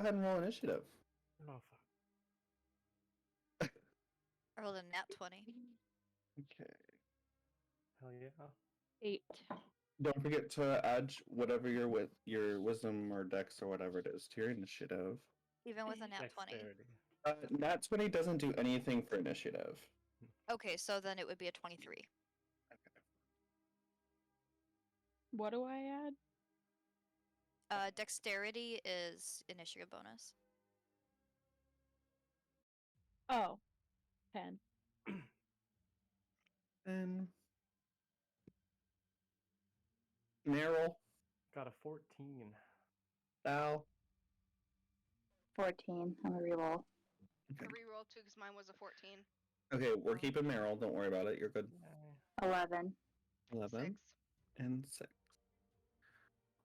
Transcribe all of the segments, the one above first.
ahead and roll initiative. Oh, fuck. I rolled a nat 20. Okay. Hell yeah. 8. Don't forget to add whatever you're with your wisdom or dex or whatever it is to your initiative. Even with a nat 20. Dexterity. Nat 20 doesn't do anything for initiative. Okay, so then it would be a 23. Okay. What do I add? Dexterity is initiative bonus. Oh, 10. And Meryl, Got a 14. Thal. 14. I'm a reroll. I reroll too because mine was a 14. Okay, we're keeping Meryl. Don't worry about it. You're good. 11. 11 6. and 6.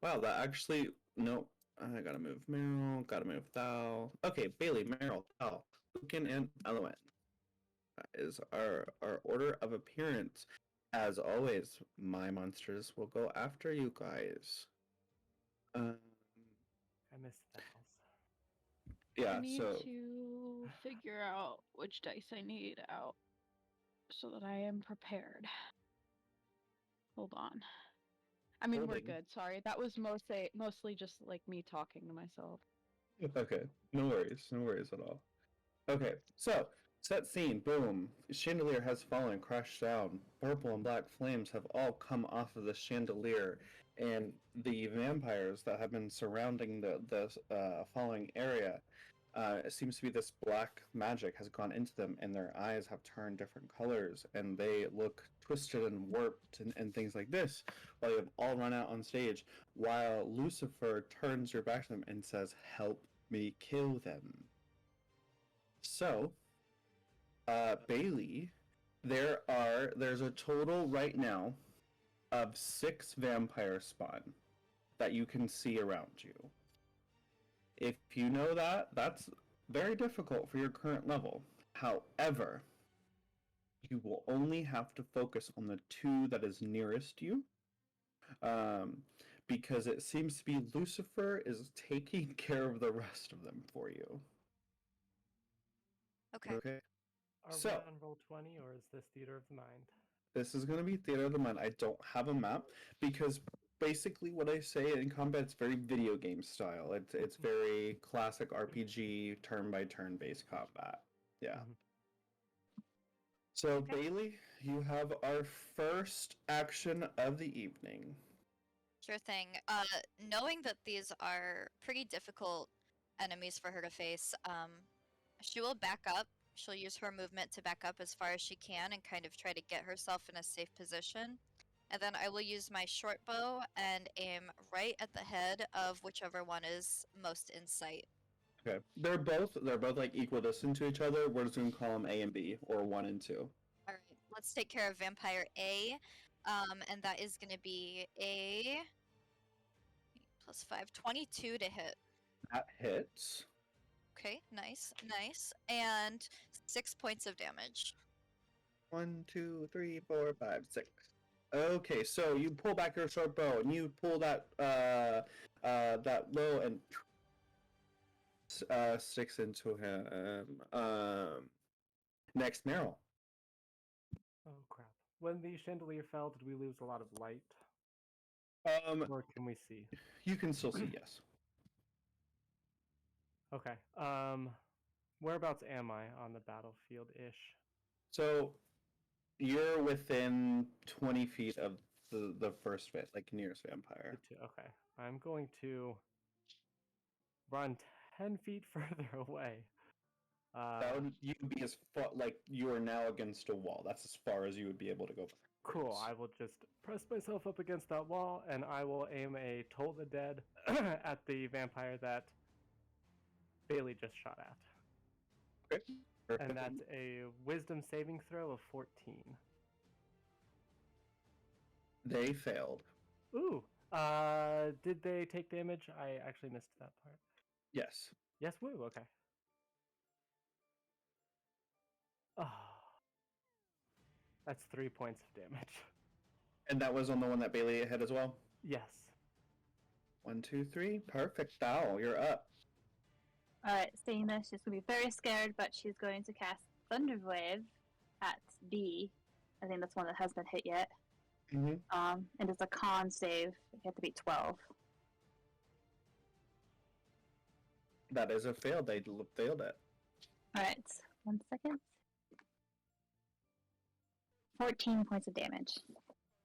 Wow, that actually... Nope. I gotta move Meryl. Gotta move Thal. Okay, Baili, Meryl, Thal, Lucan, and Elowen. That is our order of appearance. As always, my monsters will go after you guys. I miss Thals. Yeah, I need so... to figure out which dice I need out so that I am prepared. Hold on. I mean, we're Holding. good. Sorry, that was mostly just like me talking to myself. Okay, no worries at all. Okay, so, set scene, boom. Chandelier has fallen, crashed down. Purple and black flames have all come off of the chandelier, and the vampires that have been surrounding the falling area, it seems to be this black magic has gone into them, and their eyes have turned different colors, and they look twisted and warped and things like this, while you have all run out on stage, while Lucifer turns your back to them and says, "Help me kill them." So, Baili, there's a total right now of 6 vampire spawn that you can see around you. If you know that, that's very difficult for your current level. However, you will only have to focus on the 2 that is nearest you. Because it seems to be Lucifer is taking care of the rest of them for you. Okay. Okay. Are So- we on roll 20 or is this Theater of the Mind? This is going to be Theater of the Mind. I don't have a map because basically what I say in combat, it's very video game style. It's very classic RPG turn-by-turn based combat. Yeah. Mhm. So Okay. Baili, you have our first action of the evening. Sure thing. Knowing that these are pretty difficult enemies for her to face, she will back up. She'll use her movement to back up as far as she can and kind of try to get herself in a safe position. And then I will use my short bow and aim right at the head of whichever one is most in sight. Okay. They're both like equidistant to each other. We're just going to call them A and B, or 1 and 2. All right, let's take care of Vampire A, and that is going to be a +5, 22 to hit. That hits. Okay, nice, nice, and 6 points of damage. 1, 2, 3, 4, 5, 6. Okay, so you pull back your short bow and you pull that that bow and sticks into him. Next, Meryl. Oh crap. When the chandelier fell, did we lose a lot of light? Or can we see? You can still see, yes. Okay. Whereabouts am I on the battlefield-ish? So you're within 20 feet of the first bit, like nearest vampire. Okay. I'm going to run 10 feet further away. That would you would be as far like you are now against a wall. That's as far as you would be able to go. Cool. I will just press myself up against that wall, and I will aim a Toll the Dead at the vampire that Baili just shot at. Okay. Perfect. And that's a Wisdom saving throw of 14. They failed. Ooh. Did they take damage? I actually missed that part. Yes. Yes, woo. Okay. Oh. That's 3 points of damage. And that was on the one that Baili hit as well? Yes. 1, 2, 3. Perfect. Thal, you're up. Alright, seeing this, she's going to be very scared, but she's going to cast Thunder Wave at B. I think that's one that hasn't been hit yet. Mm-hmm. And it's a con save. You have to be 12. That is a fail. They failed it. Alright, 1 second. 14 points of damage.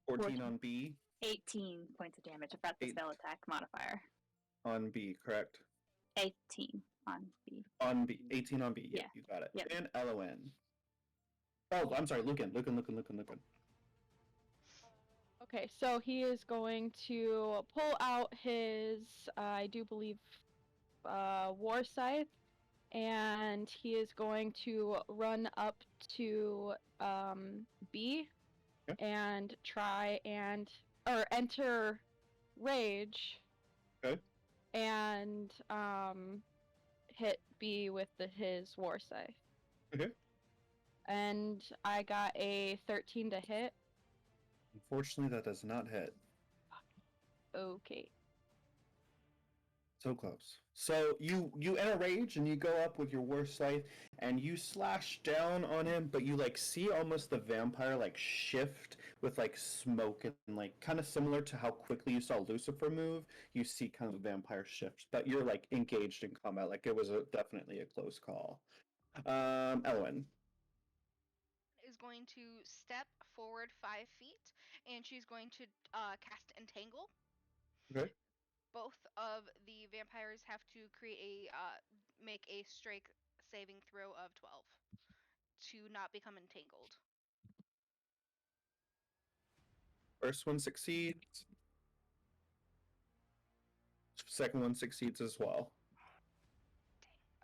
14 on B. 18 points of damage if that's the spell attack modifier. On B, correct? 18 on B. On B. 18 on B. Yeah, Yeah. you got it. Yep. And Elowen. Oh, I'm sorry, Lucan. Okay, so he is going to pull out his, I do believe, war scythe, and he is going to run up to B Okay. and try and enter rage. Okay. And hit B with his war scythe. Okay. And I got a 13 to hit. Unfortunately, that does not hit. Okay. So close. So you enter rage and you go up with your war scythe and you slash down on him, but you like see almost the vampire like shift with like smoke and like kind of similar to how quickly you saw Lucifer move. You see kind of the vampire shift, but you're like engaged in combat. Like it was definitely a close call. Elowen. Is going to step forward 5 feet, and she's going to cast Entangle. Okay. Both of the vampires have to create make a strength saving throw of 12 to not become entangled. First one succeeds. Second one succeeds as well.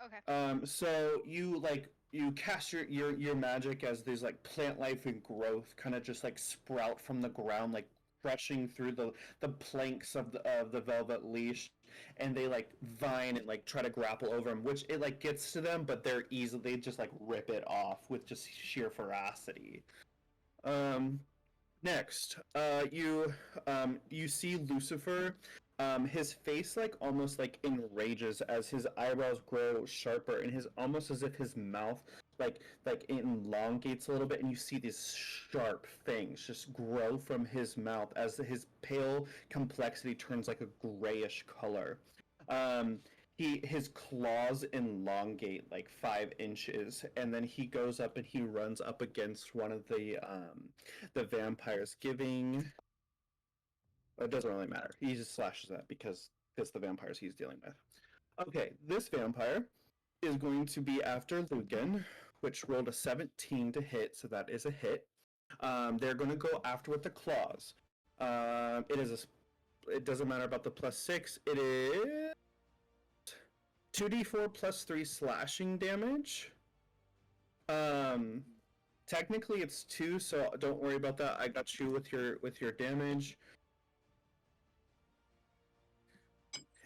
Okay. So you cast your magic as these like plant life and growth kind of just like sprout from the ground, like crushing through the planks of the velvet leash, and they like vine and like try to grapple over them, which it like gets to them, but they just like rip it off with just sheer ferocity. Next, you see Lucifer. His face like almost like enrages as his eyebrows grow sharper, and his almost as if his mouth like elongates a little bit, and you see these sharp fangs just grow from his mouth as his pale complexity turns like a grayish color. His claws elongate like 5 inches, and then he goes up and he runs up against one of the vampires, giving. It doesn't really matter. He just slashes that because it's the vampires he's dealing with. Okay, this vampire is going to be after Lucan, which rolled a 17 to hit, so that is a hit. They're going to go after with the claws. It doesn't matter about the +6. It is 2d4 plus 3 slashing damage. Technically it's 2, so don't worry about that. I got you with your damage.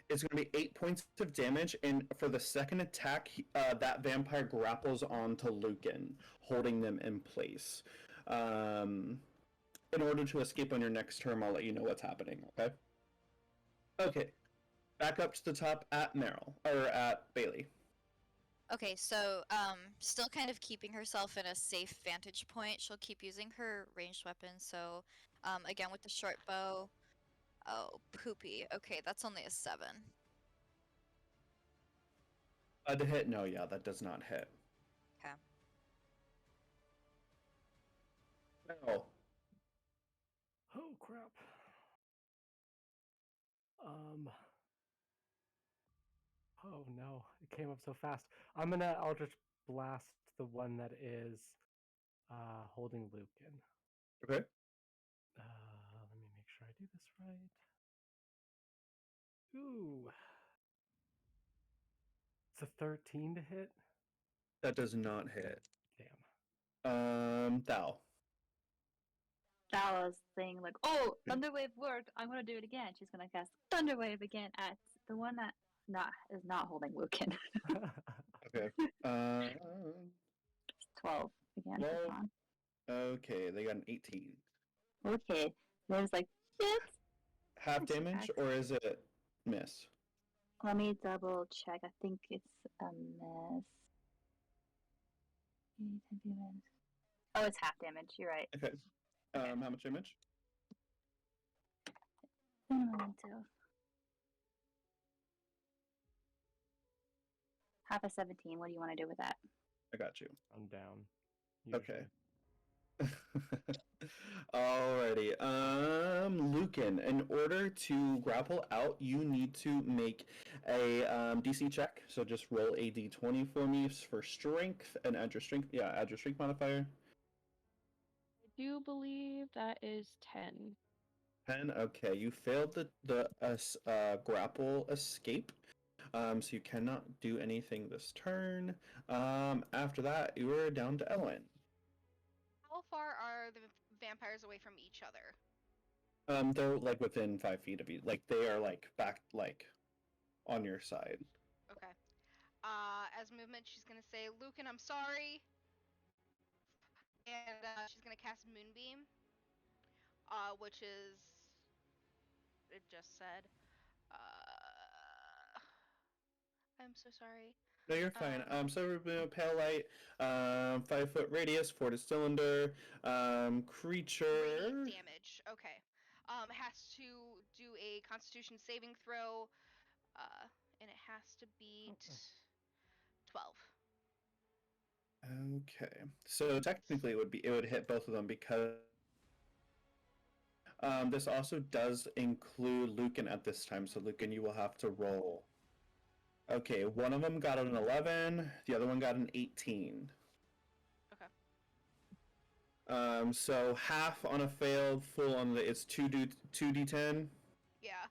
It's going to be 8 points of damage, and for the second attack, that vampire grapples onto Lucan, holding them in place. In order to escape on your next turn, I'll let you know what's happening, okay? Okay. Back up to the top at Baili. Okay, so still kind of keeping herself in a safe vantage point. She'll keep using her ranged weapon. So again with the short bow. Oh, poopy. Okay, that's only a 7. To hit? No, yeah, that does not hit. Okay. No. Oh crap. Oh no, it came up so fast. I'll just blast the one that is holding Lucan. Okay. Let me make sure I do this right. Ooh. It's a 13 to hit. That does not hit. Damn. Thal. Thal was saying like, "Oh, Thunderwave worked. I'm gonna do it again." She's gonna cast Thunderwave again at the one that is not holding Lucan. Okay. 12 again. Well, okay, they got an 18. Okay. There's like, shit. Half damage, or is it miss? Let me double check. I think it's a miss. Oh, it's half damage. You're right. Okay. Okay. How much damage? Half a 17. What do you want to do with that? I got you. I'm down. Okay. usually. Alrighty. Lucan, in order to grapple out, you need to make a DC check. So just roll a d20 for me for strength and add your strength. Yeah, add your strength modifier. I do believe that is 10. 10. Okay, you failed the grapple escape. So you cannot do anything this turn. After that, you are down to Elowen. How far are the vampires away from each other? They're like within 5 feet of you. Like they are like back, like on your side. Okay. As movement, she's gonna say, "Lucan, I'm sorry," and she's gonna cast Moonbeam, which is it just said. I'm so sorry. No, you're fine. Silver Boom, Pale Light, 5-foot radius, 40 cylinder, creature. Radiant damage. Okay. Has to do a Constitution saving throw, and it has to beat 12. Okay, so technically it would hit both of them because this also does include Lucan at this time. So Lucan, you will have to roll. Okay, one of them got an 11, the other one got an 18. Okay. So half on a failed, full on the it's 2d10. Yeah.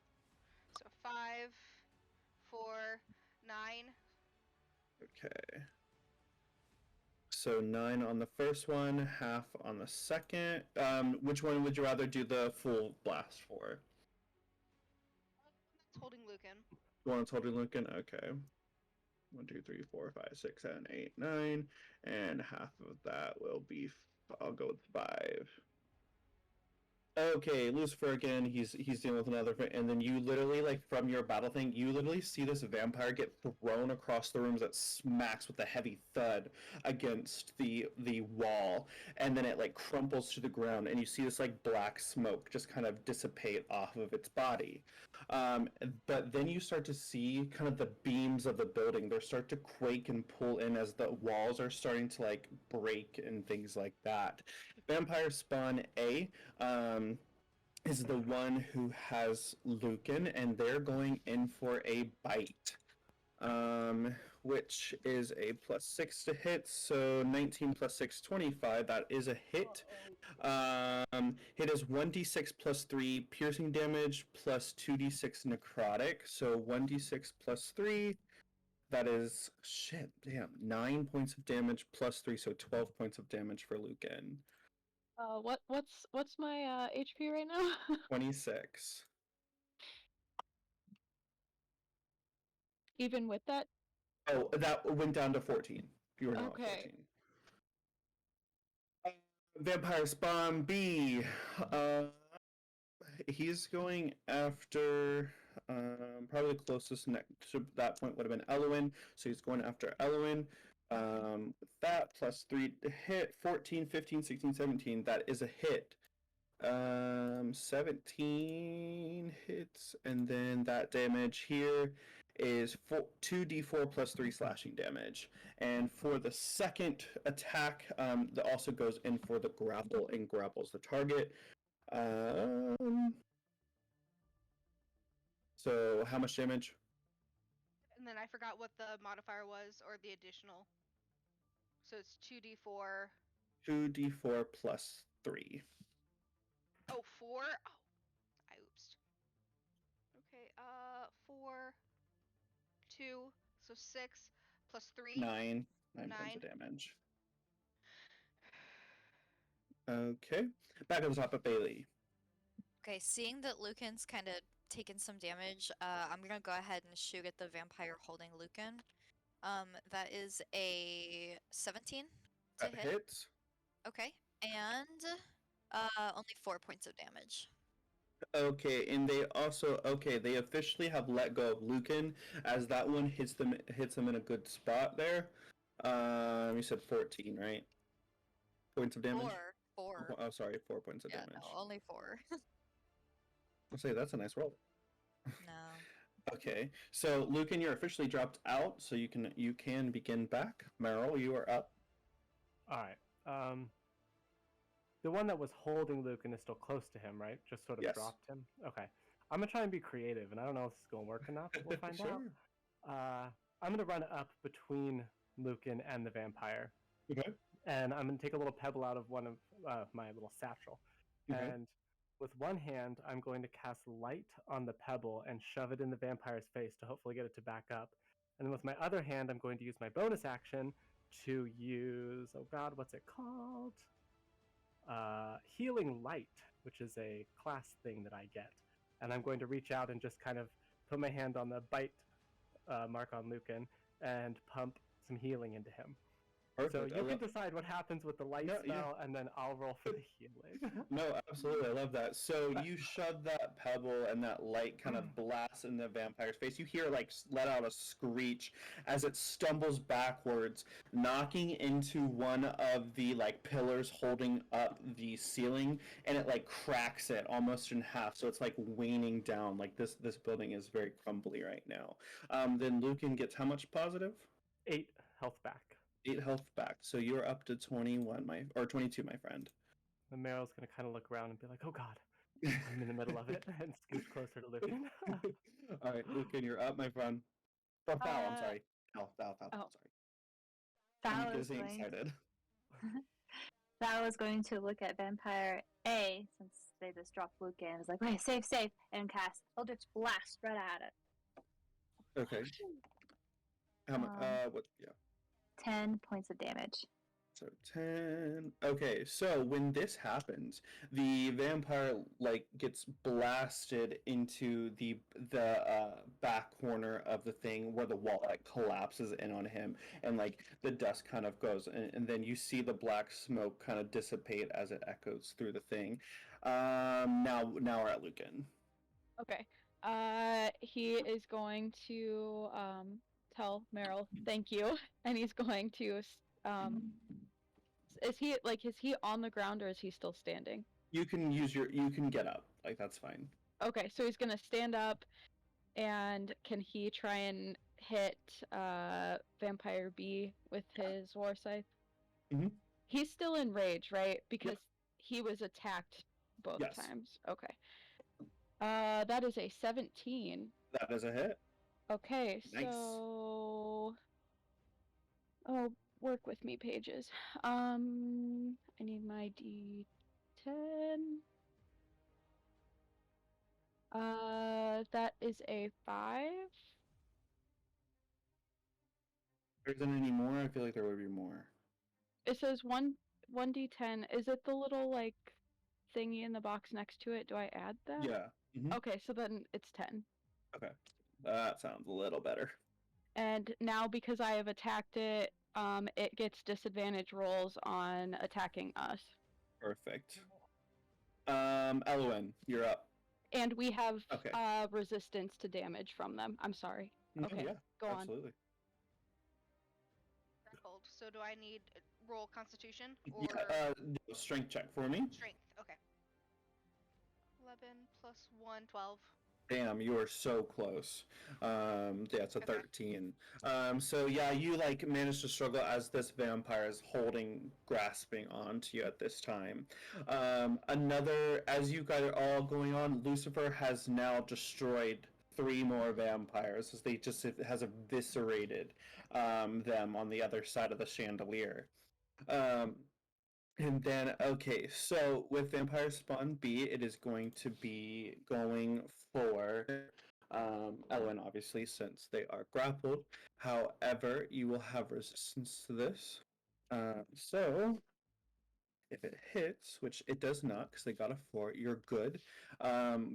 So 5, 4, 9. Okay. So 9 on the first one, half on the second. Which one would you rather do the full blast for? That's holding Lucan. The one that's holding Lucan? Okay. 1, 2, 3, 4, 5, 6, 7, 8, 9. And half of that will be, I'll go with 5. Okay, Lucifer again. He's dealing with another, and then you literally like from your battle thing, you literally see this vampire get thrown across the rooms that smacks with a heavy thud against the wall, and then it like crumples to the ground, and you see this like black smoke just kind of dissipate off of its body. But then you start to see kind of the beams of the building. They start to quake and pull in as the walls are starting to like break and things like that. Vampire Spawn A is the one who has Lucan, and they're going in for a bite, which is a +6 to hit, so 19 plus 6, 25. That is a hit. Hit is 1d6 plus 3 piercing damage plus 2d6 necrotic, so 1d6 plus 3. That is, shit, damn, 9 points of damage plus 3, so 12 points of damage for Lucan. What's my HP right now? 26. Even with that? Oh, that went down to 14. You were now Okay. at 14. Vampire Spawn B. He's going after probably the closest next to that point would have been Elowen, so he's going after Elowen. With that plus 3 to hit, 14, 15, 16, 17. That is a hit. 17 hits, and then that damage here is 2d4 plus 3 slashing damage. And for the second attack, that also goes in for the grapple and grapples the target. So how much damage? And then I forgot what the modifier was, or the additional. So it's 2d4. 2d4 plus 3. Oh, 4? Oh, I oopsed. Okay, 4, 2, so 6, plus 3. 9 points of damage. Okay, back at the top of Baili. Okay, seeing that Lucan's kind of taken some damage, I'm gonna go ahead and shoot at the vampire holding Lucan. That is a 17 to That hit. hits. Okay, and only 4 points of damage. Okay, and they also they officially have let go of Lucan as that one hits them in a good spot there. You said 14, right? Points of damage? Four. Oh, sorry, 4 points of Yeah, damage. no, only 4. I'll say that's a nice roll. No. Okay, so Lucan, you're officially dropped out, so you can begin back. Meryl, you are up. All right. The one that was holding Lucan is still close to him, right? Just sort of Yes. dropped him. Okay. I'm gonna try and be creative, and I don't know if this is gonna work or not, but we'll find Sure. out. I'm gonna run up between Lucan and the vampire, Okay. and I'm gonna take a little pebble out of one of my little satchel, Okay. and with one hand, I'm going to cast light on the pebble and shove it in the vampire's face to hopefully get it to back up. And then with my other hand, I'm going to use my bonus action to use, oh god, what's it called? Healing Light, which is a class thing that I get. And I'm going to reach out and just kind of put my hand on the bite mark on Lucan and pump some healing into him. Perfect. So you can decide what happens with the light No, spell, and then I'll roll for the healing. No, absolutely. I love that. So you shove that pebble and that light kind of blasts in the vampire's face. You hear like let out a screech as it stumbles backwards, knocking into one of the like pillars holding up the ceiling, and it like cracks it almost in half. So it's like waning down. Like this building is very crumbly right now. Then Lucan gets how much positive? 8 health back. 8 health back. So you're up to 21, 22, my friend. And Meryl's gonna kind of look around and be like, "Oh God, I'm in the middle of it," and scooch closer to Lucan. All right, Lucan, you're up, my friend. Oh, Thal, I'm sorry. Thal, oh. sorry. Thal I'm is getting going. excited. Thal is going to look at Vampire A since they just dropped Lucan. Is like, "Wait, safe," and cast Eldritch Blast right at it. Okay. How much? What? Yeah. 10 points of damage. So 10. Okay, so when this happens, the vampire like gets blasted into the back corner of the thing where the wall like collapses in on him, and like the dust kind of goes, and then you see the black smoke kind of dissipate as it echoes through the thing. Now we're at Lucan. Okay. He is going to tell Meryl thank you, and he's going to is he on the ground or is he still standing? You can get up, like that's fine. Okay, so he's gonna stand up, and can he try and hit Vampire B with his war scythe? Mhm. He's still in rage, right? Because he was attacked both Yes. times. Okay. That is a 17. That is a hit. Okay, Nice. so work with me, pages. I need my D10. That is a 5. There isn't any more. I feel like there would be more. It says 1d10. Is it the little like thingy in the box next to it? Do I add that? Yeah. Mhm. Okay, so then it's 10. Okay. That sounds a little better. And now because I have attacked it, it gets disadvantage rolls on attacking us. Perfect. Elowen, you're up. And we have Okay. Resistance to damage from them. I'm sorry. No, Okay, yeah, go on. absolutely. Grappled. So do I need roll Constitution or Yeah, strength check for me. Strength? Okay. 11 plus 1, 12. Damn, you are so close. Yeah, it's a Okay. 13. So yeah, you like manage to struggle as this vampire is grasping onto you at this time. As you guys are all going on, Lucifer has now destroyed 3 more vampires as it has eviscerated them on the other side of the chandelier. And then, okay, so with Vampire Spawn B, it is going to be going for Elowen, obviously, since they are grappled. However, you will have resistance to this. So, if it hits, which it does not because they got a 4, you're good.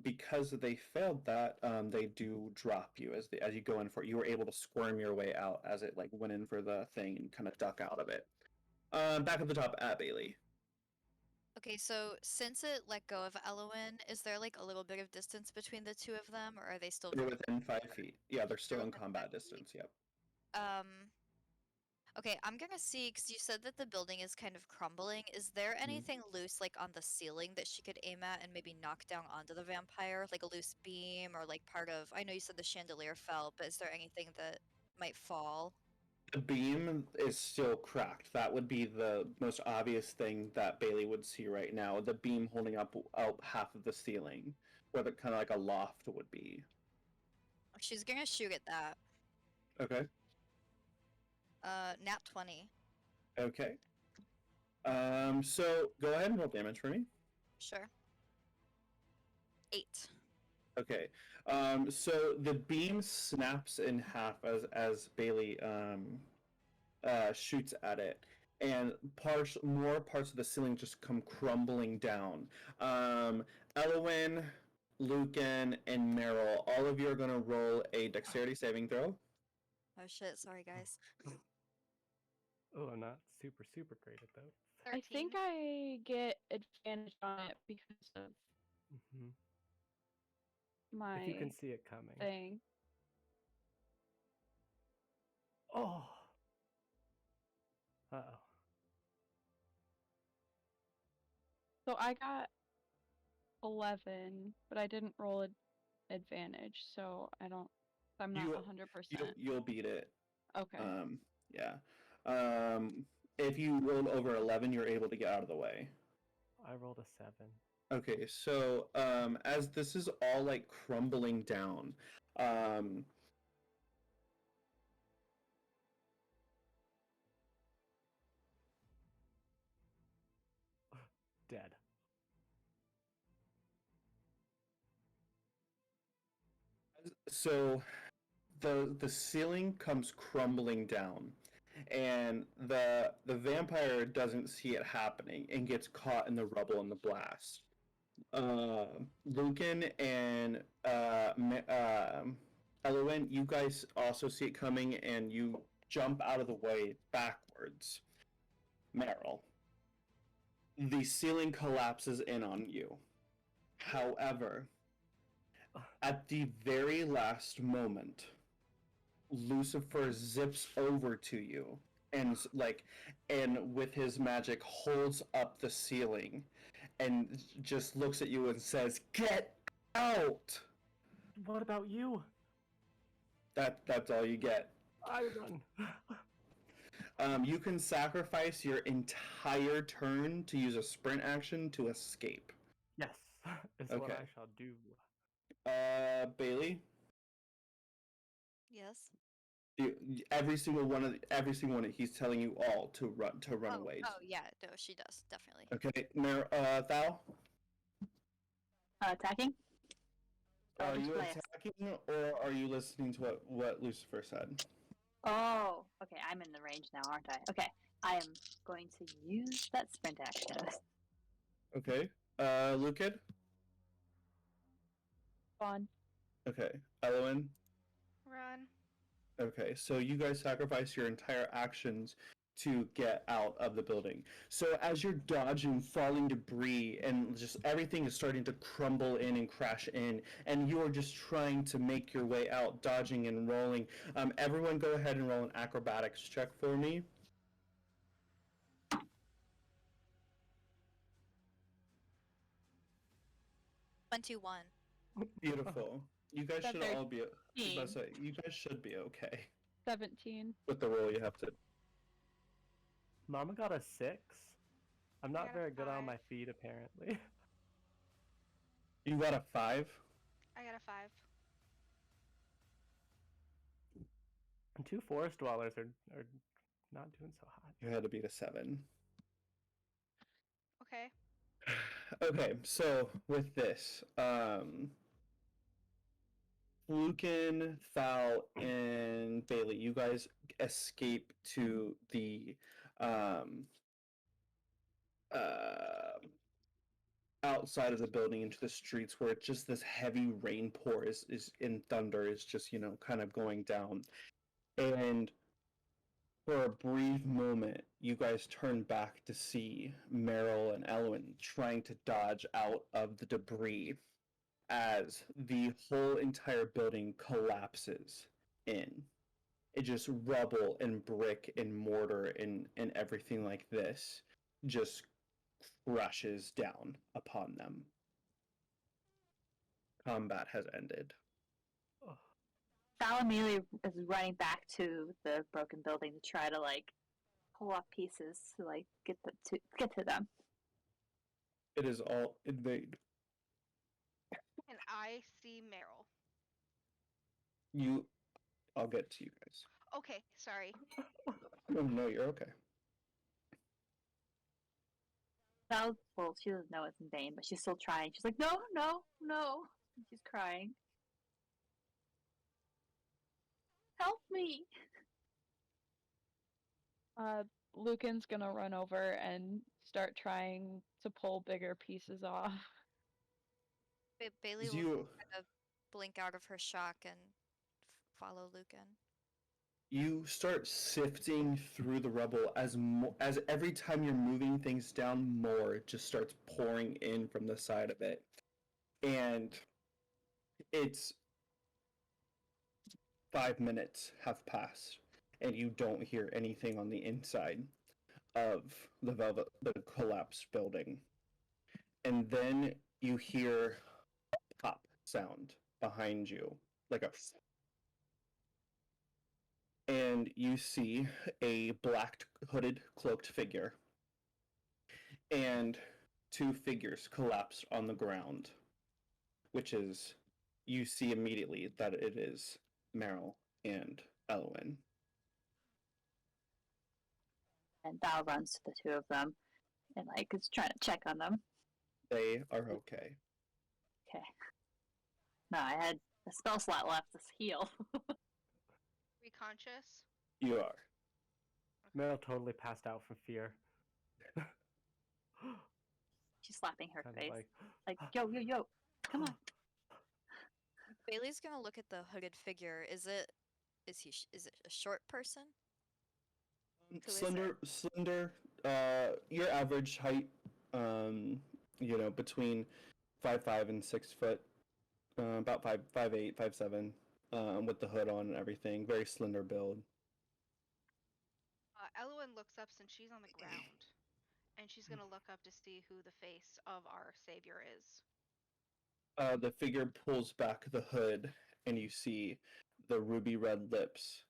Because they failed that, they do drop you as you go in for it. You were able to squirm your way out as it like went in for the thing and kind of duck out of it. Back at the top, at Baili. Okay, so since it let go of Elowen, is there like a little bit of distance between the two of them, or are they still They're going? within 5 feet. Yeah, they're still They're in within combat 5 feet. distance. Yep. Okay, I'm gonna see, because you said that the building is kind of crumbling. Is there anything loose, like on the ceiling, that she could aim at and maybe knock down onto the vampire? Like a loose beam or like part of, I know you said the chandelier fell, but is there anything that might fall? The beam is still cracked. That would be the most obvious thing that Bailey would see right now. The beam holding up out half of the ceiling, where the kind of like a loft would be. She's gonna shoot at that. Okay. Nat 20. Okay. So go ahead and roll damage for me. Sure. 8. Okay. So the beam snaps in half as Bailey shoots at it, and more parts of the ceiling just come crumbling down. Elowen, Lucan, and Meryl, all of you are going to roll a dexterity saving throw. Oh shit, sorry guys. Oh, I'm not super great at those. 13. I think I get advantage on it because of Hmm. my If you can see it coming. thing. Oh. Uh-oh. So I got 11, but I didn't roll advantage, so I'm not 100%. You'll beat it. Okay. Yeah. If you rolled over 11, you're able to get out of the way. I rolled a 7. Okay, so as this is all like crumbling down, Dead. so the ceiling comes crumbling down, and the vampire doesn't see it happening and gets caught in the rubble and the blast. Lucan and Elowen, you guys also see it coming, and you jump out of the way backwards. Meryl, the ceiling collapses in on you. However, at the very last moment, Lucifer zips over to you and with his magic holds up the ceiling and just looks at you and says, "Get out!" What about you? That's all you get. I run. You can sacrifice your entire turn to use a sprint action to escape. Yes, is what Okay. I shall do. Bailey, Yes. every single one he's telling you all to run away. Oh yeah, no, she does, definitely. Okay, Thal, Attacking? are you Blast. attacking or are you listening to what Lucifer said? Oh, okay. I'm in the range now, aren't I? Okay. I am going to use that sprint action. Okay, Lucan. Fun. Okay, Elowen. Run. Okay, so you guys sacrifice your entire actions to get out of the building. So as you're dodging falling debris and just everything is starting to crumble in and crash in, and you are just trying to make your way out, dodging and rolling. Everyone go ahead and roll an acrobatics check for me. 21. Beautiful. You guys That's should all be. I was about to 13. say, you guys should be okay 17. with the roll. You have to. Mama got a 6. I'm I not got a very good on 5. my feet, apparently. You got a 5. I got a 5. And 2 forest dwellers are not doing so hot. You had to beat a 7. Okay. Okay, so with this, Lucan, Thal, and Bailey, you guys escape to the outside of the building into the streets where it's just this heavy rain pour is in thunder is just kind of going down, and For a brief moment, you guys turn back to see Meryl and Elowen trying to dodge out of the debris as the whole entire building collapses in. It just rubble and brick and mortar and everything like this just crushes down upon them. Combat has ended. Thal immediately is running back to the broken building to try to like pull off pieces to like get to them. It is all invade. And I see Meryl. I'll get to you guys. Okay, sorry. No, you're okay. Thal, well, she doesn't know it's in vain, but she's still trying. She's like, no, no, no. And she's crying. Help me. Lucan's gonna run over and start trying to pull bigger pieces off. Bailey will You kind of blink out of her shock and follow Lucan. you start sifting through the rubble as every time you're moving things down, more it just starts pouring in from the side of it, and it's 5 minutes have passed, and you don't hear anything on the inside of the collapsed building, and then you hear a pop sound behind you, like a, and you see a black hooded cloaked figure and two figures collapsed on the ground, which is, you see immediately that it is Meryl and Elowen. And Thal runs to the two of them and like is trying to check on them. They are okay. Okay. No, I had a spell slot left to heal. Reconscious? You are. Meryl totally passed out from fear. She's slapping her Kind of face. like, Like, yo, yo, yo, come on. Bailey's gonna look at the hooded figure. Is it a short person? Who is Slender, your average height, between 5'5" and 6 foot, about 5'8", 5'7", with the hood on and everything. Very slender build. Elowen looks up since she's on the ground. And she's gonna look up to see who the face of our savior is. The figure pulls back the hood, and you see the ruby red lips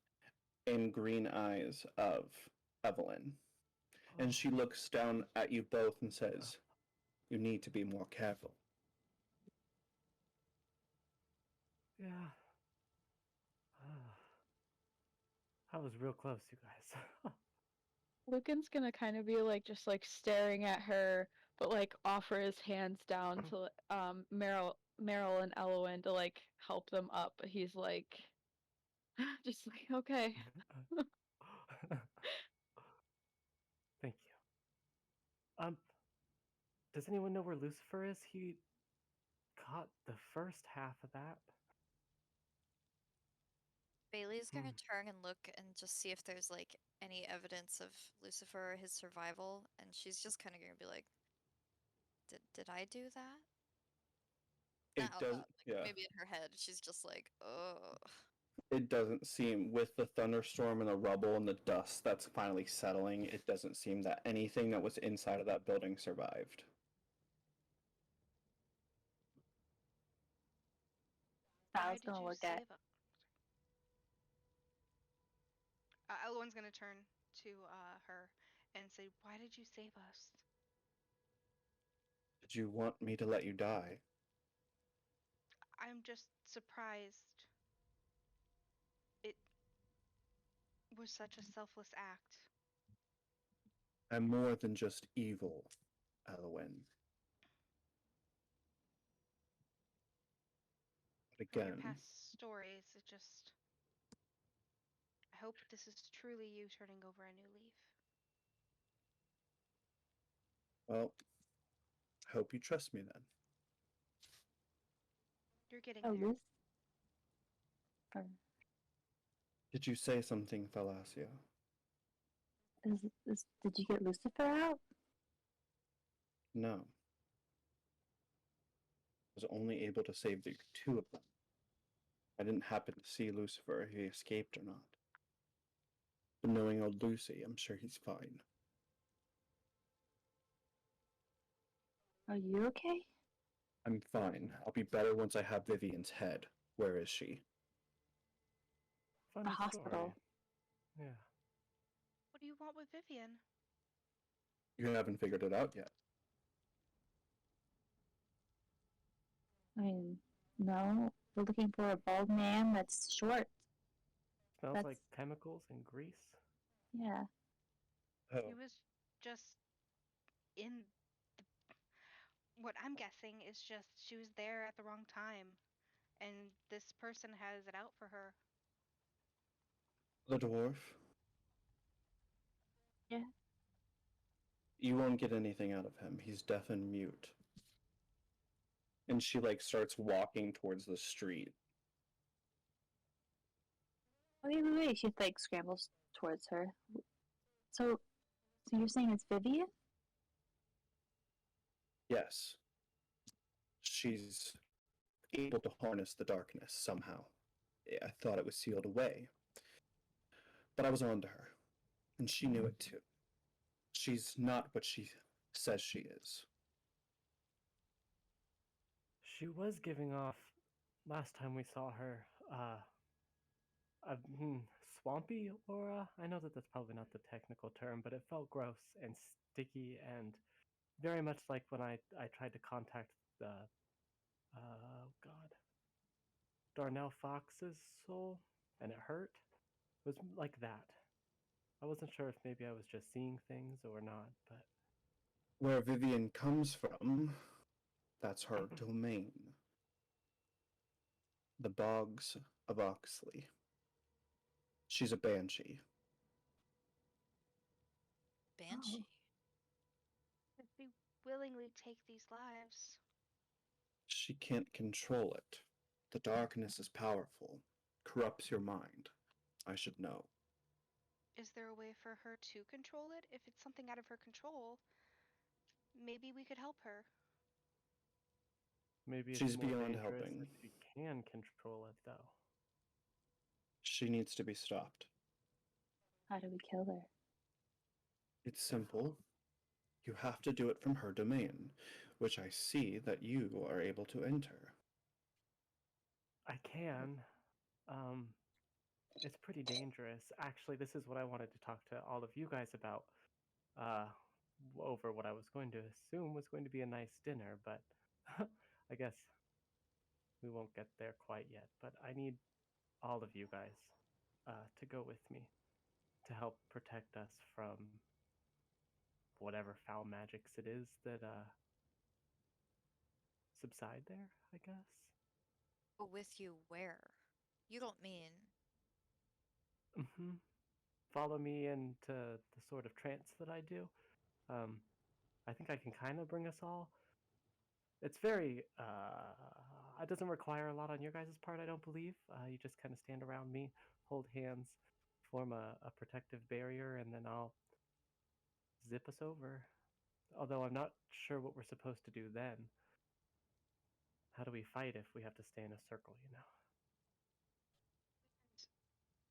and green eyes of Evelyn. And she looks down at you both and says, "You need to be more careful." yeah. I was real close, you guys. Lucan's gonna kind of be like just like staring at her, but like offer his hands down to Meryl and Elowen to like help them up. But he's like, just like, okay. Thank you. Does anyone know where Lucifer is? He caught the first half of that. Bailey's gonna turn and look and just see if there's like any evidence of Lucifer or his survival, and she's just kind of gonna be like, "Did I do that?" It Not out does, loud, like, yeah. maybe in her head, she's just like, "Oh." It doesn't seem, with the thunderstorm and the rubble and the dust that's finally settling, it doesn't seem that anything that was inside of that building survived. I was gonna look at. Elowen's gonna turn to her and say, "Why did you save us?" Did you want me to let you die? I'm just surprised. It was such a selfless act. I'm more than just evil, Elowen. But From your again, past stories, it just. I hope this is truly you turning over a new leaf. well, I hope you trust me then. You're getting Oh, there. Luce? Did you say something, Thalassia? Did you get Lucifer out? No. I was only able to save the two of them. I didn't happen to see Lucifer if he escaped or not. But knowing old Lucy, I'm sure he's fine. Are you okay? I'm fine. I'll be better once I have Vivienne's head. Where is she? Funny The hospital. story. Yeah. What do you want with Vivienne? You haven't figured it out yet. I mean, no. We're looking for a bald man that's short. Smells That's- like chemicals and grease. Yeah. Oh, He was just in. What I'm guessing is just she was there at the wrong time, and this person has it out for her. the dwarf? Yeah. You won't get anything out of him. He's deaf and mute. And she, starts walking towards the street. Wait. She, scrambles towards her. So you're saying it's Vivienne? Yes. She's able to harness the darkness somehow. I thought it was sealed away. But I was on to her, and she knew it too. She's not what she says she is. She was giving off, last time we saw her, a swampy aura. I know that that's probably not the technical term, but it felt gross and sticky and very much like when I tried to contact the, God, Darnell Fox's soul, and it hurt. It was like that. I wasn't sure if maybe I was just seeing things or not, but Where Vivienne comes from, that's her domain. The bogs of Oxley. She's a banshee. Banshee. If we willingly take these lives. She can't control it. The darkness is powerful, corrupts your mind. I should know. Is there a way for her to control it? If it's something out of her control, maybe we could help her. maybe it's She's more beyond dangerous helping. if she can control it, though. She needs to be stopped. How do we kill her? It's simple. You have to do it from her domain, which I see that you are able to enter. I can. It's pretty dangerous. Actually, this is what I wanted to talk to all of you guys about. Over what I was going to assume was going to be a nice dinner, but I guess we won't get there quite yet. But I need all of you guys to go with me to help protect us from whatever foul magics it is that subside there, I guess. But with you where? You don't mean. Follow me into the sort of trance that I do. I think I can kind of bring us all. It's very, it doesn't require a lot on your guys' part, I don't believe. You just kind of stand around me, hold hands, form a protective barrier, and then I'll zip us over. Although I'm not sure what we're supposed to do then. How do we fight if we have to stay in a circle, you know?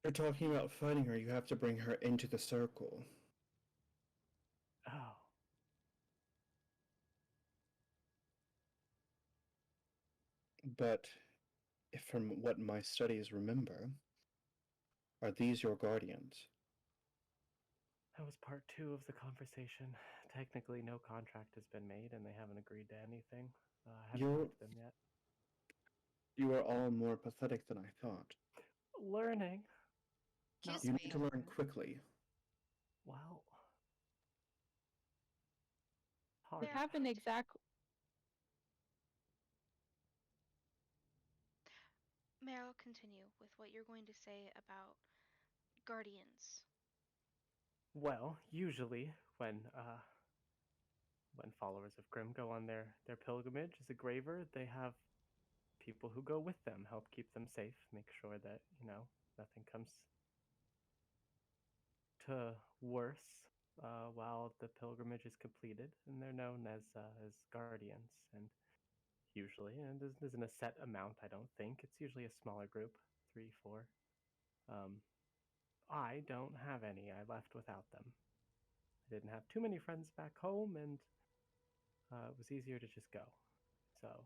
You're talking about fighting her, you have to bring her into the circle. Oh. But if from what my studies remember, are these your guardians? That was part 2 of the conversation. Technically, no contract has been made, and they haven't agreed to anything. I haven't talked to them yet. You are all more pathetic than I thought. Learning. Excuse You me. need to learn quickly. Well, We hard. have an exact. Meryl, continue with what you're going to say about guardians. Well, usually when followers of Grimm go on their pilgrimage as a graver, they have people who go with them, help keep them safe, make sure that, nothing comes to worse while the pilgrimage is completed, and they're known as guardians. And usually, and this isn't a set amount, I don't think. It's usually a smaller group, 3, 4. I don't have any. I left without them. I didn't have too many friends back home, and it was easier to just go. So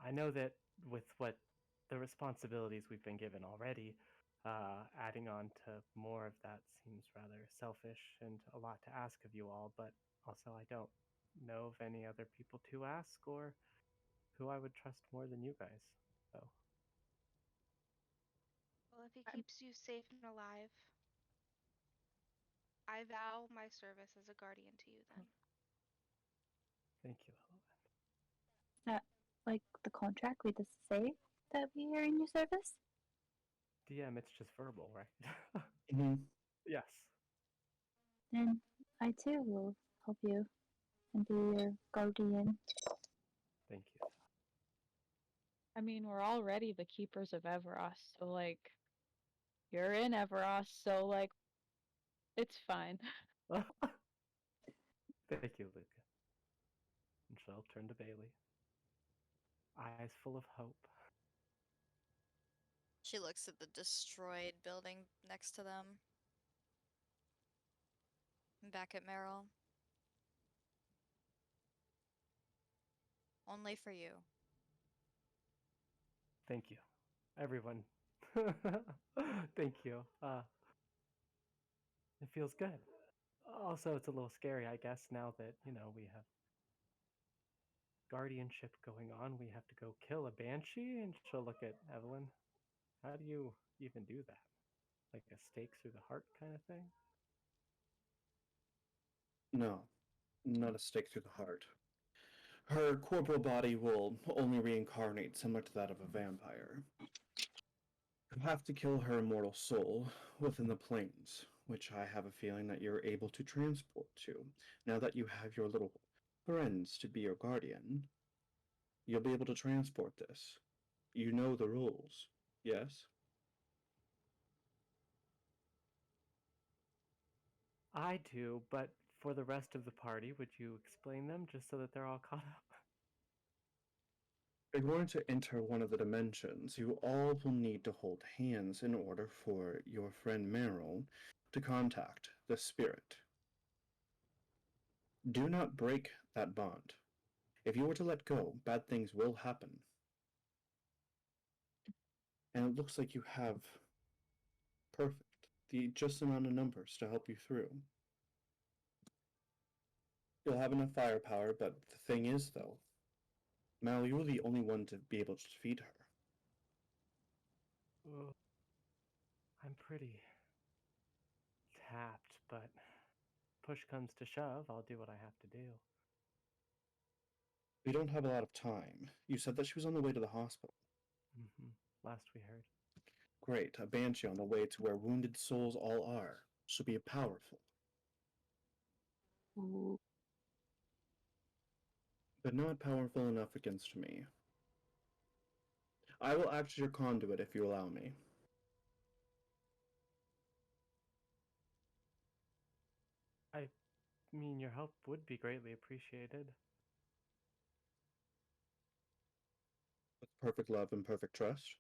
I know that with what the responsibilities we've been given already, adding on to more of that seems rather selfish and a lot to ask of you all, but also I don't know of any other people to ask or who I would trust more than you guys. So Well, if he keeps you safe and alive, I vow my service as a guardian to you then. thank you, Elowen. Is that like the contract we just say that we are in your service? DM, it's just verbal, right? Mhm. Yes. Then I too will help you and be your guardian. Thank you. I mean, we're already the keepers of Everas, so like, you're in Everas, so like, it's fine. Thank you, Luca. And she'll turn to Baili. Eyes full of hope. She looks at the destroyed building next to them. And back at Meryl. Only for you. Thank you, everyone. Thank you. It feels good. Also, it's a little scary, I guess, now that, we have guardianship going on. We have to go kill a Banshee, and she'll look at Evelyn. How do you even do that? Like a stake through the heart kind of thing? No, not a stake through the heart. Her corporal body will only reincarnate similar to that of a vampire. You have to kill her immortal soul within the planes, which I have a feeling that you're able to transport to. Now that you have your little friends to be your guardian, you'll be able to transport this. You know the rules, yes? I do, but for the rest of the party, would you explain them just so that they're all caught up? If you're going to enter one of the dimensions, you all will need to hold hands in order for your friend Meryl to contact the spirit. Do not break that bond. If you were to let go, bad things will happen. And it looks like you have the just amount of numbers to help you through. You'll have enough firepower, but the thing is, though, Mal, you're the only one to be able to defeat her. Well, I'm pretty tapped, but push comes to shove, I'll do what I have to do. We don't have a lot of time. You said that she was on the way to the hospital. Last we heard. Great, a Banshee on the way to where wounded souls all are. She'll be powerful. Ooh. But not powerful enough against me. I will act as your conduit if you allow me. I mean, your help would be greatly appreciated. With perfect love and perfect trust.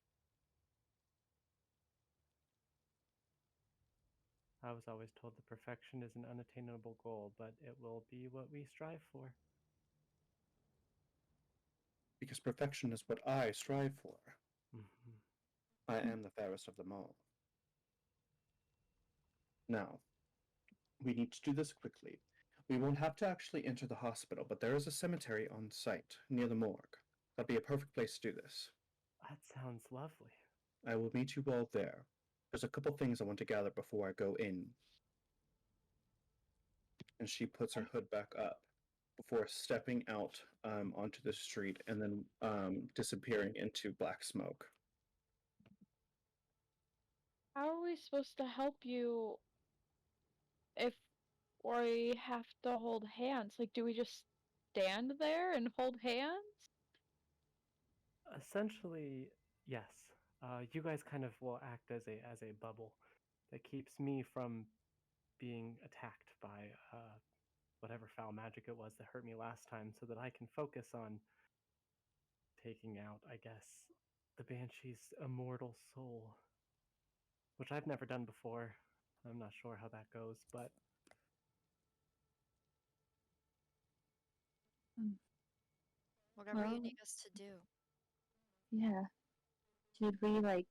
I was always told that perfection is an unattainable goal, but it will be what we strive for. Because perfection is what I strive for. Mm-hmm. I am the fairest of them all. Now, we need to do this quickly. We won't have to actually enter the hospital, but there is a cemetery on site near the morgue. That'd be a perfect place to do this. That sounds lovely. I will meet you all there. There's a couple things I want to gather before I go in. And she puts her hood back up before stepping out onto the street and then disappearing into black smoke. How are we supposed to help you if we have to hold hands? Like, do we just stand there and hold hands? Essentially, yes. You guys kind of will act as a bubble. that keeps me from being attacked by whatever foul magic it was that hurt me last time, so that I can focus on taking out, I guess, the Banshee's immortal soul, which I've never done before. I'm not sure how that goes, but Whatever you Well, need us to do. yeah. Should we like?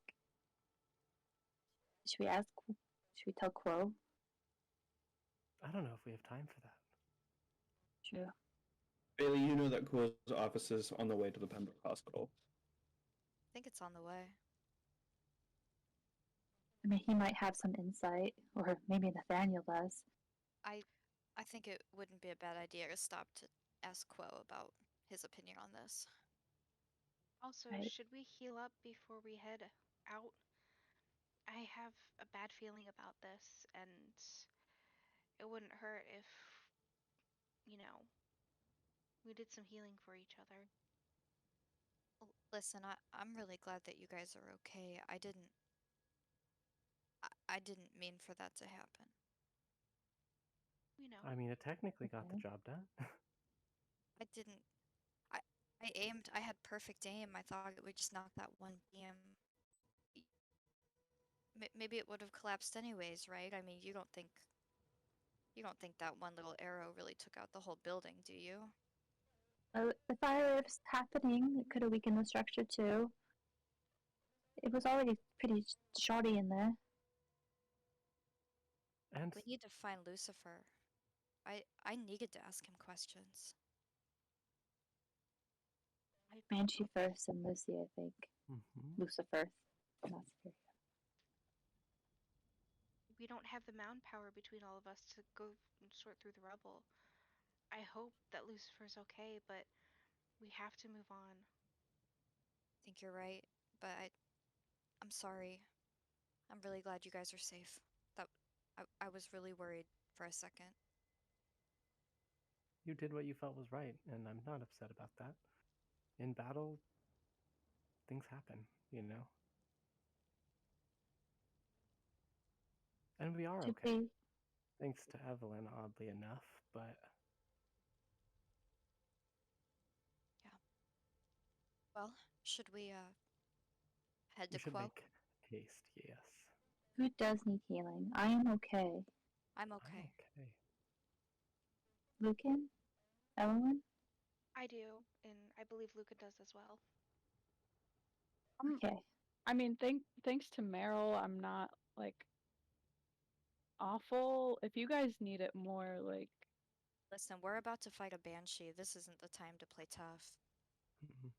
Should we ask? Should we tell Kuo? I don't know if we have time for that. True. Bailey, you know that Kuo's office is on the way to the Pembroke Hospital. I think it's on the way. I mean, he might have some insight, or maybe Nathaniel does. I think it wouldn't be a bad idea to stop to ask Kuo about his opinion on this. Also, Right. should we heal up before we head out? I have a bad feeling about this, and it wouldn't hurt if, we did some healing for each other. Listen, I'm really glad that you guys are okay. I didn't mean for that to happen. I mean, it technically got the Okay. job done. I didn't. I aimed. I had perfect aim. I thought it would just knock that one beam. Maybe it would have collapsed anyways, right? I mean, you don't think that one little arrow really took out the whole building, do you? The fire was happening. It could have weakened the structure too. It was already pretty shoddy in there. And We need to find Lucifer. I needed to ask him questions. Banshee first and Lucy, I think. mhm. Lucifer, not Sapphiria. We don't have the manpower between all of us to go and sort through the rubble. I hope that Lucifer's okay, but we have to move on. I think you're right, but I'm sorry. I'm really glad you guys are safe. That I was really worried for a second. You did what you felt was right, and I'm not upset about that. In battle, things happen, you know? And we are Should okay. we? Thanks to Evelyn, oddly enough, but Well, should we head we to should Kuo? make haste, yes. Who does need healing? I am okay. I'm I'm okay. okay. Lucan? Elowen? I do, and I believe Luca does as well. Okay. I mean, thanks to Meryl, I'm not like awful. If you guys need it more, like, Listen, we're about to fight a Banshee. This isn't the time to play tough. Mhm.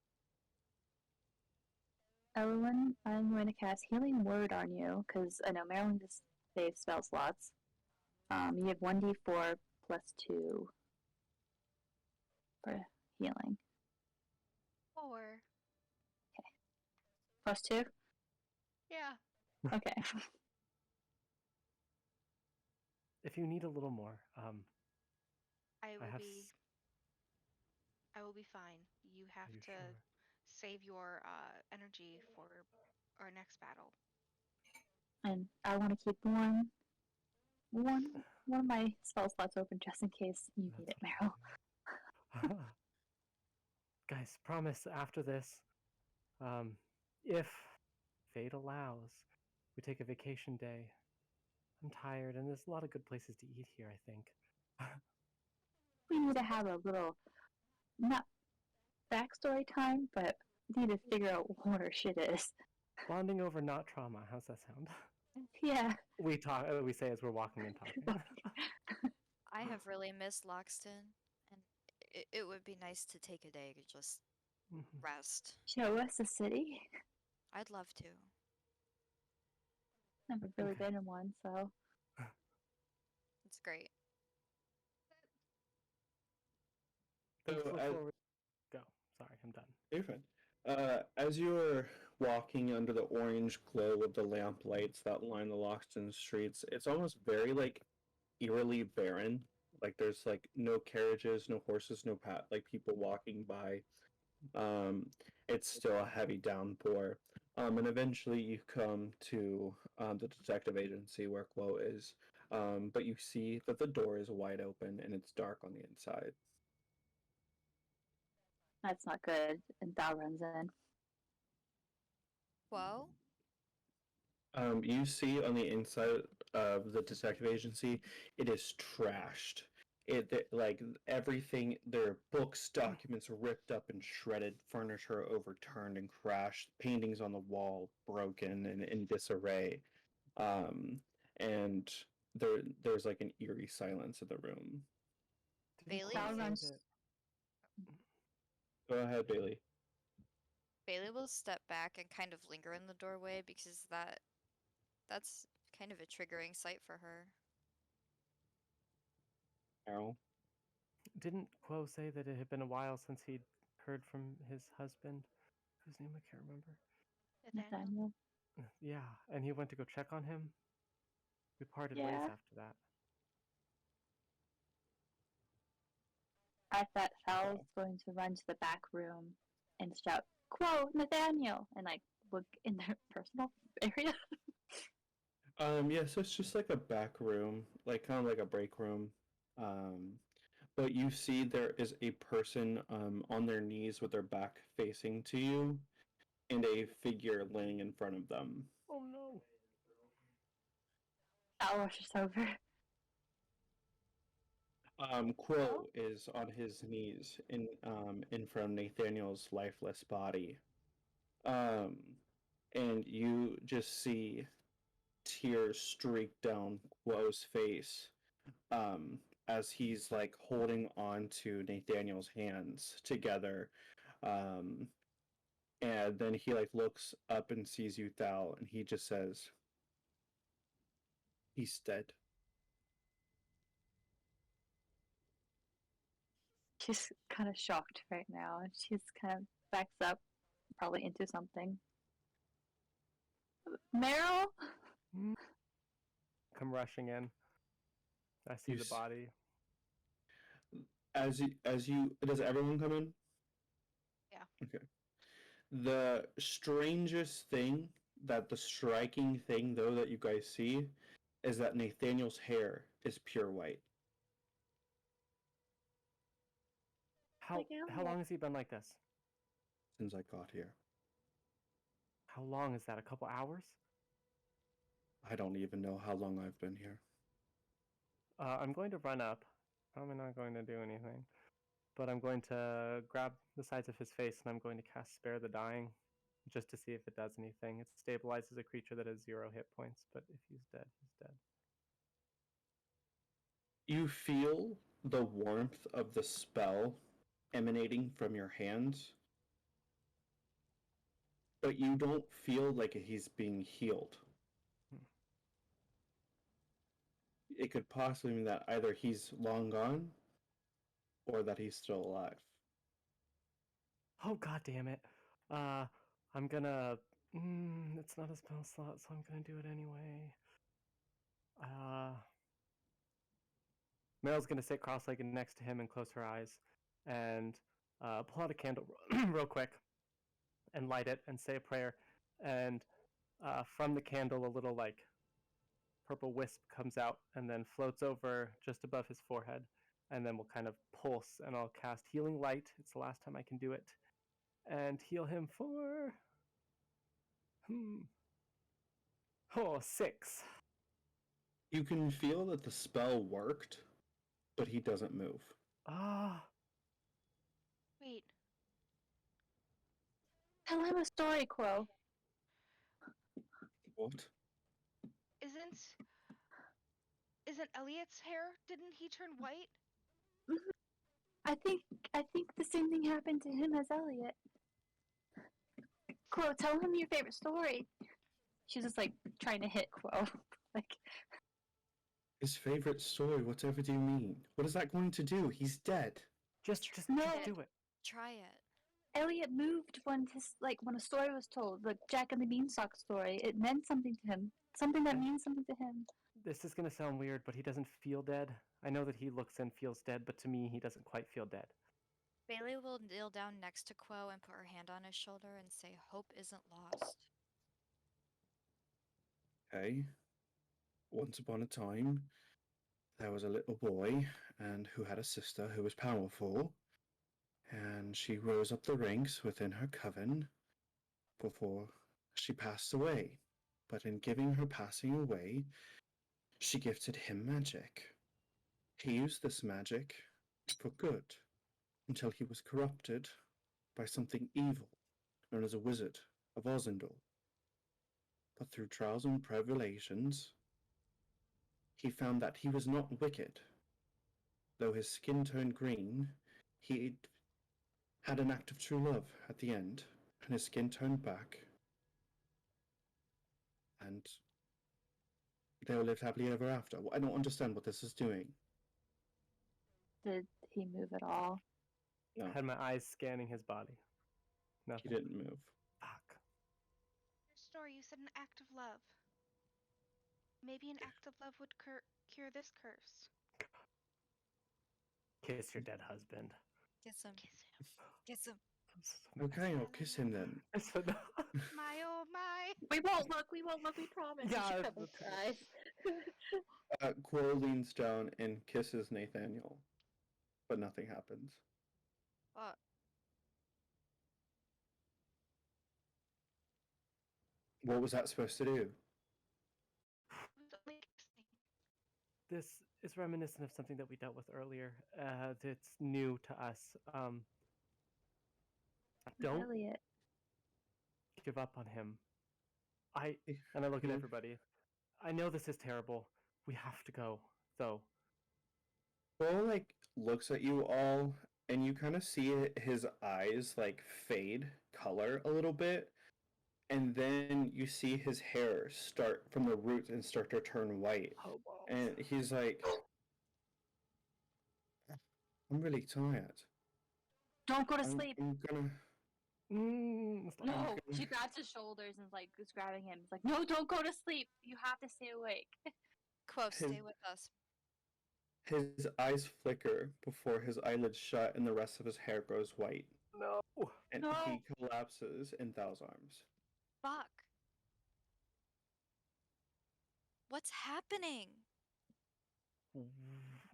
Elowen, I'm going to cast Healing Word on you, because I know Marilyn just saves spell slots. You have 1d4 plus 2 for healing. 4. Plus 2? Yeah. Okay. If you need a little more, I will have be. I will be fine. You have Are you to sure? save your energy for our next battle. And I want to keep one of my spell slots open just in case you need it, That's Meryl. what I do. Guys, promise after this, if fate allows, we take a vacation day. I'm tired, and there's a lot of good places to eat here, I think. We need to have a little, not backstory time, but we need to figure out what our shit is. Bonding over not trauma. How's that sound? Yeah. We talk. We say as we're walking and talking. I have really missed Loxton, and it would be nice to take a day to just Mhm. rest. Show us the city. I'd love to. Never really Okay. been in one, so. It's great. Things So, look as, forward. Go. Sorry, I'm done. you're fine. As you're walking under the orange glow of the lamp lights that line the Loxton streets, it's almost very like eerily barren. Like there's like no carriages, no horses, no people walking by. It's still a heavy downpour. And eventually you come to the detective agency where Kuo is. But you see that the door is wide open and it's dark on the inside. That's not good. And Thal runs in. Whoa. You see on the inside of the detective agency, it is trashed. Like everything, there are books, documents ripped up and shredded, furniture overturned and crashed, paintings on the wall broken and in disarray. And there's like an eerie silence in the room. Didn't Bailey? Cole Thal say runs. that- Go ahead, Bailey. Bailey will step back and kind of linger in the doorway because that's kind of a triggering sight for her. Meryl. Didn't Quo say that it had been a while since he'd heard from his husband? Whose name I can't remember. Nathaniel. Yeah, and he went to go check on him. We parted ways Yeah. after that. I thought Thal was going to run to the back room and shout, Kuo, Nathaniel! And like look in their personal area. Yeah, so it's just like a back room, like kind of like a break room. But you see there is a person on their knees with their back facing to you, and a figure laying in front of them. Oh no! Thal rushes over. Quill is on his knees in front of Nathaniel's lifeless body. Um, and you just see tears streak down Quo's face as he's like holding on to Nathaniel's hands together. Um, and then he like looks up and sees you, Thal, and he just says, "He's dead." She's kind of shocked right now. And she's kind of backs up, probably into something. Meryl? Come rushing in. I see You the s- body. As you does everyone come in? Yeah. Okay. The strangest thing, the striking thing though that you guys see, is that Nathaniel's hair is pure white. How Like how Eliot. long has he been like this? Since I got here. How long is that? A couple hours? I don't even know how long I've been here. I'm going to run up. I'm not going to do anything. But I'm going to grab the sides of his face and I'm going to cast Spare the Dying just to see if it does anything. It stabilizes a creature that has 0 hit points, but if he's dead, he's dead. You feel the warmth of the spell emanating from your hands, but you don't feel like he's being healed. It could possibly mean that either he's long gone or that he's still alive. Oh god damn it. I'm gonna it's not a spell slot, so I'm gonna do it anyway. Meryl's gonna sit cross-legged next to him and close her eyes and pull out a candle real quick and light it and say a prayer. And from the candle, a little like purple wisp comes out and then floats over just above his forehead. And then we'll kind of pulse and I'll cast Healing Light. It's the last time I can do it. And heal him for 6. You can feel that the spell worked, but he doesn't move. Wait. Tell him a story, Kuo. What? Isn't Eliot's hair? Didn't he turn white? I think the same thing happened to him as Eliot. Kuo, tell him your favorite story. She's just like trying to hit Kuo. Like His favorite story? Whatever do you mean? What is that going to do? He's dead. Just No. do it. Try it. Eliot moved when when a story was told, the Jack and the Beanstalk story. It meant something to him. Something that means something to him. This is gonna sound weird, but he doesn't feel dead. I know that he looks and feels dead, but to me, he doesn't quite feel dead. Bailey will kneel down next to Kuo and put her hand on his shoulder and say, "Hope isn't lost." Okay. Once upon a time, there was a little boy and who had a sister who was powerful, and she rose up the ranks within her coven before she passed away. But in giving her passing away, she gifted him magic. He used this magic for good until he was corrupted by something evil known as a wizard of Ozendal. But through trials and tribulations, he found that he was not wicked. Though his skin turned green, he had an act of true love at the end, and his skin turned back, and they all lived happily ever after. I don't understand what this is doing. Did he move at all? No, I had my eyes scanning his body. he Nothing. didn't move. Fuck. Your story, you said an act of love. Maybe an act of love would cure this curse. Kiss your dead husband. Kiss him. Kiss him. Kiss him. Okay, I'll kiss him then. I said no. My oh my. We won't look, we promise. Yeah, She it's covers the her eyes. Kuo leans down and kisses Nathaniel, but nothing happens. Fuck. What was that supposed to do? It was only kissing. This is reminiscent of something that we dealt with earlier. It's new to us. Don't Eliot. give up on him. And I look at Mhm. everybody. I know this is terrible. We have to go, though. Kuo like looks at you all, and you kind of see his eyes like fade color a little bit, and then you see his hair start from the roots and start to turn white. Oh, balls. And he's like, I'm really tired. Don't go to sleep. I'm gonna. Stop. No, she grabs his shoulders and like is grabbing him. It's like, no, don't go to sleep. You have to stay awake. Quo, stay His- with us. His eyes flicker before his eyelids shut and the rest of his hair grows white. No. And No. he collapses in Thal's arms. Fuck. What's happening?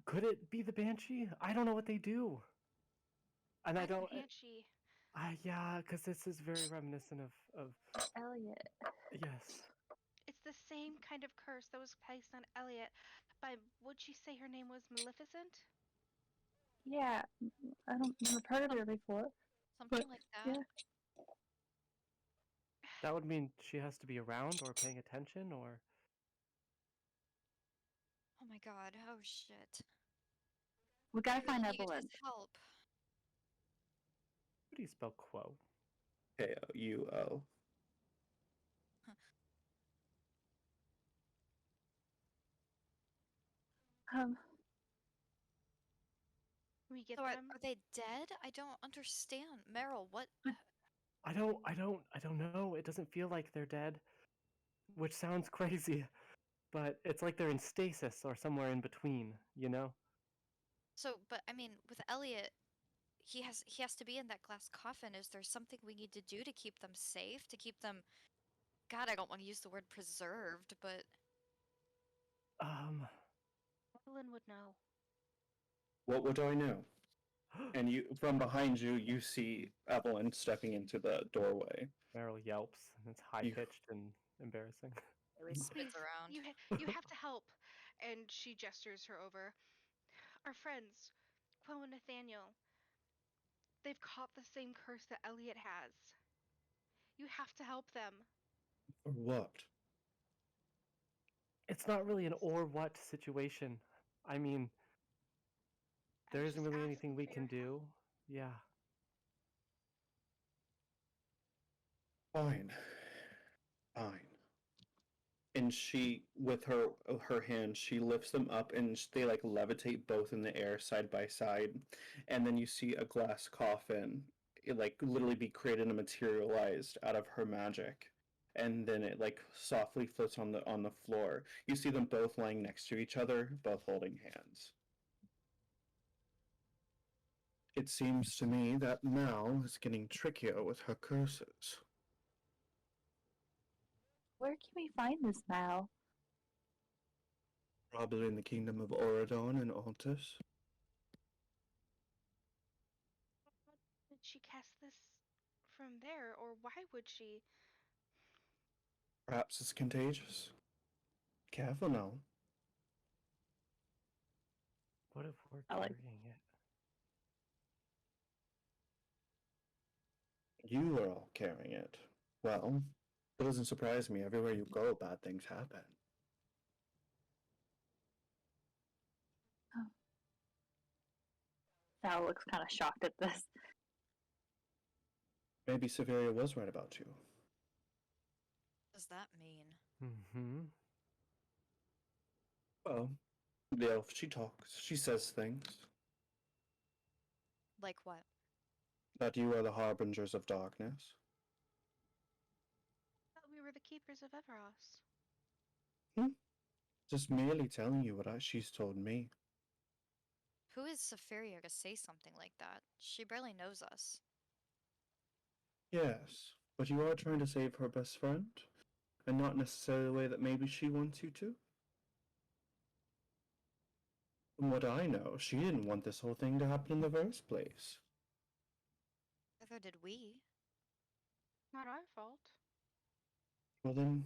Could it be the Banshee? I don't know what they do. And I As a don't. banshee. Yeah, because this is very reminiscent of. Eliot. Yes. It's the same kind of curse that was placed on Eliot by, would she say her name was Maleficent? Yeah, I don't never heard of her before. Something But, like that? yeah. That would mean she has to be around or paying attention or. Oh my god, oh shit. We gotta find You need Evelyn. his help. How do you spell Quo? Kuo. Um, We get So them. are they dead? I don't understand. Meryl, what? I don't know. It doesn't feel like they're dead, which sounds crazy, but it's like they're in stasis or somewhere in between, you know? So, but I mean, with Eliot, he has to be in that glass coffin. Is there something we need to do to keep them safe? To keep them, God, I don't want to use the word preserved, but Evelyn would know. What would I know? And you, from behind you, you see Evelyn stepping into the doorway. Meryl yelps, and it's high pitched and embarrassing. always spins around. You have to help. And she gestures her over. Our friends, Kuo and Nathaniel, they've caught the same curse that Eliot has. You have to help them. Or what? It's not really an or what situation. I mean, I there was isn't just really asking anything we for can your do. help. Yeah. Fine. Fine. And she, with her hand, she lifts them up and they like levitate both in the air side by side. And then you see a glass coffin, it like literally be created and materialized out of her magic. And then it like softly floats on the floor. You see them both lying next to each other, both holding hands. It seems to me that Mal is getting trickier with her curses. Where can we find this Mal? Probably in the kingdom of Oradon and Altus. Did she cast this from there, or why would she? Perhaps it's contagious. Careful now. What if we're I like- carrying it? You are all carrying it. Well, it doesn't surprise me. Everywhere you go, bad things happen. Thal looks kind of shocked at this. Maybe Sapphiria was right about you. What does that mean? Mm-hmm. Well, the elf, she talks. She says things. Like what? That you are the Harbingers of Darkness. Thought we were the keepers of Everas. Just merely telling you what she's told me. Who is Sapphiria to say something like that? She barely knows us. Yes, but you are trying to save her best friend, and not necessarily the way that maybe she wants you to. From what I know, she didn't want this whole thing to happen in the first place. Neither did we. Not our fault. Well then,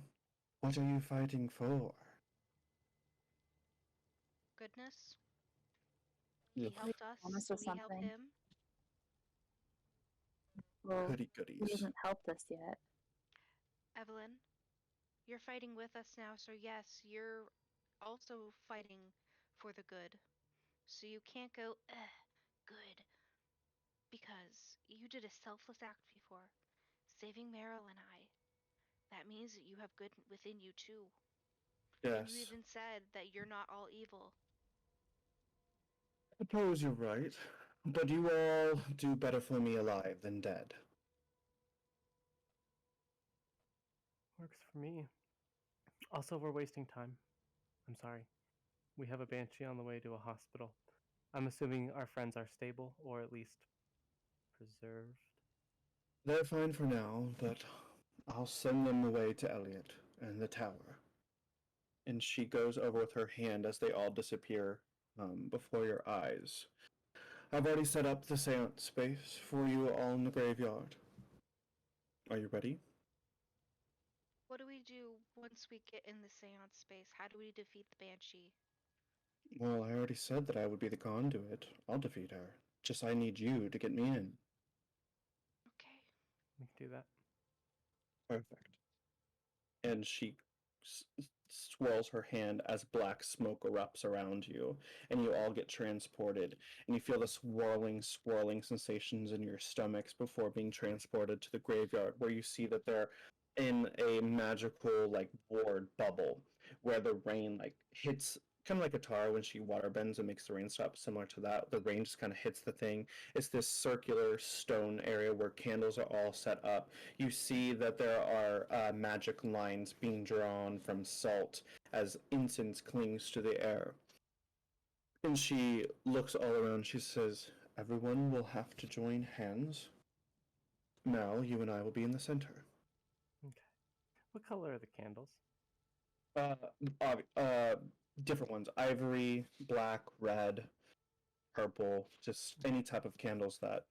what are you fighting for? Goodness. Yeah. He helped us, Promise so us we help something. him. Well, Goody he goodies. hasn't helped us yet. Evelyn, you're fighting with us now, so yes, you're also fighting for the good. So you can't go, good, because you did a selfless act before, saving Meryl and I. That means that you have good within you too. And you Yes, even said that you're not all evil. I suppose you're right, but you all do better for me alive than dead. Works for me. Also, we're wasting time. I'm sorry. We have a Banshee on the way to a hospital. I'm assuming our friends are stable, or at least preserved. They're fine for now, but I'll send them away to Eliot and the tower. And she goes over with her hand as they all disappear before your eyes. I've already set up the seance space for you all in the graveyard. Are you ready? What do we do once we get in the seance space? How do we defeat the Banshee? Well, I already said that I would be the conduit. I'll defeat her. Just I need you to get me in. Okay. We can do that. Perfect. And she swirls her hand as black smoke erupts around you, and you all get transported. And you feel the swirling sensations in your stomachs before being transported to the graveyard, where you see that they're in a magical, like, board bubble where the rain, like, hits. Kind of like a Tara when she water bends and makes the rain stop, similar to that. The rain just kind of hits the thing. It's this circular stone area where candles are all set up. You see that there are magic lines being drawn from salt as incense clings to the air. And she looks all around. She says, "Everyone will have to join hands. Mal, you and I will be in the center." Okay. What color are the candles? Uh, Different ones: ivory, black, red, purple. Just any type of candles that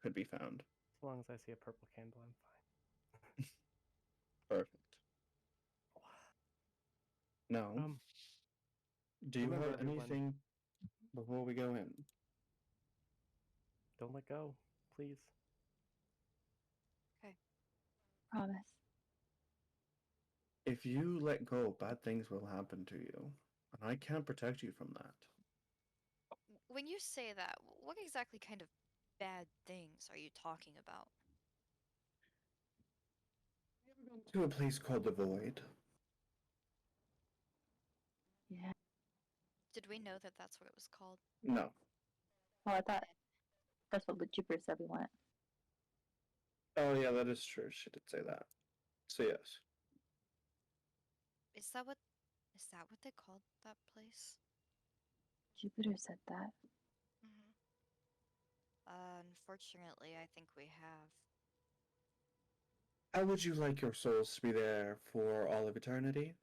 could be found. As long as I see a purple candle, I'm fine. Perfect. Now, do you remember, have everyone. anything before we go in? Don't let go, please. Promise. If you let go, bad things will happen to you, and I can't protect you from that. When you say that, what exactly kind of bad things are you talking about? To a place called the Void. Yeah. Did we know that that's what it was called? No. Well, I thought that's what Lucifer said we went. Oh yeah, that is true. She did say that. So yes. Is that what they called that place? Jupiter said that. Mm-hmm. Unfortunately, I think we have. How would you like your souls to be there for all of eternity?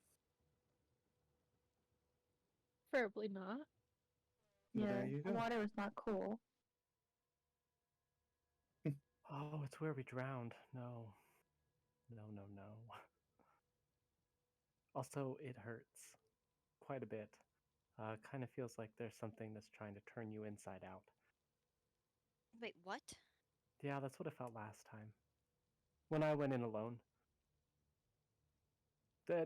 Preferably not. Well, Yeah, there you the go. water was not cool. Oh, it's where we drowned. No. No, no, no. Also, it hurts quite a bit. Kind of feels like there's something that's trying to turn you inside out. Wait, what? Yeah, that's what it felt last time. When I went in alone. Yeah,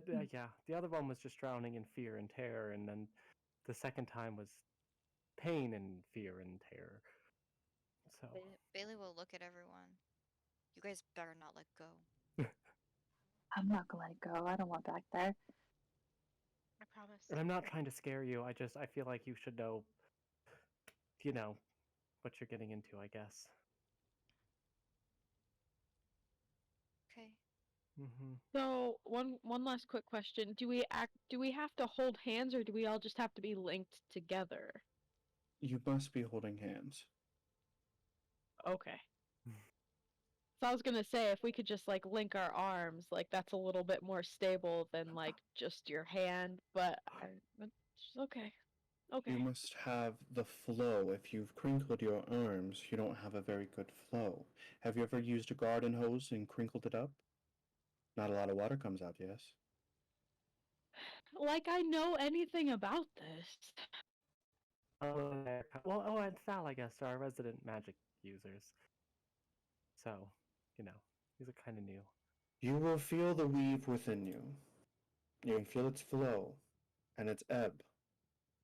the other one was just drowning in fear and terror, and then the second time was pain and fear and terror. So, Bailey will look at everyone. You guys better not let go. I'm not gonna let it go. I don't want back there. I promise. and I'm not trying to scare you. I feel like you should know, what you're getting into, I guess. Okay. Mm-hmm. So one last quick question: Do we have to hold hands, or do we all just have to be linked together? You must be holding hands. Okay. So I was gonna say, if we could just like link our arms, like that's a little bit more stable than like just your hand. But okay, okay. You must have the flow. If you've crinkled your arms, you don't have a very good flow. Have you ever used a garden hose and crinkled it up? Not a lot of water comes out, yes? Like I know anything about this. Well, and Thal, I guess, are our resident magic users. So, these are kind of new. You will feel the weave within you. You can feel its flow and its ebb,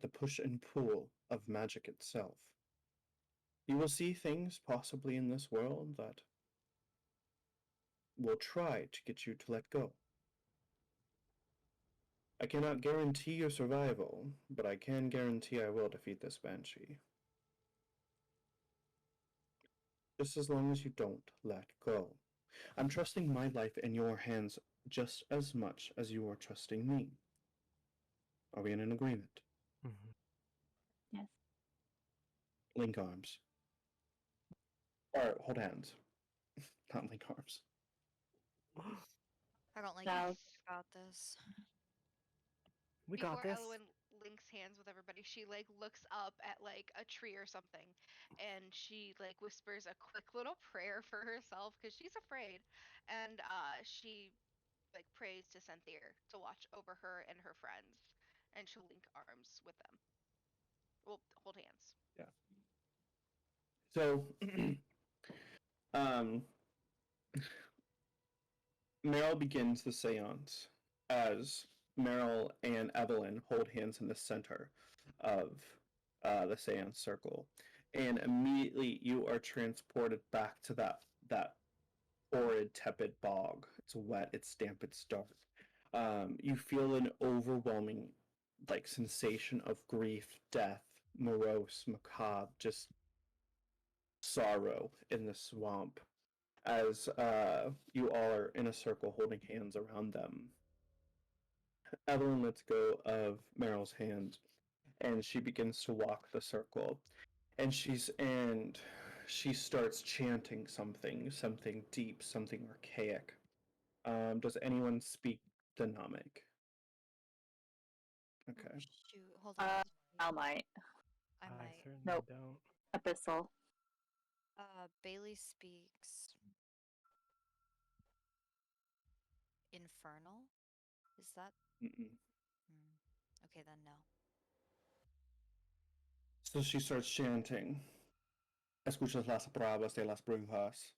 the push and pull of magic itself. You will see things possibly in this world that will try to get you to let go. I cannot guarantee your survival, but I can guarantee I will defeat this Banshee. Just as long as you don't let go. I'm trusting my life in your hands just as much as you are trusting me. Are we in an agreement? Mm-hmm. Yes. Link arms. Or hold hands. Not link arms. I don't like Thals. anything about this. We Before got this. Elowen links hands with everybody, she like looks up at like a tree or something, and she like whispers a quick little prayer for herself because she's afraid, and she like prays to Cynthia to watch over her and her friends, and she'll link arms with them. Well, hold hands. Yeah. So, um, Meryl begins the seance as Meryl and Evelyn hold hands in the center of the seance circle. And immediately you are transported back to that horrid, tepid bog. It's wet, it's damp, it's dark. You feel an overwhelming sensation of grief, death, morose, macabre, just sorrow in the swamp as you all are in a circle holding hands around them. Evelyn lets go of Meryl's hand and she begins to walk the circle. And she starts chanting something deep, something archaic. Does anyone speak Dynamic? Oh, Okay. shoot, hold on. I might. I I might. certainly Nope. don't. Abyssal. Bailey speaks Infernal? Is that? Mm-mm. Okay, then no. So she starts chanting. Escuchas las palabras de las brujas.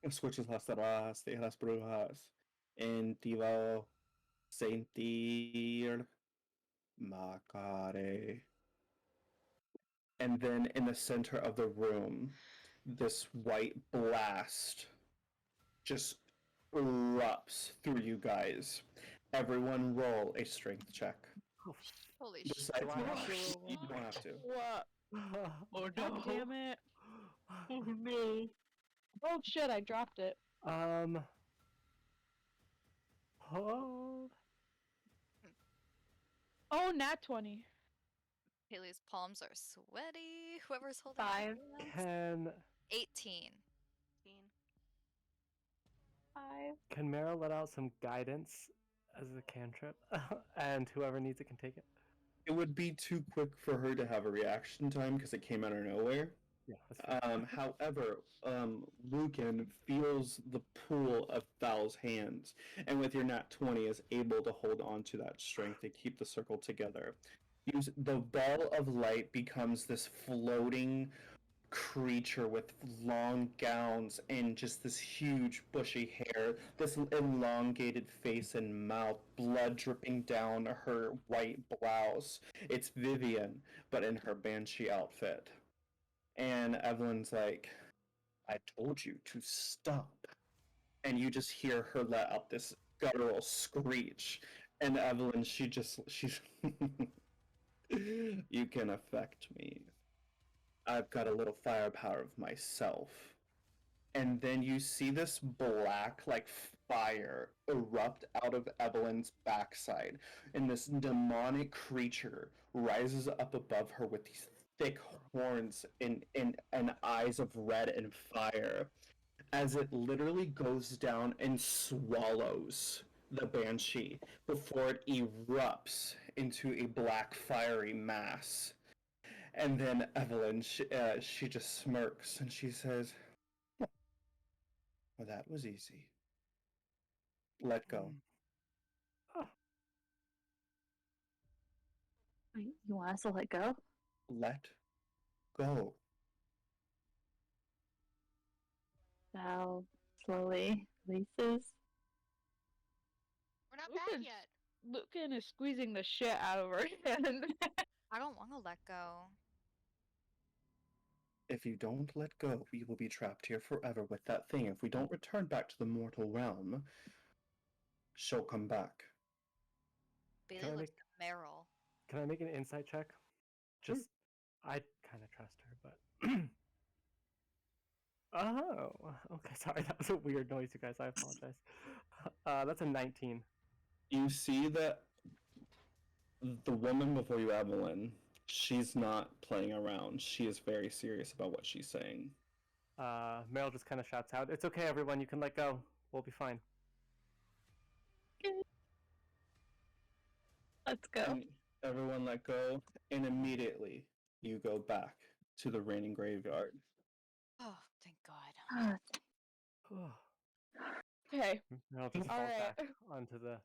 Escuchas las palabras de las brujas. En ti va sentir macare. And then in the center of the room, this white blast just erupts through you guys. Everyone roll a strength check. Oh, Holy shit. Besides Do I have to me. roll You one? don't have to. What? Oh God damn it! Oh no! Oh shit! I dropped it. Hold. Oh, nat 20. Haley's palms are sweaty. Whoever's holding 5. hands. Can 18. Can Meryl let out some guidance as a cantrip? And whoever needs it can take it? It would be too quick for her to have a reaction time because it came out of nowhere. Yeah, that's fair. However, Lucan feels the pull of Thal's hands, and with your nat 20 is able to hold on to that strength to keep the circle together. The ball of light becomes this floating creature with long gowns and just this huge bushy hair, this elongated face and mouth, blood dripping down her white blouse. It's Vivienne, but in her Banshee outfit. And Evelyn's like, I told you to stop. And you just hear her let out this guttural screech. And Evelyn, she's you can affect me. I've got a little firepower of myself. And then you see this black, like fire, erupt out of Evelyn's backside, and this demonic creature rises up above her with these thick horns and eyes of red and fire, as it literally goes down and swallows the Banshee before it erupts into a black fiery mass. And then Evelyn, she just smirks and she says, well, that was easy. Let go. Wait, you want us to let go? Let go. Thal slowly releases. We're not back Lucan's- yet. Lucan is squeezing the shit out of her hand. I don't want to let go. If you don't let go, we will be trapped here forever with that thing. If we don't return back to the mortal realm, she'll come back. Bailey Can I looks at Meryl. Can I make an insight check? Sure. Just, I kind of trust her, but. Oh, okay. Sorry, that was a weird noise, you guys. I apologize. That's a 19. You see that the woman before you, Evelyn, she's not playing around. She is very serious about what she's saying. Meryl just kind of shouts out, "It's okay, everyone. You can let go. We'll be fine." Let's go. And everyone let go, and immediately you go back to the raining graveyard. Oh, thank God. Oh, Okay. Meryl just falls Alright. back onto the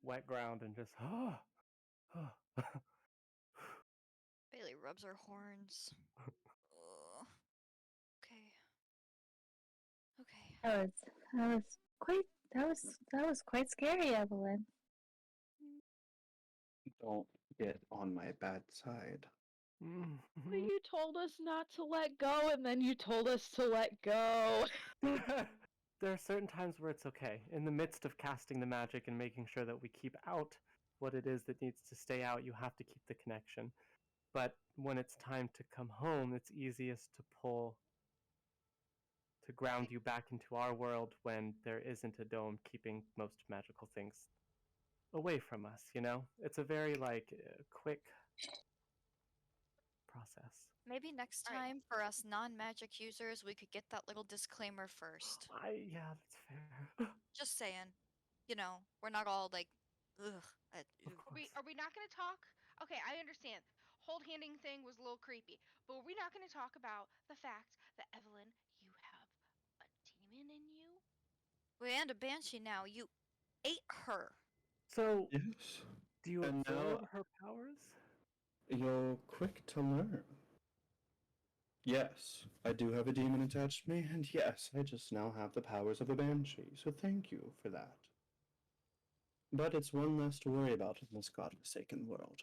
wet ground and just, Bailey rubs her horns. Ugh. Okay. Okay. that was quite scary, Evelyn. Don't get on my bad side. But you told us not to let go, and then you told us to let go. There are certain times where it's okay. In the midst of casting the magic and making sure that we keep out what it is that needs to stay out, you have to keep the connection. But when it's time to come home, it's easiest to ground you back into our world when there isn't a dome keeping most magical things away from us, you know? It's a very, quick process. Maybe next All right. time for us non-magic users, we could get that little disclaimer first. Yeah, that's fair. Just saying. You know, we're not all like, ugh. Of Ew. course. Are we not going to talk? Okay, I understand. Hold handing thing was a little creepy, but are we not going to talk about the fact that Evelyn, you have a demon in you? We and a Banshee now. You ate her. So, Yes. do you And now- absorb her powers? You're quick to learn. Yes, I do have a demon attached to me, and yes, I just now have the powers of a banshee, so thank you for that. But it's one less to worry about in this godforsaken world.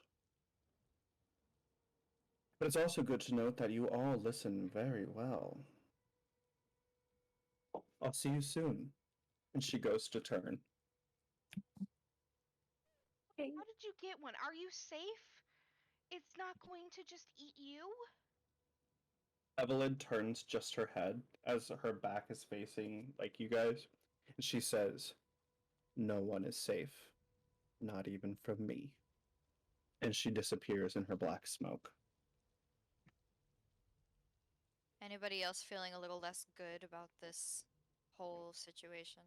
But it's also good to note that you all listen very well. I'll see you soon. And she goes to turn. Okay. How did you get one? Are you safe? It's not going to just eat you? Evelyn turns just her head as her back is facing, like, you guys. And she says, no one is safe. Not even from me. And she disappears in her black smoke. Anybody else feeling a little less good about this whole situation?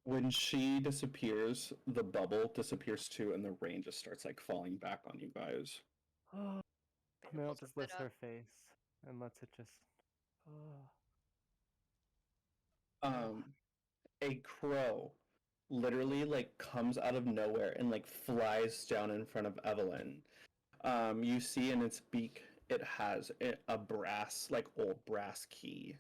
When she disappears, the bubble disappears too, and the rain just starts like falling back on you guys. Oh, Maybe Meryl pulls just her lifts hood her up. face and lets it just. Oh. A crow literally like comes out of nowhere and like flies down in front of Evelyn. You see in its beak it has a brass, like old brass key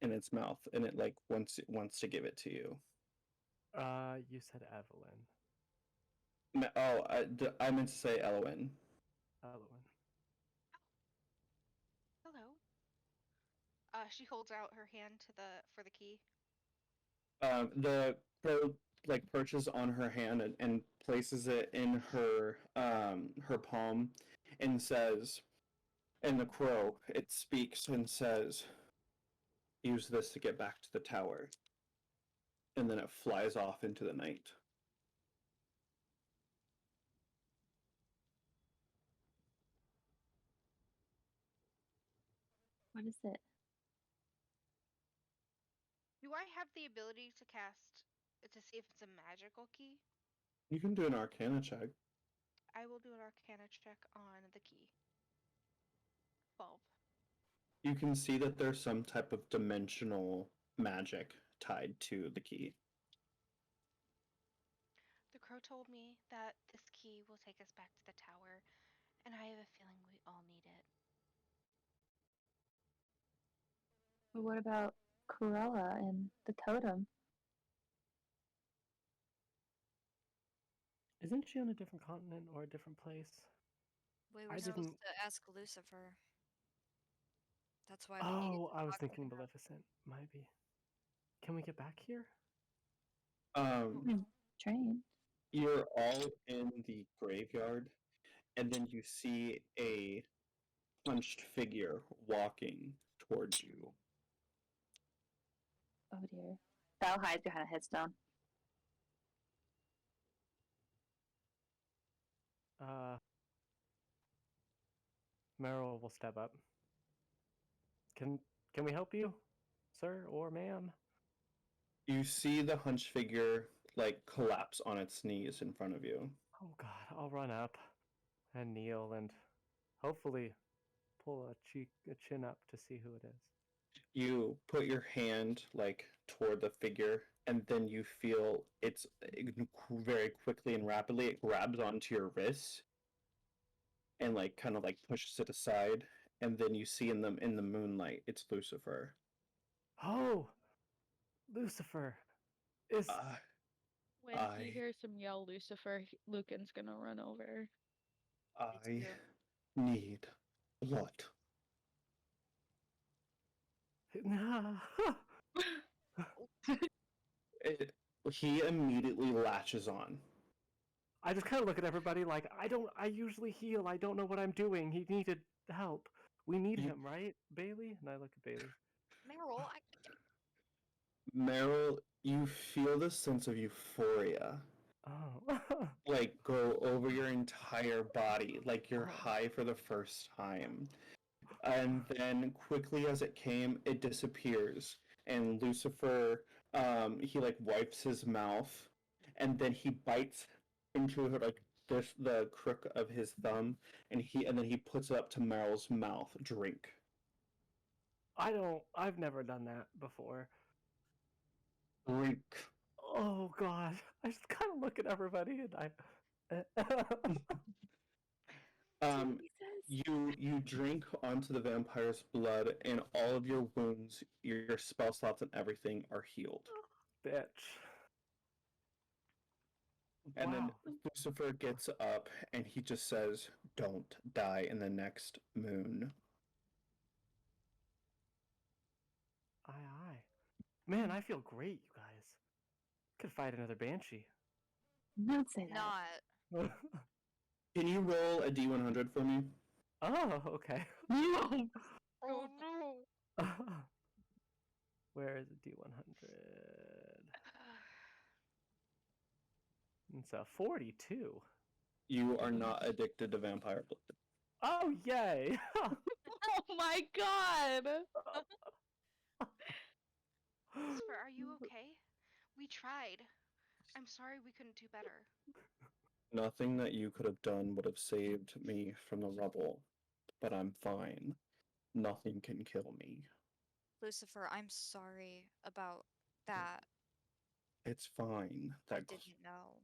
in its mouth, and it like wants to give it to you. You said Evelyn. Oh, I meant to say Elowen. Elowen. Hello. She holds out her hand to for the key. The crow like perches on her hand and places it in her palm and says, and the crow, it speaks and says, use this to get back to the tower. And then it flies off into the night. What is it? Do I have the ability to cast to see if it's a magical key? You can do an Arcana check. I will do an Arcana check on the key. 12. You can see that there's some type of dimensional magic tied to the key. The crow told me that this key will take us back to the tower, and I have a feeling we all need it. But what about Cruella and the totem? Isn't she on a different continent or a different place? We I were supposed didn't. to ask Lucifer. That's why we needed Oh, to I was talk to thinking her. Maleficent. Might be. Can we get back here? Train. You're all in the graveyard, and then you see a punched figure walking towards you. Oh dear. Thal hides behind a headstone. Meryl will step up. Can we help you, sir or ma'am? You see the hunched figure like collapse on its knees in front of you. Oh God, I'll run up and kneel and hopefully pull a chin up to see who it is. You put your hand like toward the figure, and then you feel it's very quickly and rapidly it grabs onto your wrist and like kind of like pushes it aside, and then you see in the moonlight it's Lucifer. Oh, Lucifer is. When he I hears him yell Lucifer, Lucan's gonna run over. I need blood. He immediately latches on. I just kind of look at everybody like I usually heal. I don't know what I'm doing. He needed help. We need him, right, Baili? And I look at Baili. Meryl, Meryl, you feel this sense of euphoria Oh. like go over your entire body, like you're Oh. high for the first time. And then quickly as it came, it disappears. And Lucifer, he like wipes his mouth, and then he bites into like the crook of his thumb, and then he puts it up to Meryl's mouth. Drink. I've never done that before. Drink. Oh God. I just kind of look at everybody and You drink onto the vampire's blood, and all of your wounds, your spell slots, and everything are healed. Bitch. And then Wow. Lucifer gets up and he just says, "Don't die in the next moon." Aye. Man, I feel great, you guys. Could fight another Banshee. Don't say that. not. Can you roll a D100 for me? Oh, okay. No! Oh no. Where is the D100? It's a 42. You are not addicted to vampire blood. Oh, yay! Oh my god! Lucifer, are you okay? We tried. I'm sorry we couldn't do better. Nothing that you could have done would have saved me from the rubble, but I'm fine. Nothing can kill me. Lucifer, I'm sorry about that. It's fine. I That didn't know.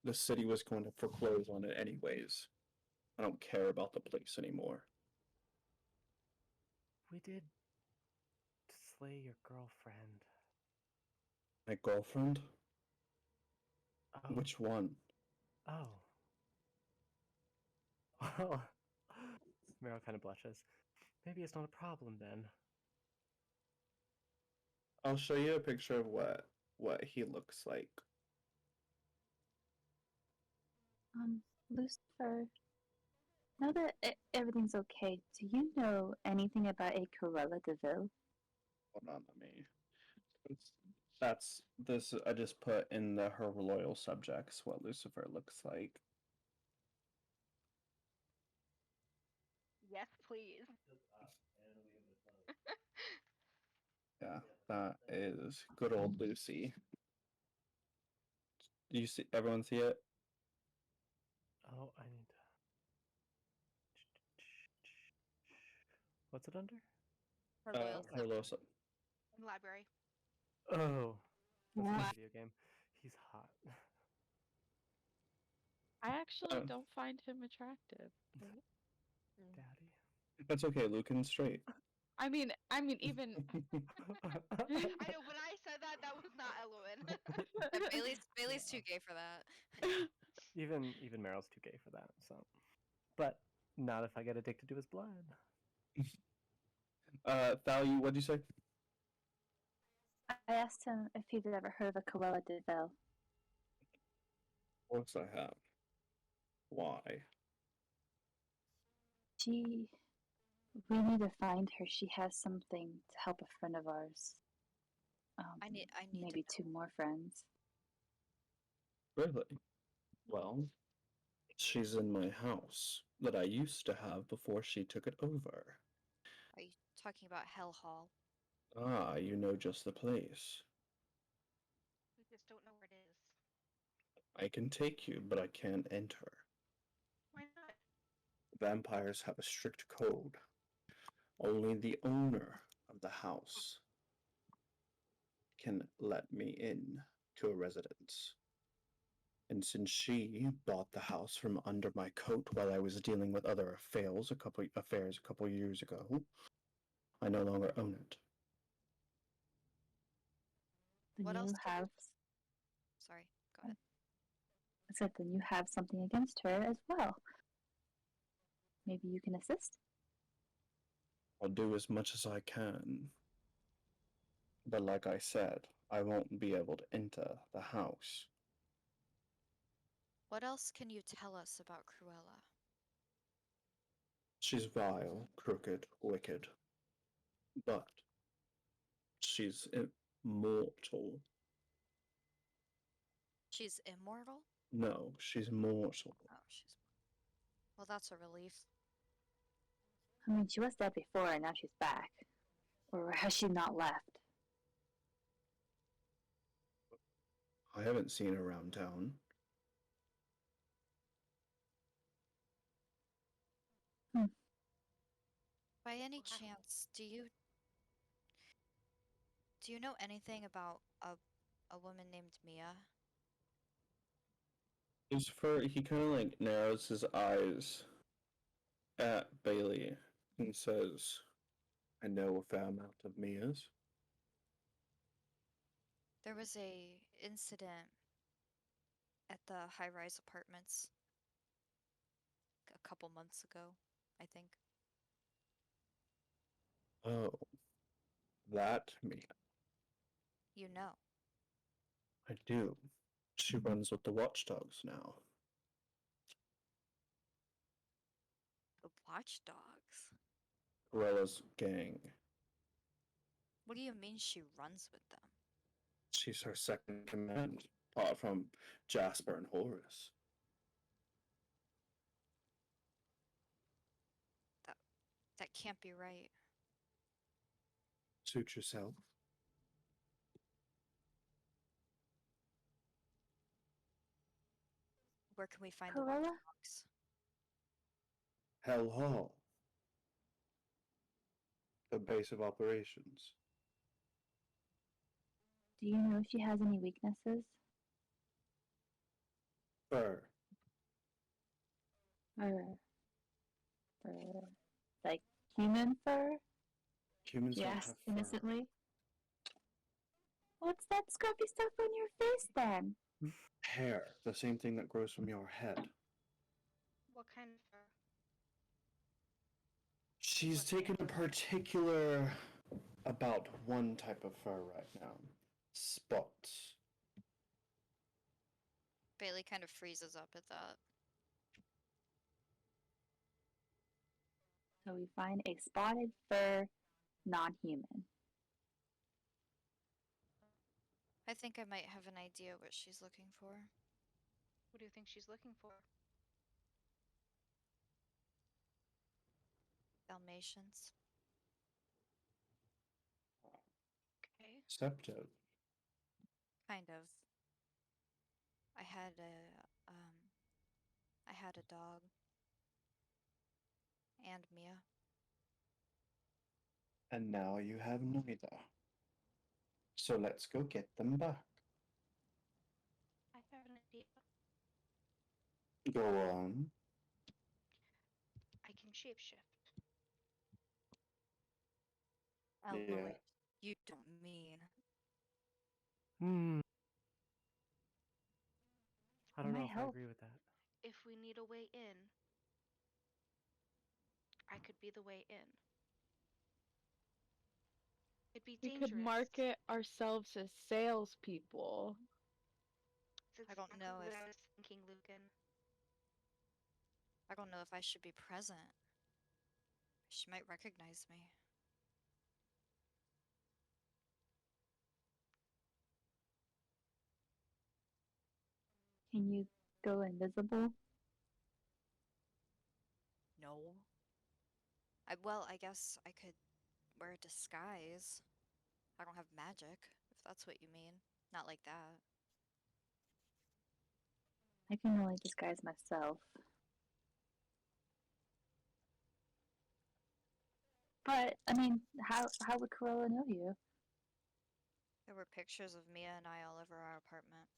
the city was going to foreclose on it anyways. I don't care about the place anymore. We did slay your girlfriend. My girlfriend? Oh. Which one? Oh. Well, Meryl kind of blushes. Maybe it's not a problem then. I'll show you a picture of what he looks like. Lucifer, now that everything's okay, do you know anything about a Cruella de Ville? Hold on, let me. That's this. I just put in the her loyal subjects what Lucifer looks like. Yes, please. Yeah, that is good old Lucy. Do you see? Everyone see it? Oh, I need to. What's it under? Her loyal Her loyal sub. In the library. Oh, that's Yeah. a video game. He's hot. I actually Oh. don't find him attractive. Daddy. That's okay. Lucan's straight. I mean, even I know when I said that, that was not Elowen. Yeah, Bailey's too gay for that. even Meryl's too gay for that. So, but not if I get addicted to his blood. Thal, what'd you say? I asked him if he'd ever heard of a Cruella de Vil. Of course I have. Why? We need to find her. She has something to help a friend of ours. I need Maybe to 2 more friends. Really? Well, she's in my house that I used to have before she took it over. Are you talking about Hell Hall? Ah, you know just the place. We just don't know where it is. I can take you, but I can't enter. Why not? Vampires have a strict code. Only the owner of the house can let me in to a residence. And since she bought the house from under my coat while I was dealing with other affairs a couple years ago, I no longer own it. Then What you else? have. Sorry, go ahead. I said, then you have something against her as well. Maybe you can assist? I'll do as much as I can. But like I said, I won't be able to enter the house. What else can you tell us about Cruella? She's vile, crooked, wicked. But she's immortal. She's immortal? No, she's mortal. Oh, she's. Well, that's a relief. I mean, she was dead before and now she's back. Or has she not left? I haven't seen her around town. By any Wow. chance, do you know anything about a woman named Mia? Lucifer, he kind of like narrows his eyes at Bailey and says, I know a fair amount of Mia's. There was a incident at the high-rise apartments a couple months ago, I think. Oh, that Mia. You know. I do. She runs with the watchdogs now. The watchdogs? Corella's gang. What do you mean she runs with them? She's her second command, apart from Jasper and Horus. That can't be right. Suit yourself. where can we find the Cruella? watchdogs? Hell Hall. The base of operations. Do you know if she has any weaknesses? Fur. Or like human fur? Humans She don't asked have fur. innocently. What's that scruffy stuff on your face then? Hair. The same thing that grows from your head. What kind of fur? She's What taken a kind? particular about one type of fur right now. Spots. Bailey kind of freezes up at that. So we find a spotted fur non-human. I think I might have an idea what she's looking for. What do you think she's looking for? Dalmatians. Okay. Septive. Kind of. I had a dog. And Mia. And now you have neither. So let's go get them back. I have an idea. Go on. I can shapeshift. Elwood, you don't mean. I don't know Might if I help. agree with that. If we need a way in, I could be the way in. It'd be We dangerous. could market ourselves as salespeople. That's I don't exactly know what if- I was thinking, Lucan. I don't know if I should be present. She might recognize me. Can you go invisible? No. I guess I could wear a disguise. I don't have magic, if that's what you mean. Not like that. I can only disguise myself. But I mean, how would Cruella know you? There were pictures of Mia and I all over our apartment.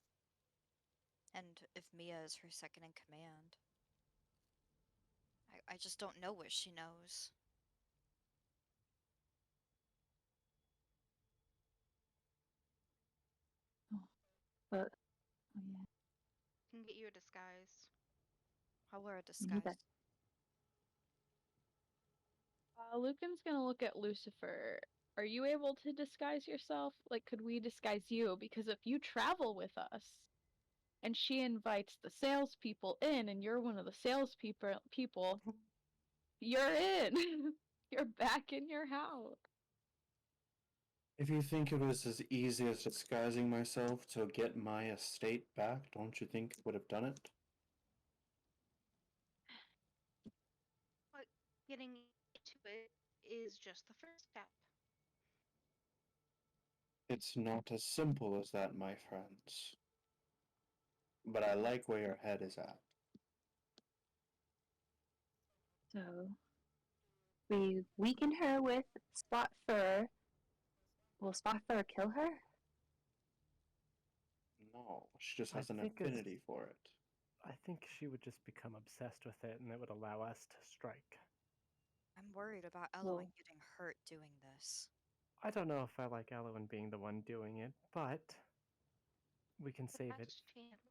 And if Mia is her second in command, I just don't know what she knows. But oh yeah, Can get you a disguise. I'll wear a you need disguise. that. Lucan's gonna look at Lucifer. Are you able to disguise yourself? Like, could we disguise you? Because if you travel with us, and she invites the salespeople in, and you're one of the salespeople, you're in. You're back in your house. If you think it was as easy as disguising myself to get my estate back, don't you think it would have done it? But getting into it is just the first step. It's not as simple as that, my friends. But I like where your head is at. So we weaken her with spot fur. Will spot fur kill her? No, she just I has an think it's- affinity for it. I think she would just become obsessed with it, and it would allow us to strike. I'm worried about Elowen Well- getting hurt doing this. I don't know if I like Elowen being the one doing it, but we can The save it. last chance.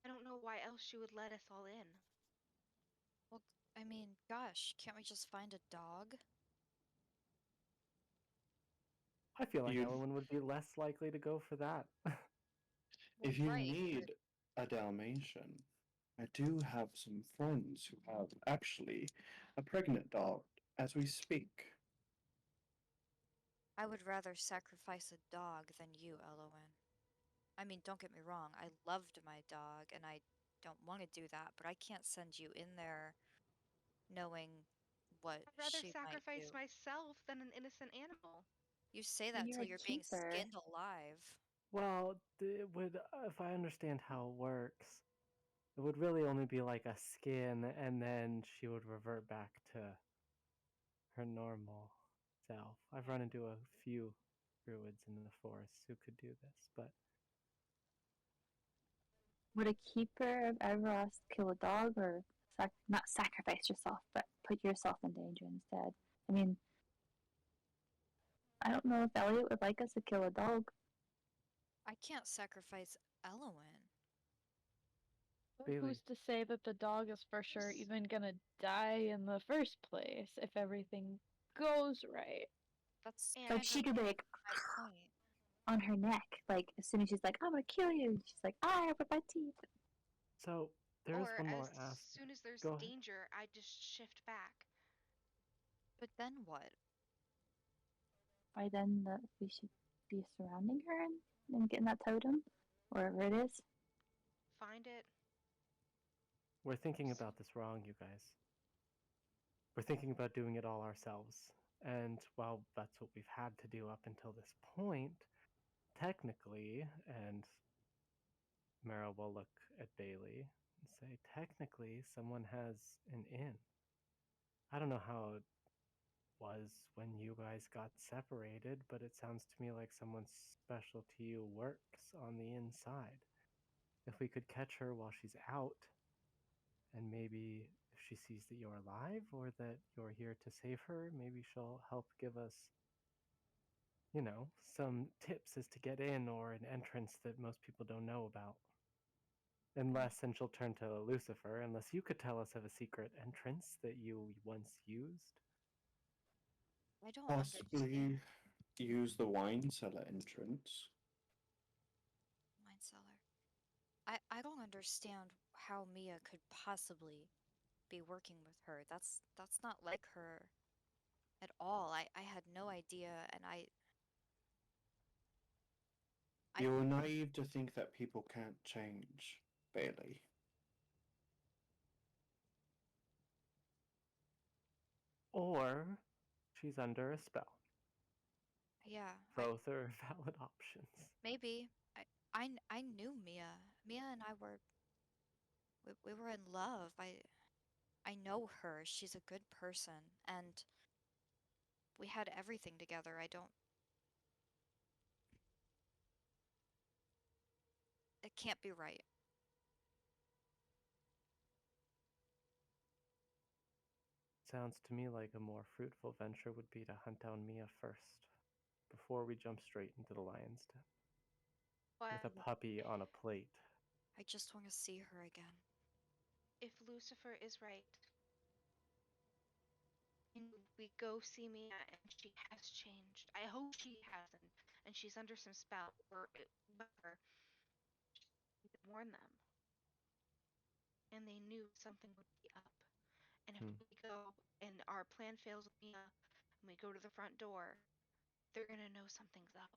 I don't know why else she would let us all in. I mean, gosh, can't we just find a dog? I feel like You'd- Elowen would be less likely to go for that. If you Right, but- need a Dalmatian, I do have some friends who have actually a pregnant dog as we speak. I would rather sacrifice a dog than you, Elowen. I mean, don't get me wrong, I loved my dog, and I don't want to do that, but I can't send you in there knowing what I'd rather she might sacrifice do. myself than an innocent animal. You say Well, that you're till a you're being keeper. skinned alive. Well, it would if I understand how it works, It would really only be like a skin, and then she would revert back to her normal self. I've run into a few druids in the forest who could do this, but Would a keeper of Everas kill a dog or not sacrifice yourself, but put yourself in danger instead? I mean, I don't know if Eliot would like us to kill a dog. I can't sacrifice Elowen. But Baili. who's to say that the dog is for sure even gonna die in the first place if everything goes right? That's And kind Like, she of could be like my point. on her neck, like as soon as she's like, "I'm gonna kill you," she's like, "I have my teeth." So there is or one as more aspect. soon as there's Go ahead. danger, I just shift back. But then what? By then, we should be surrounding her and getting that totem, wherever it is. Find it. We're thinking about this wrong, you guys. We're thinking about doing it all ourselves. And while that's what we've had to do up until this point, technically, and Meryl will look at Baili and say, technically, someone has an in. I don't know how it was when you guys got separated, but it sounds to me like someone special to you works on the inside. If we could catch her while she's out, and maybe if she sees that you're alive or that you're here to save her, maybe she'll help give us, some tips as to get in or an entrance that most people don't know about. Unless, and she'll turn to Lucifer, unless you could tell us of a secret entrance that you once used. I don't understand. Possibly use the wine cellar entrance. Wine cellar. I don't understand how Mia could possibly be working with her. That's not like her at all. I had no idea, and I You're naive to think that people can't change, Baili. Or she's under a spell. yeah, Both are valid options. maybe I knew Mia. Mia and I we were in love. I know her. She's a good person, and we had everything together. I don't. It can't be right. Sounds to me like a more fruitful venture would be to hunt down Mia first, before we jump straight into the lion's den. But With a puppy on a plate. I just want to see her again. if Lucifer is right, and we go see Mia and she has changed, I hope she hasn't, and she's under some spell or whatever, we could warn them. And they knew something would be up. And if we go and our plan fails with Mia and we go to the front door, they're gonna know something's up.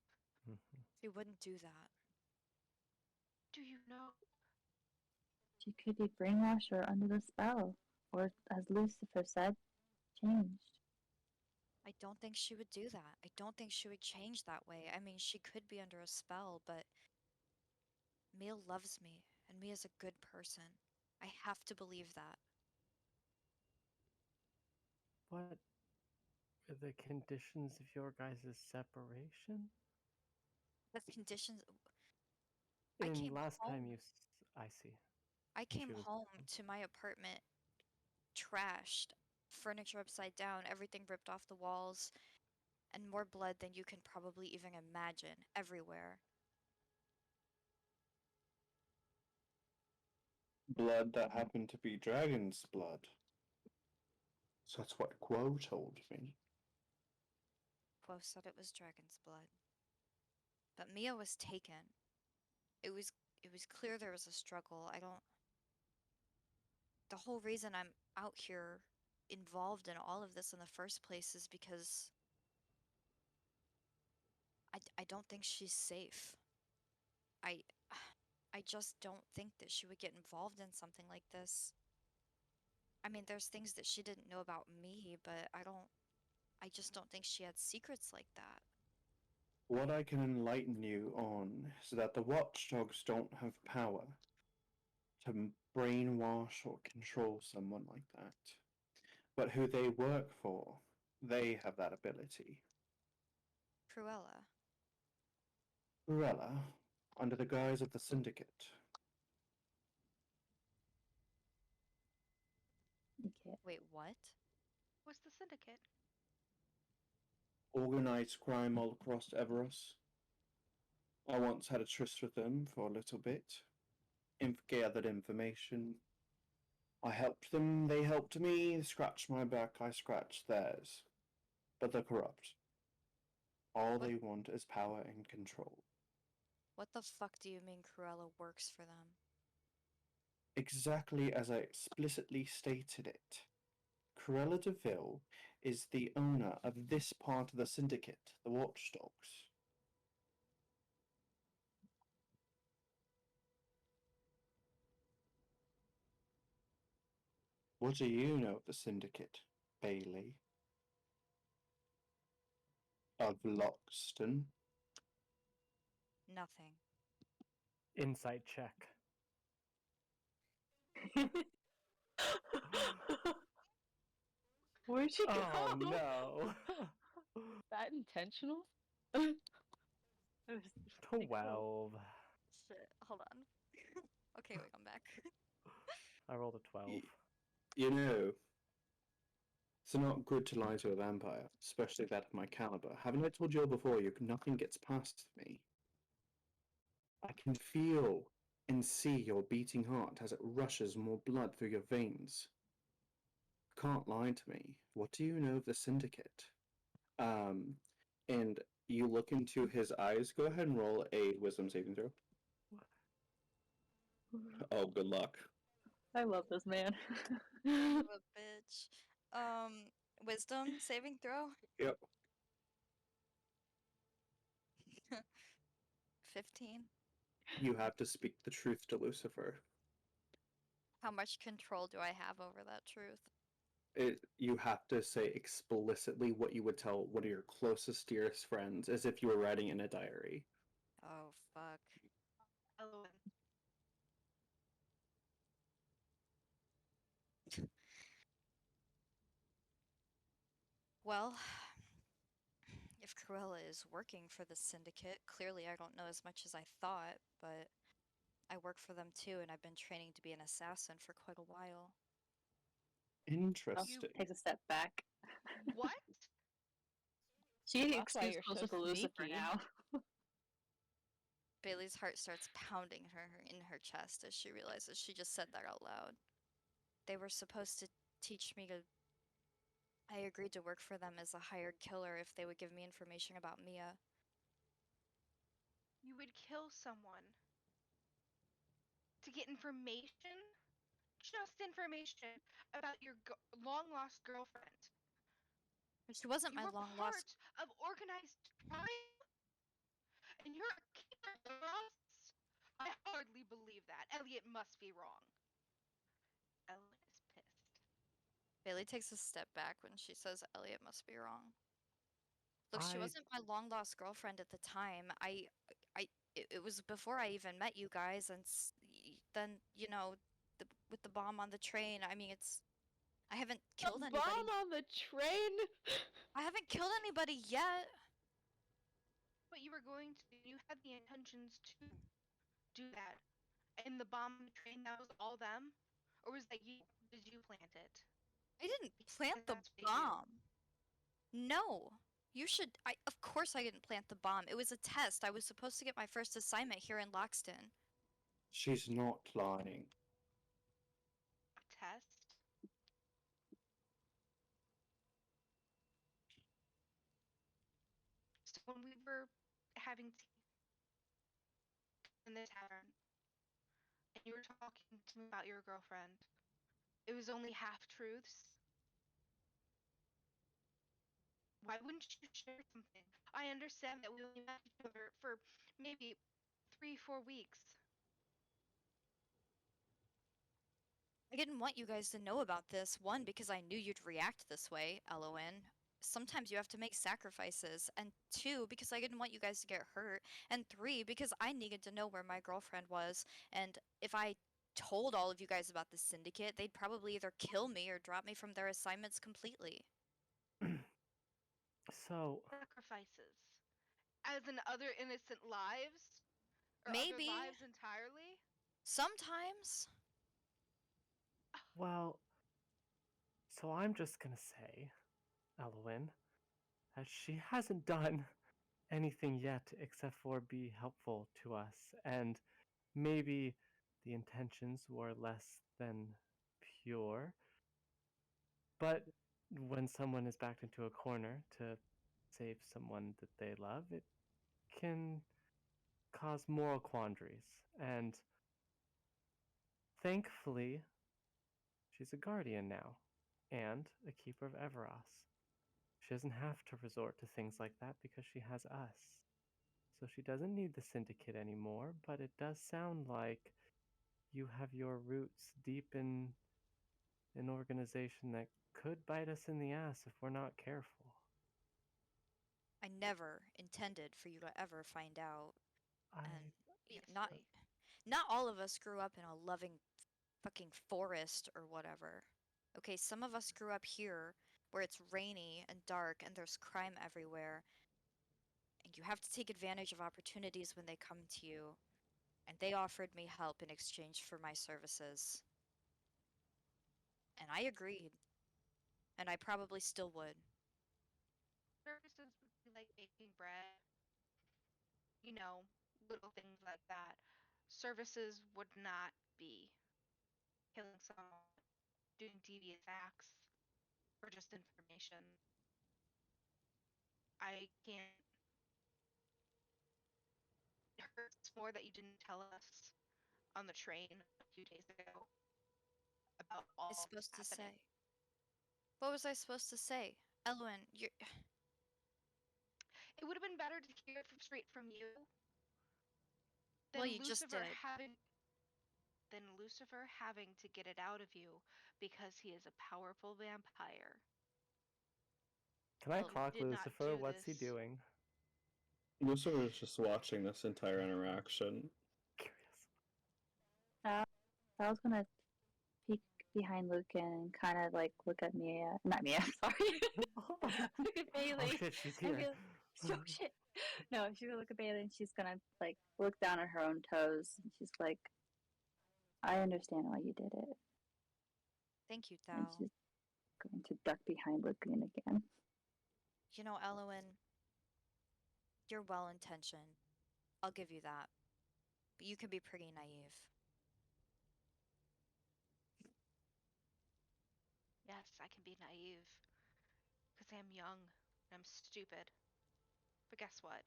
Mm-hmm. She wouldn't do that. Do you know? She could be brainwashed or under the spell, or as Lucifer said, changed. I don't think she would do that. I don't think she would change that way. I mean, she could be under a spell, but Mia loves me, and Mia's a good person. I have to believe that. What are the conditions of your guys' separation? The conditions. I In came last time home. I see. I She came was home gone. to my apartment trashed, furniture upside down, everything ripped off the walls, and more blood than you can probably even imagine everywhere. Blood that happened to be dragon's blood. So that's what Kuo told me. Quo said it was dragon's blood. But Mia was taken. It was clear there was a struggle. The whole reason I'm out here involved in all of this in the first place is because I don't think she's safe. I I just don't think that she would get involved in something like this. I mean, there's things that she didn't know about me, but I just don't think she had secrets like that. What I can enlighten you on is that the watchdogs don't have power to brainwash or control someone like that. But who they work for, they have that ability. Cruella. Cruella, under the guise of the Syndicate. Okay. Wait, what? What's the Syndicate? Organized crime all across Everas. I once had a tryst with them for a little bit. Gathered information. I helped them, they helped me, scratched my back, I scratched theirs. But they're corrupt. All they want is power and control. What the fuck do you mean Cruella works for them? Exactly as I explicitly stated it. Cruella de Ville is the owner of this part of the Syndicate, the Watchdogs. What do you know of the Syndicate, Baili? Of Loxton? Nothing. Insight check. Where'd you go? Oh no. That intentional? It was pretty cool. 12. Shit, hold on. Okay, wait, I'm back. I rolled a 12. You know, it's not good to lie to a vampire, especially that of my caliber. Haven't I told you all before, nothing gets past me? I can feel and see your beating heart as it rushes more blood through your veins. Can't lie to me. What do you know of the Syndicate? And you look into his eyes. Go ahead and roll a wisdom saving throw. Oh, good luck. I love this man. Son of a bitch. Wisdom saving throw? Yep. 15. You have to speak the truth to Lucifer. How much control do I have over that truth? You have to say explicitly what you would tell one of your closest, dearest friends, as if you were writing in a diary. Oh, fuck. Elowen. Well, if Cruella is working for the Syndicate, clearly I don't know as much as I thought, but I work for them too, and I've been training to be an assassin for quite a while. Interesting. Takes a step back. What? She That's why excuse you're closer so to Lucifer sneaky. now. Bailey's heart starts pounding in her chest as she realizes she just said that out loud. They were supposed to teach me to... I agreed to work for them as a hired killer if they would give me information about Mia. You would kill someone to get information? Just information about your long-lost girlfriend. She wasn't You my were long-lost... part of organized crime? And you're a keeper of us? I hardly believe that. Eliot must be wrong. Ellen is pissed. Bailey takes a step back when she says Eliot must be wrong. Look, she I- wasn't my long-lost girlfriend at the time. It was before I even met you guys, and then, you know, with the bomb on the train, I mean, I haven't killed The anybody. bomb on the train? I haven't killed anybody yet. But you were going to, you had the intentions to do that. And the bomb on the train, that was all them? Or was that you? Did you plant it? I didn't plant the That's what they do. bomb. No. Of course I didn't plant the bomb. It was a test. I was supposed to get my first assignment here in Loxton. She's not lying. A test? So when we were having tea in the tavern, and you were talking to me about your girlfriend, it was only half-truths? Why wouldn't you share something? I understand that we only met each other for maybe 3-4 weeks. I didn't want you guys to know about this. One, because I knew you'd react this way, Elowen. Sometimes you have to make sacrifices. And two, because I didn't want you guys to get hurt. And three, because I needed to know where my girlfriend was. And if I told all of you guys about the Syndicate, they'd probably either kill me or drop me from their assignments completely. So, Sacrifices. As in other innocent lives? Or Maybe. other lives entirely? Sometimes. well, so I'm just gonna say, Elowen, that she hasn't done anything yet except for be helpful to us, and maybe the intentions were less than pure. But when someone is backed into a corner to save someone that they love, it can cause moral quandaries. And thankfully, she's a guardian now and a keeper of Everas. She doesn't have to resort to things like that because she has us. So she doesn't need the Syndicate anymore, but it does sound like you have your roots deep in an organization that could bite us in the ass if we're not careful. I never intended for you to ever find out. And not Obviously. not all of us grew up in a loving fucking forest or whatever. Okay, some of us grew up here where it's rainy and dark and there's crime everywhere. And you have to take advantage of opportunities when they come to you. And they offered me help in exchange for my services. And I agreed. And I probably still would. Services would be like baking bread. You know, little things like that. Services would not be killing someone, doing devious acts, or just information. I can't. It hurts more that you didn't tell us on the train a few days ago about I was all supposed to happening. say. What was I supposed to say? Elowen, you're. It would have been better to hear it straight from you than Well, you just did. Lucifer having to get it out of you because he is a powerful vampire. Can I Well, clock did not Lucifer? do What's he this. doing? Lucifer is just watching this entire interaction. Curious. I was gonna peek behind Lucan and kind of like look at Mia. Not Mia, sorry. Look at Bailey. Oh shit, she's I here. feel- oh shit. No, she's gonna look at Bailey and she's gonna like look down at her own toes and she's like, I understand why you did it. Thank you, And Thal. she's going to duck behind Lucan again. You know, Elowen, you're well intentioned. I'll give you that. But you can be pretty naive. Yes, I can be naive. Because I'm young and I'm stupid. But guess what?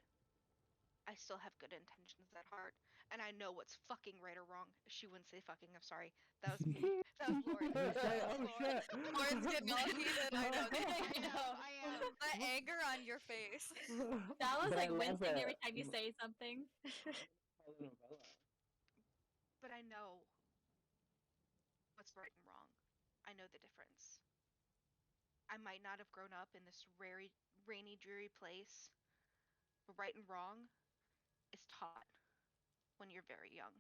I still have good intentions at heart. And I know what's fucking right or wrong. She wouldn't say fucking, I'm sorry. That was me. That was Lauren. You say, That was oh Lauren. shit. Lauren's getting all heated. I know. I know, I am. The anger on your face. That was But I like love wincing every it. time you say something. But I know what's right and wrong. I know the difference. I might not have grown up in this rainy, dreary place, but right and wrong is taught when you're very young.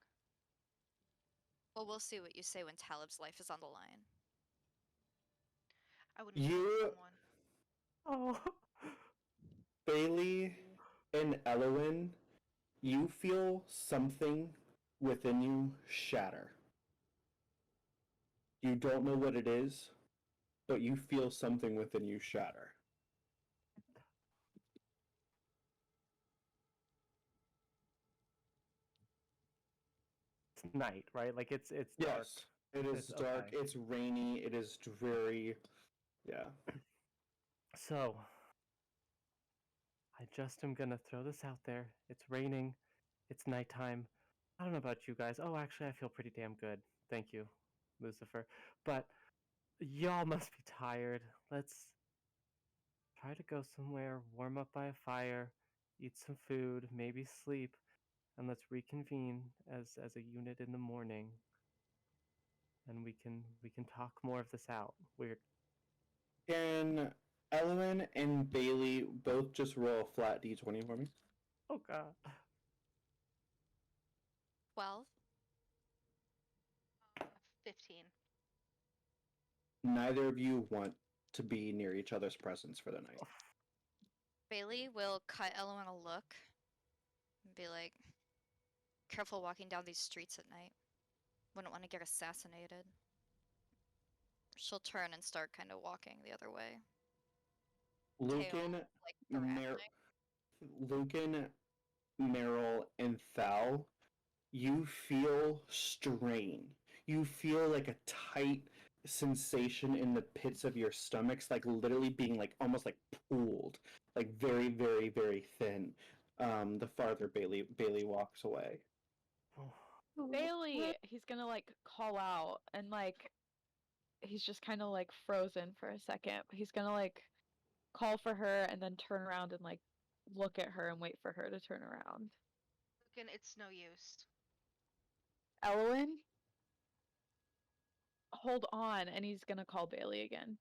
Well, we'll see what you say when Talib's life is on the line. I wouldn't kill someone. Oh. Bailey and Elowen, you feel something within you shatter. You don't know what it is, but you feel something within you shatter. It's night, right? Like it's dark. Yes, it is It's dark. okay. It's rainy. It is dreary. Yeah. So, I just am gonna throw this out there. It's raining. It's nighttime. I don't know about you guys. Oh, actually, I feel pretty damn good. Thank you, Lucifer. But y'all must be tired. Let's try to go somewhere, warm up by a fire, eat some food, maybe sleep, and let's reconvene as a unit in the morning. And we can talk more of this out. Weird. Can Elowen and Bailey both just roll a flat d20 for me? Oh god. 12. neither of you want to be near each other's presence for the night. Bailey will cut Elowen a look and be like, careful walking down these streets at night. Wouldn't want to get assassinated. She'll turn and start kind of walking the other way. Lucan, Like threatening. Lucan, Meryl, and Thal, you feel strain. You feel like a tight sensation in the pits of your stomachs, like literally being like almost like pulled, like very, very, very thin. The farther Bailey walks away. Bailey, he's gonna like call out and like he's just kind of like frozen for a second. He's gonna like call for her and then turn around and like look at her and wait for her to turn around. Lucan, it's no use. Elowen, hold on, and he's gonna call Bailey again.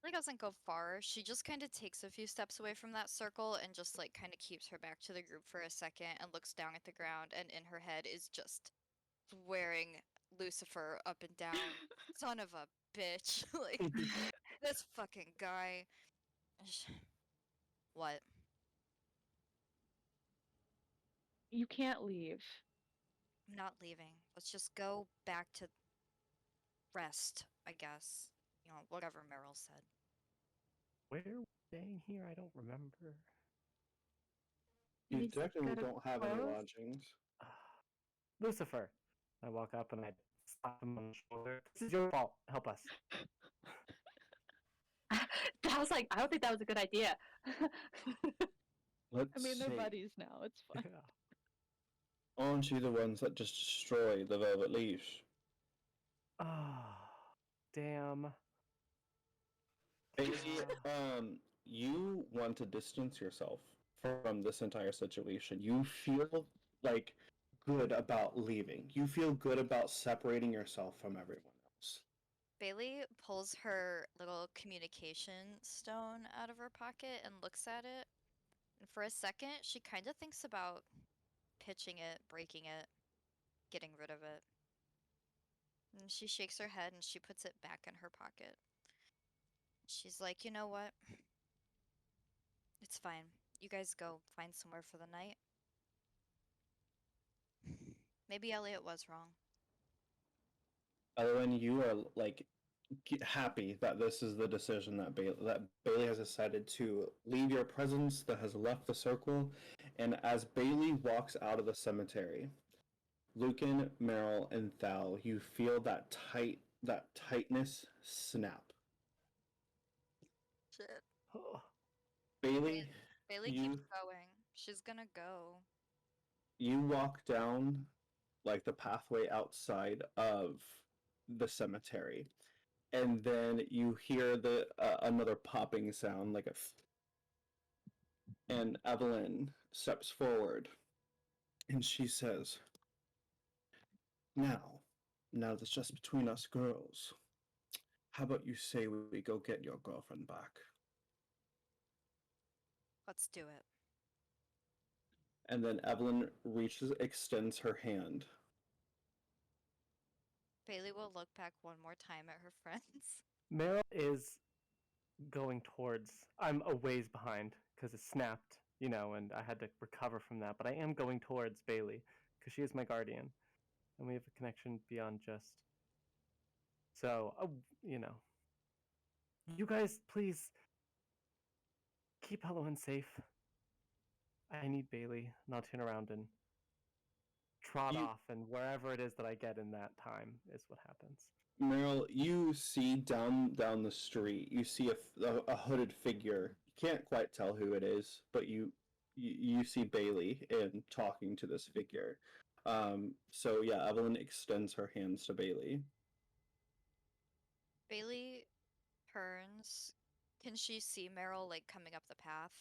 Bailey doesn't go far. She just kind of takes a few steps away from that circle and just like kind of keeps her back to the group for a second and looks down at the ground and in her head is just swearing Lucifer up and down. Son of a bitch. Like, this fucking guy. What? You can't leave. I'm not leaving. Let's just go back to rest, I guess. You know, whatever Meryl said. Where are we staying here? I don't remember. You We just definitely gotta don't have any close? lodgings. Lucifer. I walk up and I slap him on the shoulder. This is your fault. Help us. I was like, I don't think that was a good idea. Let's I mean, they're see. buddies now. It's fine. Yeah. Aren't you the ones that just destroy the velvet leash? Ah, damn. Bailey, Ah. you want to distance yourself from this entire situation. You feel like good about leaving. You feel good about separating yourself from everyone else. Bailey pulls her little communication stone out of her pocket and looks at it. And for a second, she kind of thinks about pitching it, breaking it, getting rid of it. And she shakes her head and she puts it back in her pocket. She's like, you know what? It's fine. You guys go find somewhere for the night. Maybe Eliot was wrong. Elowen, you are like happy that this is the decision that Bailey has decided to leave your presence, that has left the circle, and as Bailey walks out of the cemetery, Lucan, Meryl, and Thal, you feel that tightness snap. Shit. Bailey, Bailey you keeps going. She's gonna go. you walk down like the pathway outside of the cemetery, and then you hear the another popping sound like and Evelyn steps forward and she says, now that's just between us girls, how about you say we go get your girlfriend back? Let's do it. And then Evelyn extends her hand. Bailey will look back one more time at her friends. Meryl is going towards. I'm a ways behind because it snapped, and I had to recover from that. But I am going towards Bailey because she is my guardian, and we have a connection beyond just. So, you guys, please keep Elowen safe. I need Bailey, and I'll turn around and trot off, and wherever it is that I get in that time is what happens. Meryl, you see down the street, you see a hooded figure. You can't quite tell who it is, but you see Bailey and talking to this figure. So yeah, Evelyn extends her hands to Bailey. Bailey turns. Can she see Meryl like coming up the path?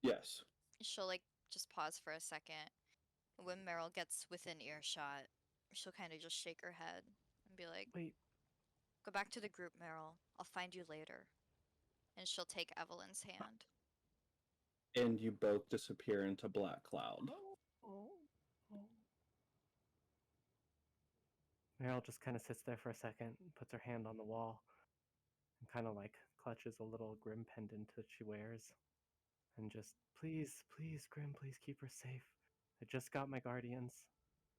Yes. She'll like just pause for a second. When Meryl gets within earshot, she'll kind of just shake her head and be like, Wait, go back to the group, Meryl. I'll find you later. And she'll take Evelyn's hand. And you both disappear into black cloud. Meryl just kind of sits there for a second, puts her hand on the wall. and kind of like clutches a little Grim pendant that she wears. And just, please, please, Grim, please keep her safe. I just got my guardians.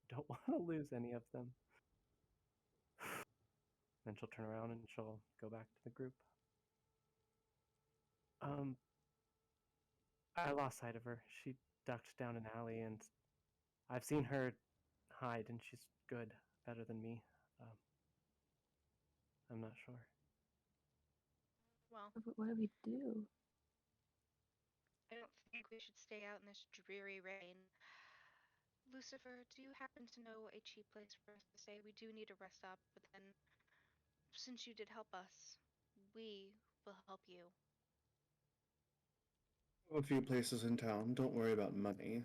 Don't want to lose any of them. Then she'll turn around and she'll go back to the group. I lost sight of her. She ducked down an alley, and I've seen her hide, and she's good, better than me. I'm not sure. Well, What do we do? I don't think we should stay out in this dreary rain. Lucifer, do you happen to know a cheap place for us to stay? We do need to rest up, but then, since you did help us, we will help you. A few places in town. Don't worry about money.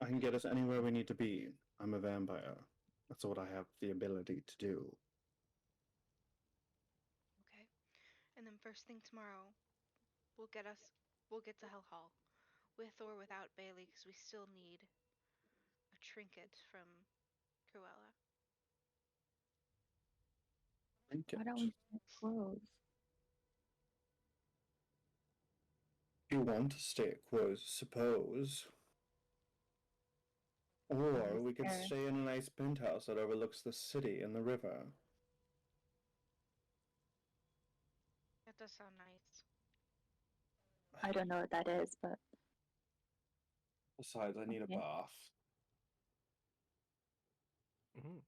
I can get us anywhere we need to be. I'm a vampire. That's what I have the ability to do. Okay. And then first thing tomorrow, we'll get to Hell Hall, with or without Baili, because we still need a trinket from Cruella. Why don't we get clothes? You want to stay at Quo's, suppose. Or we could Fair. stay in a nice penthouse that overlooks the city and the river. That does sound nice. I don't know what that is, but Besides, I need Okay. a bath. Mm-hmm.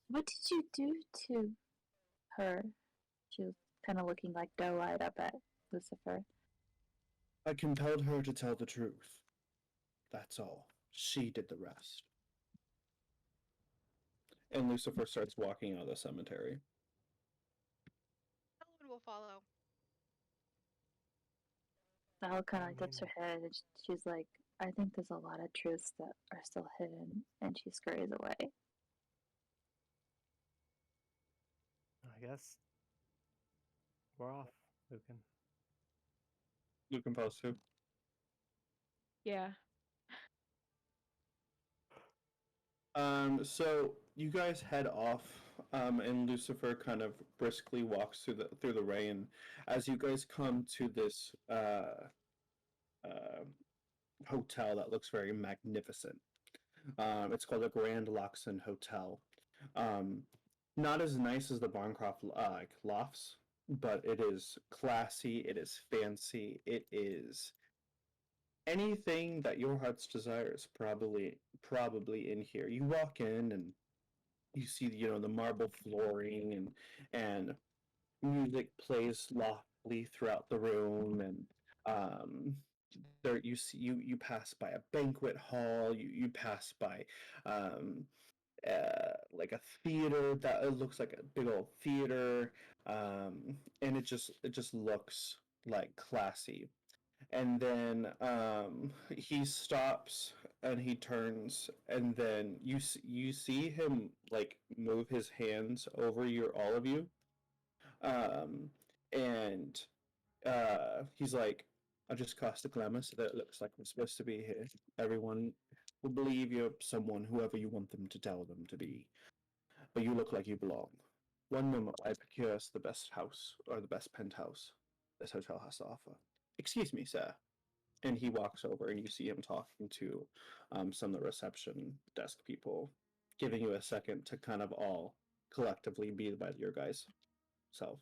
what did you do to her? She was kind of looking like doe-eyed up at Lucifer. I compelled her to tell the truth. That's all. She did the rest. And Lucifer starts walking out of the cemetery. Elowen will follow. Thal kind I of dips her mean- head and she's like, I think there's a lot of truths that are still hidden, and she scurries away. I guess we're off, Lucan. Lucan follows too. Yeah. So you guys head off, and Lucifer kind of briskly walks through the rain as you guys come to this hotel that looks very magnificent. It's called the Grand Loxon Hotel. Not as nice as the Barncroft lofts, but it is classy. It is fancy. It is anything that your heart's desire is probably in here. You walk in and you see the marble flooring and music plays loudly throughout the room, and there you pass by a banquet hall. You pass by like a theater that it looks like a big old theater, and it just looks like classy. And then he stops and he turns, and then you see him like move his hands over all of you, and he's like, I just cast a glamour so that it looks like we're supposed to be here. Everyone will believe you're someone, whoever you want them to tell them to be, but you look like you belong. One moment I procure us the best house, or the best penthouse this hotel has to offer. Excuse me, sir. And he walks over, and you see him talking to some of the reception desk people, giving you a second to kind of all collectively be by your guys' self.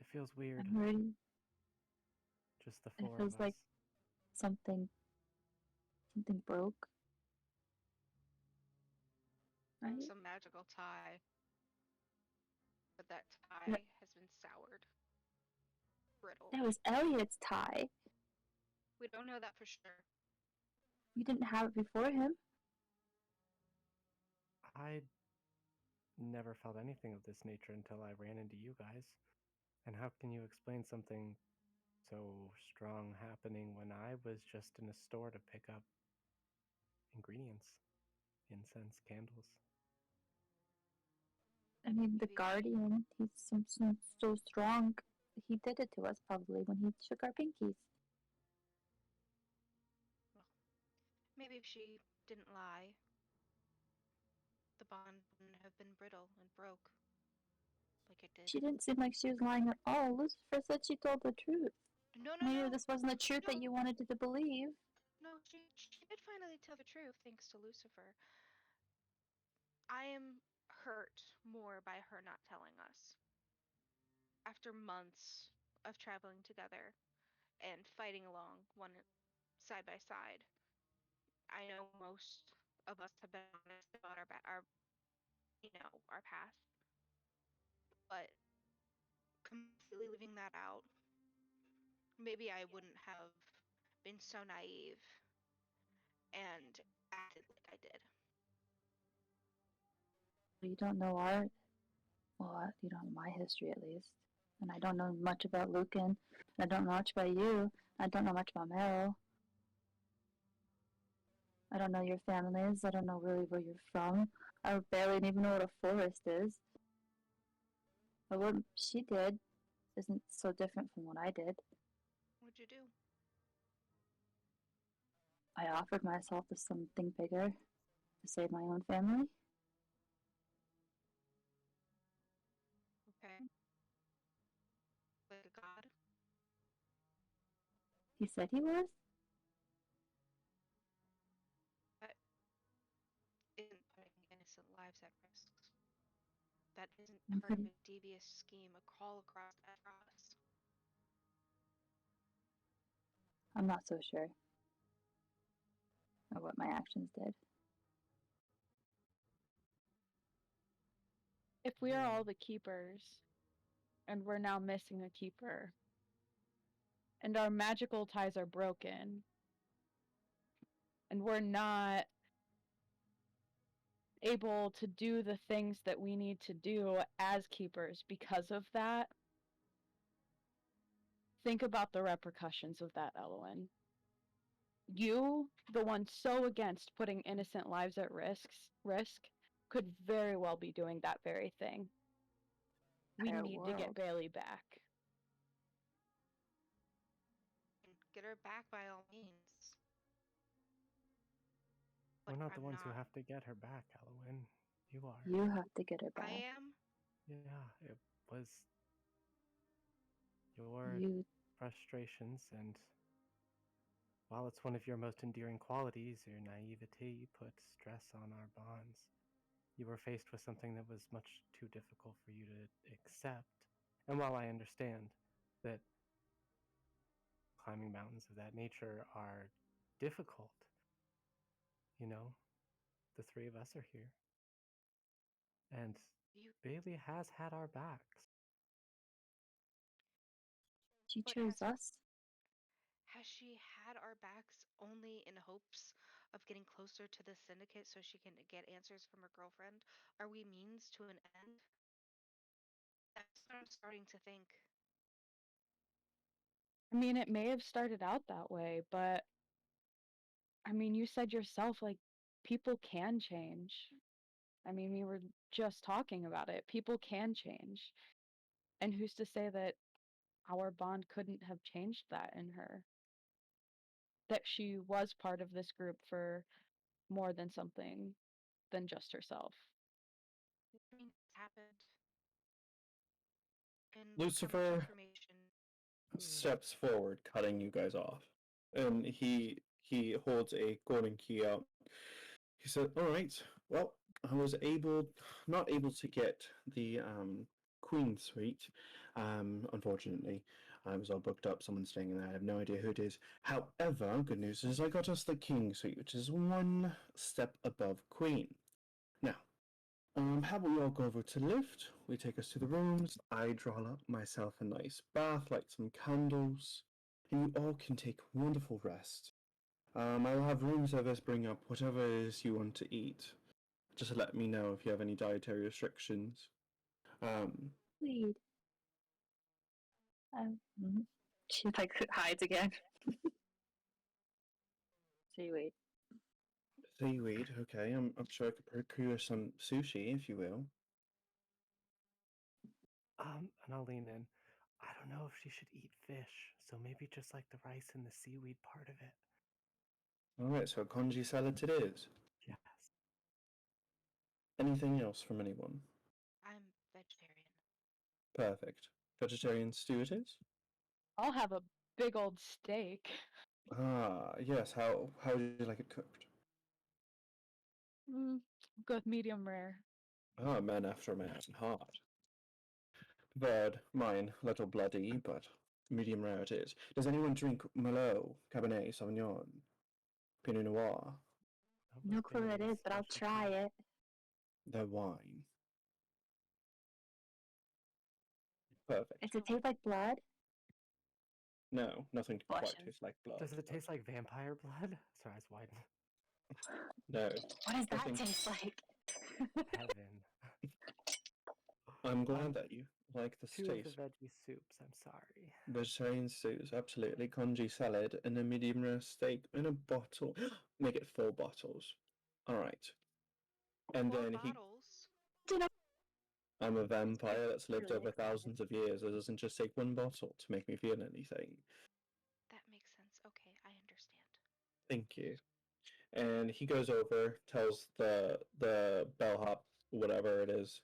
It feels weird. I'm ready. Just the It four feels of us. like something broke. Right? Some magical tie. But that tie Yeah. has been soured. Brittle. That was Eliot's tie. We don't know that for sure. We didn't have it before him. I never felt anything of this nature until I ran into you guys. And how can you explain something so strong happening when I was just in a store to pick up ingredients, incense, candles? I mean, the Maybe- Guardian, he's so strong. He did it to us probably when he shook our pinkies. Maybe if she didn't lie. The bond wouldn't have been brittle and broke like it did. She didn't seem like she was lying at all. Lucifer said she told the truth. No, Maybe this wasn't the truth that No. you wanted to believe. No, she did finally tell the truth thanks to Lucifer. I am hurt more by her not telling us. After months of traveling together and fighting along one side by side, I know most of us have been honest about our past, but completely leaving that out, maybe I wouldn't have been so naive and acted like I did. You don't know you don't know my history at least. And I don't know much about Lucan. I don't know much about you. I don't know much about Meryl. I don't know your families. I don't know really where you're from. I barely even know what a forest is. But what she did isn't so different from what I did. What'd you do? I offered myself to something bigger to save my own family. Okay. Like a god? He said he was? That isn't putting innocent lives at risk. That isn't part of a devious scheme, a crawl across Everas. I'm not so sure of what my actions did. If we are all the keepers, and we're now missing a keeper, and our magical ties are broken, and we're not able to do the things that we need to do as keepers because of that, think about the repercussions of that, Elowen. You, the one so against putting innocent lives at risk, could very well be doing that very thing. We need to get Baili back. Get her back by all means. We're not the ones who have to get her back, Elowen. You are. You have to get her back. I am? Yeah, it was your frustrations, and while it's one of your most endearing qualities, your naivety put stress on our bonds. You were faced with something that was much too difficult for you to accept. And while I understand that climbing mountains of that nature are difficult, the three of us are here. And Baili has had our backs. She chose us. Has she had our backs only in hopes of getting closer to the Syndicate so she can get answers from her girlfriend? Are we means to an end? That's what I'm starting to think. I mean, it may have started out that way, but I mean, you said yourself, like, people can change. I mean, we were just talking about it. People can change. And who's to say that our bond couldn't have changed that in her? That she was part of this group for more than something than just herself. I mean, it's happened. And Lucifer steps forward, cutting you guys off. And he holds a golden key out. He said, "All right, well, I was not able to get the Queen suite, unfortunately. I was all booked up, someone's staying in there, I have no idea who it is. However, good news is I got us the King suite, which is one step above Queen. Now, how about we all go over to the lift? We take us to the rooms. I draw up myself a nice bath, light some candles, and you all can take wonderful rest. I'll have room service bring up whatever it is you want to eat. Just let me know if you have any dietary restrictions." Weed. She hides again. Seaweed. Seaweed, okay. I'm sure I could procure some sushi, if you will. And I'll lean in. I don't know if she should eat fish, so maybe just like the rice and the seaweed part of it. Alright, so a congee salad it is. Yes. Anything else from anyone? I'm vegetarian. Perfect. Vegetarian stew it is? I'll have a big old steak. Ah, yes. How do you like it cooked? Mm, good medium rare. Ah, man after a man's heart. Bird, mine, little bloody, but medium rare it is. Does anyone drink Merlot, Cabernet Sauvignon, Pinot Noir, No clue what it is, but I'll try it. their wine? Perfect. Does it taste like blood? No, nothing quite Blushes. tastes like blood. Does it taste like vampire blood? Sorry, eyes widen. No. What does that Nothing. taste like? Heaven. I'm glad that you like the Two of the taste. veggie soups. I'm sorry. Vegetarian stews, absolutely. Congee salad and a medium rare steak in a bottle. Make it 4 bottles. Alright. And 4 then bottles. I'm a vampire that's lived really over excited. thousands of years. It doesn't just take 1 bottle to make me feel anything. That makes sense. Okay, I understand. Thank you. And he goes over, tells the bellhop, whatever it is,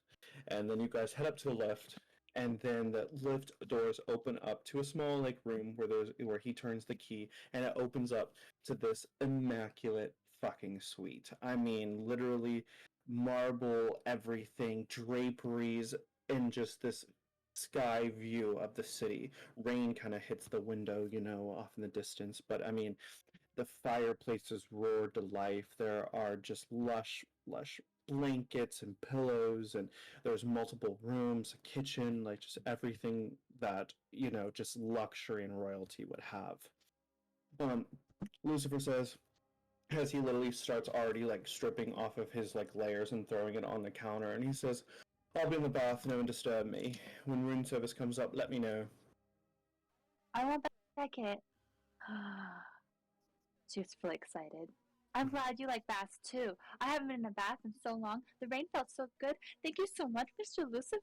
and then you guys head up to the lift, and then the lift doors open up to a small like room where he turns the key, and it opens up to this immaculate fucking suite. I mean, literally marble everything, draperies, and just this sky view of the city. Rain kind of hits the window, off in the distance, but I mean, the fireplaces roar to life. There are just lush blankets and pillows, and there's multiple rooms, a kitchen, like just everything that, just luxury and royalty would have. Lucifer says, as he literally starts already like stripping off of his like layers and throwing it on the counter, and he says, I'll be in the bath, no one disturb me. When room service comes up, let me know. I want that ticket. She was really excited. I'm glad you like baths too. I haven't been in a bath in so long. The rain felt so good. Thank you so much, Mr. Lucifer.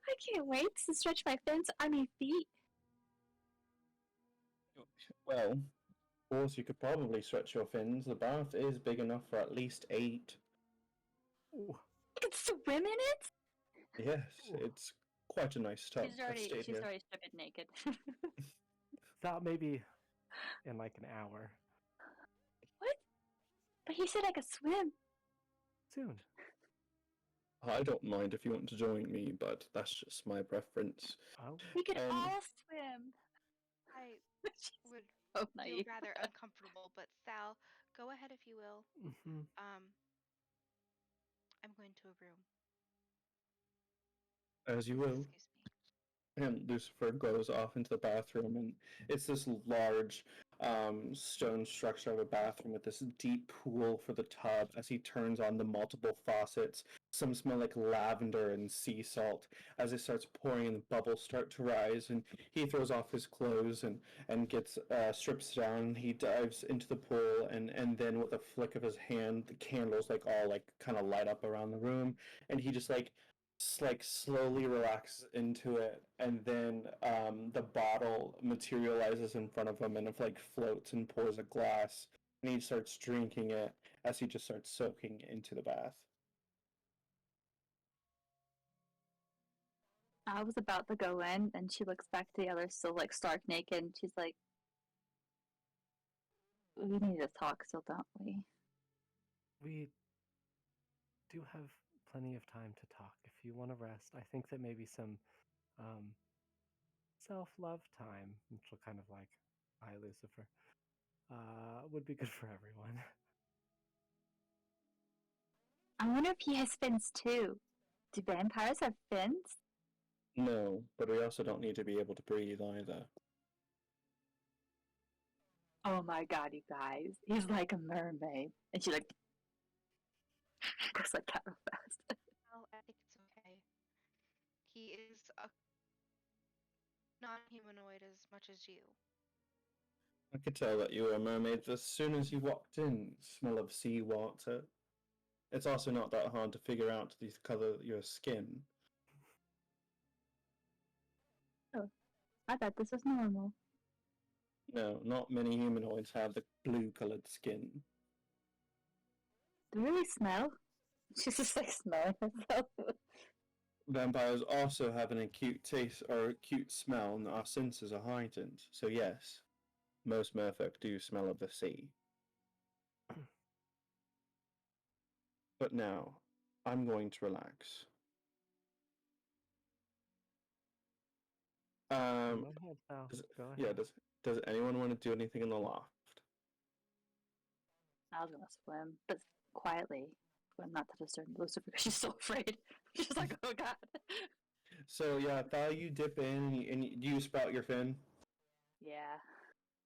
I can't wait to stretch my fins, feet. Well, of course, you could probably stretch your fins. The bath is big enough for at least 8. Ooh. I can swim in it. Yes, Ooh. it's quite a nice tub. She's I've already stayed here. stripping naked. Thought maybe in like an hour. What? But he said I could swim. Soon. I don't mind if you want to join me, but that's just my preference. Oh. We could And- all swim. I would So feel naive. rather uncomfortable, but Thal, go ahead if you will. Mm-hmm. I'm going to a room. As you will. Excuse me. And Lucifer goes off into the bathroom, and it's this large stone structure of a bathroom with this deep pool for the tub. As he turns on the multiple faucets, some smell like lavender and sea salt. As it starts pouring and the bubbles start to rise, and he throws off his clothes and gets strips down. He dives into the pool, and then with a flick of his hand, the candles like all like kind of light up around the room, and he just like slowly relaxes into it, and then the bottle materializes in front of him and it like floats and pours a glass, and he starts drinking it as he just starts soaking into the bath. I was about to go in, and she looks back to the others, still like stark naked, and she's like, "We need to talk, still, don't we?" We do have plenty of time to talk. If you want to rest, I think that maybe some self-love time, which will kind of like, hi Lucifer, would be good for everyone. I wonder if he has fins too. Do vampires have fins? No, but we also don't need to be able to breathe either. Oh my god, you guys. He's like a mermaid. And she like goes like that real fast. Well, I think it's okay. He is a non-humanoid as much as you. I could tell that you were a mermaid as soon as you walked in. Smell of seawater. It's also not that hard to figure out the color of your skin. I thought this was normal. No, not many humanoids have the blue-colored skin. Do you really smell? She's just like smelling herself. Vampires also have an acute taste or acute smell, and our senses are heightened. So yes, most merfolk do smell of the sea. But now, I'm going to relax. Go Um, ahead, Thal. does, Go ahead. yeah, does anyone want to do anything in the loft? I was gonna swim, but quietly. Swim not to disturb Lucifer because she's so afraid. She's like, oh god. So yeah, Thal, you dip in and you spout your fin. Yeah.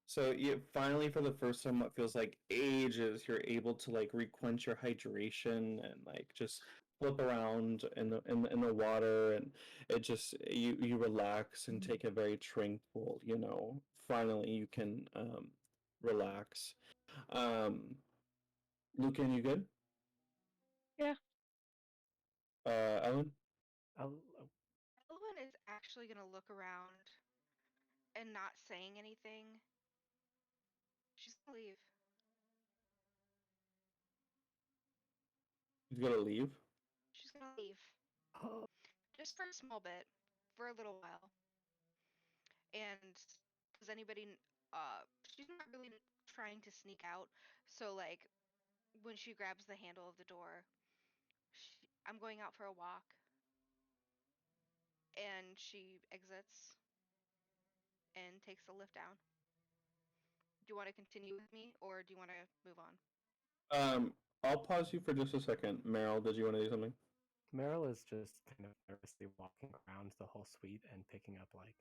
So you finally, for the first time, what feels like ages, you're able to like requench your hydration and like just flip around in the water, and it just you relax and take a very tranquil. Finally you can relax. Lucan, you good? Yeah. Ellen? Oh, Elowen is actually gonna look around and not saying anything. She's gonna leave. You gotta leave. She's gonna leave. oh. Just for a small bit. For a little while. And does anybody she's not really trying to sneak out. So like when she grabs the handle of the door, I'm going out for a walk. And she exits and takes the lift down. Do you want to continue with me or do you want to move on? I'll pause you for just a second. Meryl, did you want to do something? Meryl is just kind of nervously walking around the whole suite and picking up like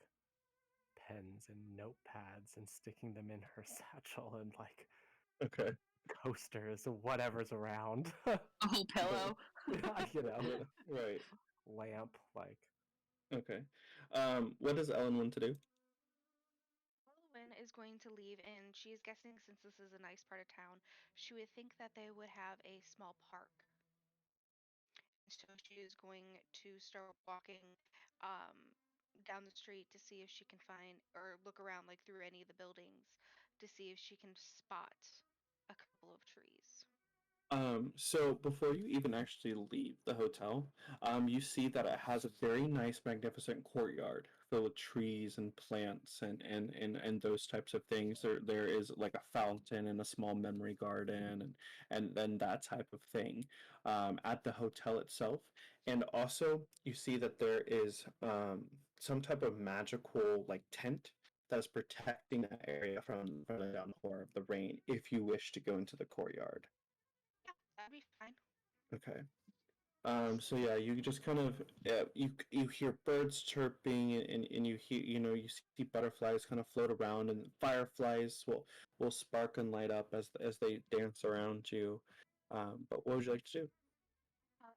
pens and notepads and sticking them in her satchel and like Okay. coasters, whatever's around. A whole pillow. Right. Lamp, like. Okay. What does Ellen want to do? Elowen is going to leave, and she's guessing since this is a nice part of town, she would think that they would have a small park. So she is going to start walking um, down the street to see if she can find or look around like through any of the buildings to see if she can spot a couple of trees. So before you even actually leave the hotel, you see that it has a very nice, magnificent courtyard filled with trees and plants and those types of things. There is like a fountain and a small memory garden and then that type of thing at the hotel itself. And also you see that there is some type of magical like tent that's protecting that area from the downpour of the rain if you wish to go into the courtyard. Yeah, that'd be fine. Okay. So yeah, you just kind of you hear birds chirping and you hear you see butterflies kind of float around and fireflies will spark and light up as they dance around you. But what would you like to do?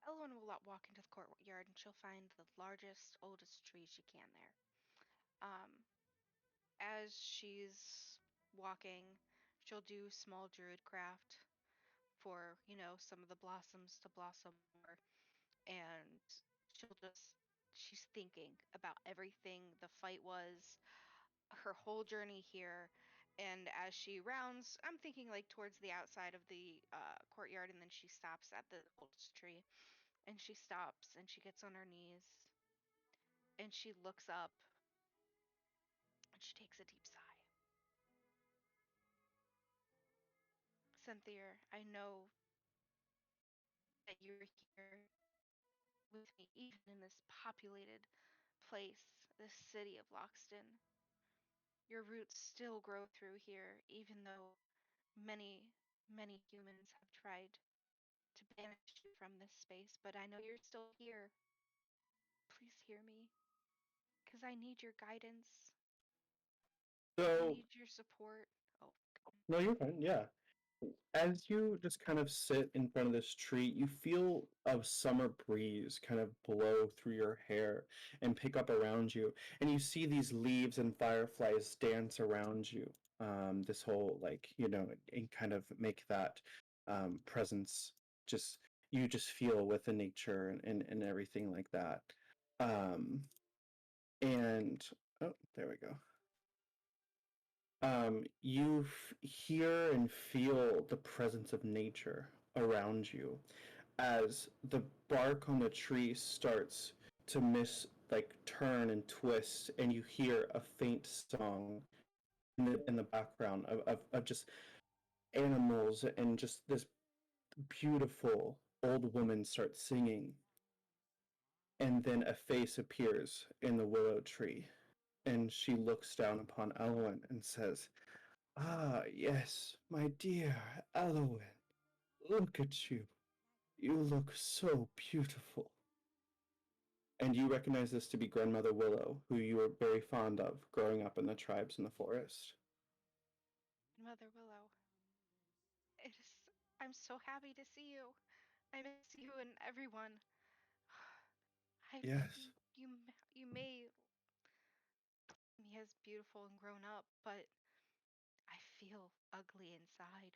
Elowen will walk into the courtyard and she'll find the largest, oldest tree she can there. Um, as she's walking, she'll do small druid craft for, some of the blossoms to blossom more. And she's thinking about everything the fight was, her whole journey here. And as she rounds, I'm thinking like towards the outside of the courtyard, and then she stops at the oldest tree. And she stops and she gets on her knees and she looks up and she takes a deep sigh. Cynthia, I know that you're here with me, even in this populated place, this city of Loxton. Your roots still grow through here, even though many, many humans have tried to banish you from this space. But I know you're still here. Please hear me, because I need your guidance. I So need your support. Oh, no, you're fine. Yeah. As you just kind of sit in front of this tree, you feel a summer breeze kind of blow through your hair and pick up around you, and you see these leaves and fireflies dance around you. This whole like and kind of make that presence just you just feel with the nature and everything like that. Um, and oh, there we go. You hear and feel the presence of nature around you. as the bark on the tree starts to turn and twist, and you hear a faint song in the background of just animals, and just this beautiful old woman starts singing, and then a face appears in the willow tree, and she looks down upon Elowen and says, "Ah, yes, my dear Elowen, look at you. You look so beautiful." And you recognize this to be Grandmother Willow, who you were very fond of growing up in the tribes in the forest. Mother Willow, it is. I'm so happy to see you. I miss you and everyone. I Yes. you may me as beautiful and grown up, but I feel ugly inside.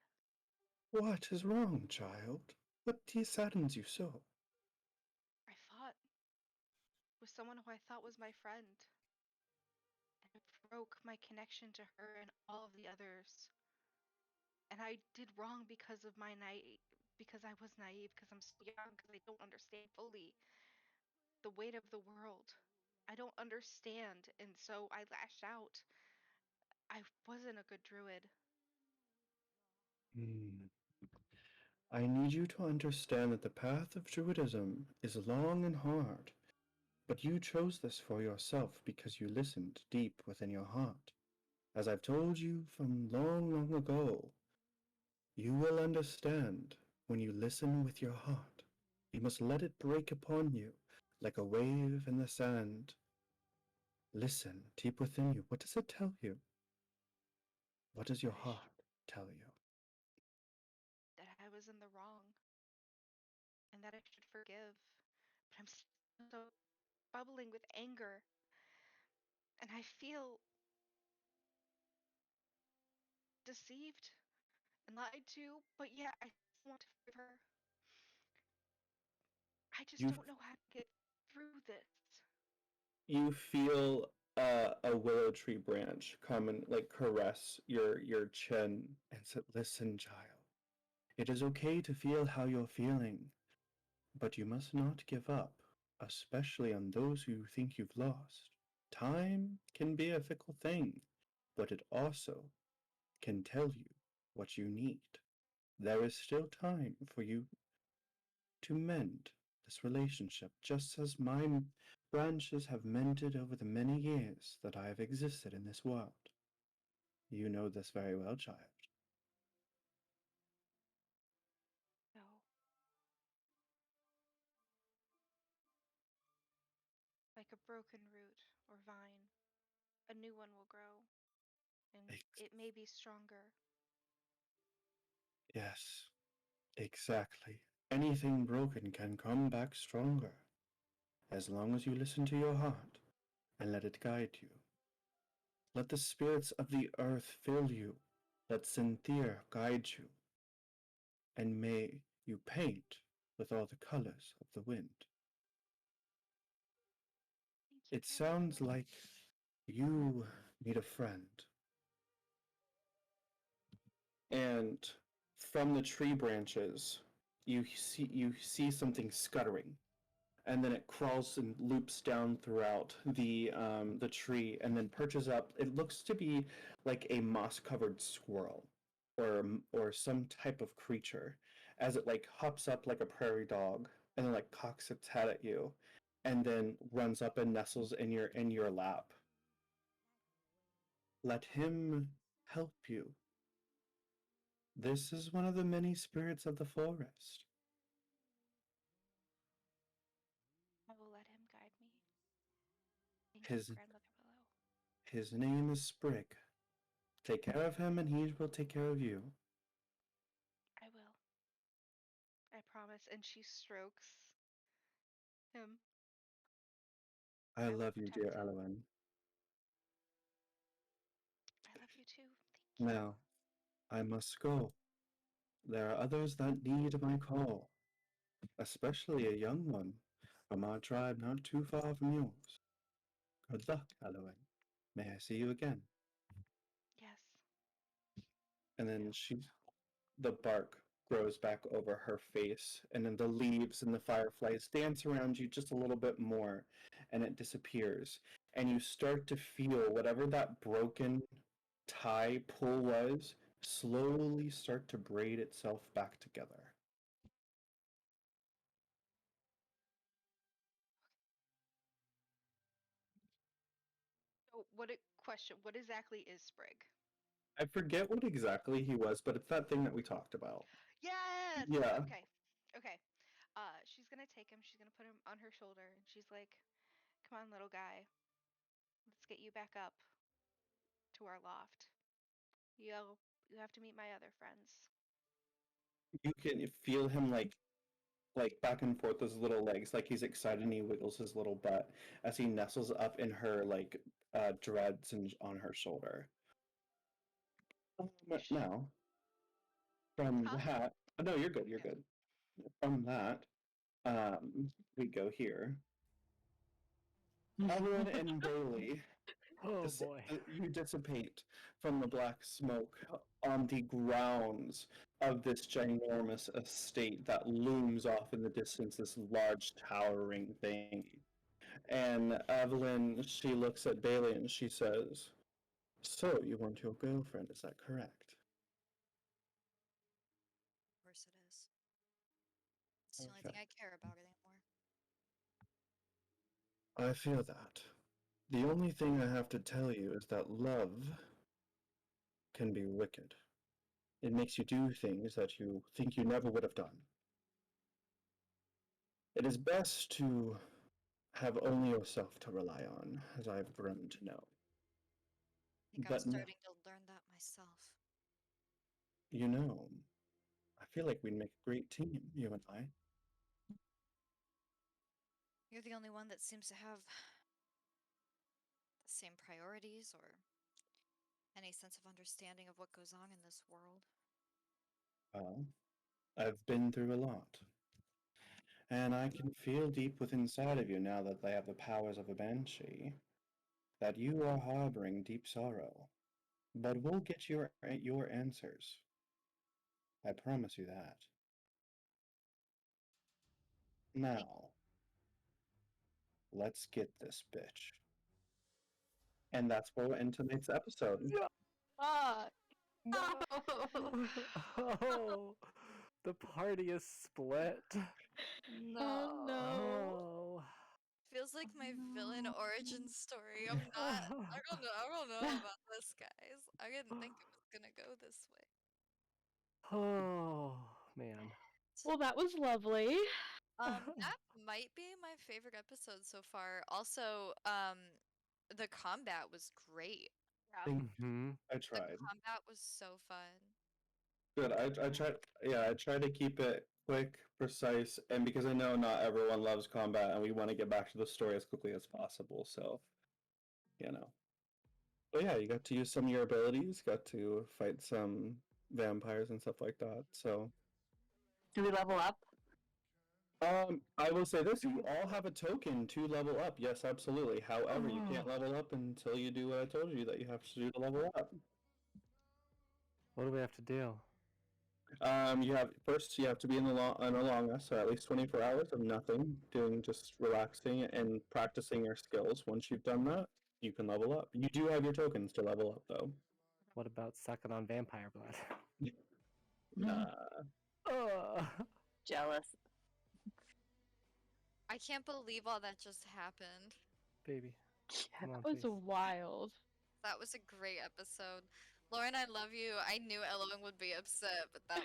What is wrong, child? What saddens you so? I fought with someone who I thought was my friend, and it broke my connection to her and all of the others. And I did wrong because of because I was naive, because I'm so young, because I don't understand fully the weight of the world. I don't understand, and so I lashed out. I wasn't a good druid. Hmm. I need you to understand that the path of Druidism is long and hard, but you chose this for yourself because you listened deep within your heart. As I've told you from long, long ago, you will understand when you listen with your heart. You must let it break upon you like a wave in the sand. Listen deep within you. What does it tell you? What does your heart tell you? That I was in the wrong and that I should forgive. But I'm so bubbling with anger, and I feel deceived and lied to, but yeah, I still want to forgive her. I just You don't know how to get through this. you feel a willow tree branch come and caress your chin and say, "Listen, child. It is okay to feel how you're feeling, but you must not give up, especially on those who you think you've lost. Time can be a fickle thing, but it also can tell you what you need. There is still time for you to mend this relationship, just as my branches have mended over the many years that I have existed in this world. You know this very well, child." No. Like a broken root or vine, a new one will grow, and Ex- it may be stronger. yes, exactly. Anything broken can come back stronger, as long as you listen to your heart and let it guide you. Let the spirits of the earth fill you. Let Cynthia guide you, and may you paint with all the colors of the wind. Thank you, It sounds grandmother. like you need a friend. And from the tree branches, you see something scuttering, and then it crawls and loops down throughout the tree, and then perches up. It looks to be like a moss-covered squirrel, or some type of creature, as it hops up like a prairie dog, and then cocks its head at you, and then runs up and nestles in your lap. Let him help you. This is one of the many spirits of the forest. I will let him guide me. Thank you, His Grandmother Willow. his name is Sprig. Take care of him, and he will take care of you. I will. I promise. And she strokes him. I I will love you, dear protect him. Elowen. I love you too. Thank you. Now, I must go. There are others that need my call, especially a young one from our tribe not too far from yours. Good luck, Elowen. May I see you again? Yes. And You then do. the bark grows back over her face, and then the leaves and the fireflies dance around you just a little bit more, and it disappears. And you start to feel whatever that broken tie pull was slowly start to braid itself back together. So question, what exactly is Sprig? I forget what exactly he was, but it's that thing that we talked about. Yes. Yeah. Okay. Okay. She's gonna take him. She's gonna put him on her shoulder, and she's like, "Come on, little guy. Let's get you back up to our loft. You have to meet my other friends." You can feel him like back and forth his little legs, like he's excited, and he wiggles his little butt as he nestles up in her like dreads and on her shoulder. Now, from Huh? that, no, you're good. You're Okay. good. From that, we go here. Evelyn and Baili, Oh boy. you dissipate from the black smoke on the grounds of this ginormous estate that looms off in the distance, this large towering thing. And Evelyn, she looks at Baili and she says, "So, you want your girlfriend, is that correct?" Of course it is. It's the only thing I care about anymore. I feel that. The only thing I have to tell you is that love can be wicked. It makes you do things that you think you never would have done. It is best to have only yourself to rely on, as I've grown to know. I think I'm But starting to learn that myself. you know, I feel like we'd make a great team, you and I. You're the only one that seems to have the same priorities or any sense of understanding of what goes on in this world. Well, I've been through a lot. And I can feel deep within inside of you now that I have the powers of a banshee, that you are harboring deep sorrow. But we'll get your answers. I promise you that. Now, let's get this bitch. And that's where we'll end tonight's episode. Fuck. Oh, the party is split. Oh no. Oh. Feels like my villain origin story. I don't know about this, guys. I didn't think it was gonna go this way. Oh man. Well, that was lovely. That might be my favorite episode so far. Also, the combat was great. Yeah. Mm-hmm. I The tried. combat was so fun. Good. I tried. Yeah, I try to keep it quick, precise, and because I know not everyone loves combat, and we want to get back to the story as quickly as possible. So, you know. But yeah, you got to use some of your abilities. Got to fight some vampires and stuff like that. So, Do we level up? I will say this: you all have a token to level up. Yes, absolutely. However, you can't level up until you do what I told you that you have to do to level up. What do we have to do? You have to be in a long rest, so at least 24 hours of nothing, doing just relaxing and practicing your skills. Once you've done that, you can level up. You do have your tokens to level up, though. What about sucking on vampire blood? Nah. Jealous. I can't believe all that just happened. Baby. Come on, That was please. wild. That was a great episode. Lauren, I love you. I knew Elowen would be upset, but that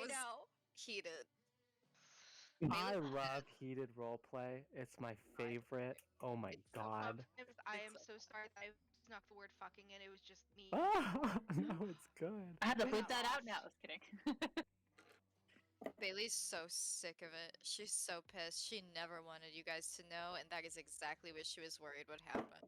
was heated. I love heated roleplay. It's my favorite. Oh my god. I am so sorry that I snuck the word fucking in. It was just me. No, it's good. I had to I bleep got that out lost. now. I was kidding. Bailey's so sick of it. She's so pissed. She never wanted you guys to know, and that is exactly what she was worried would happen.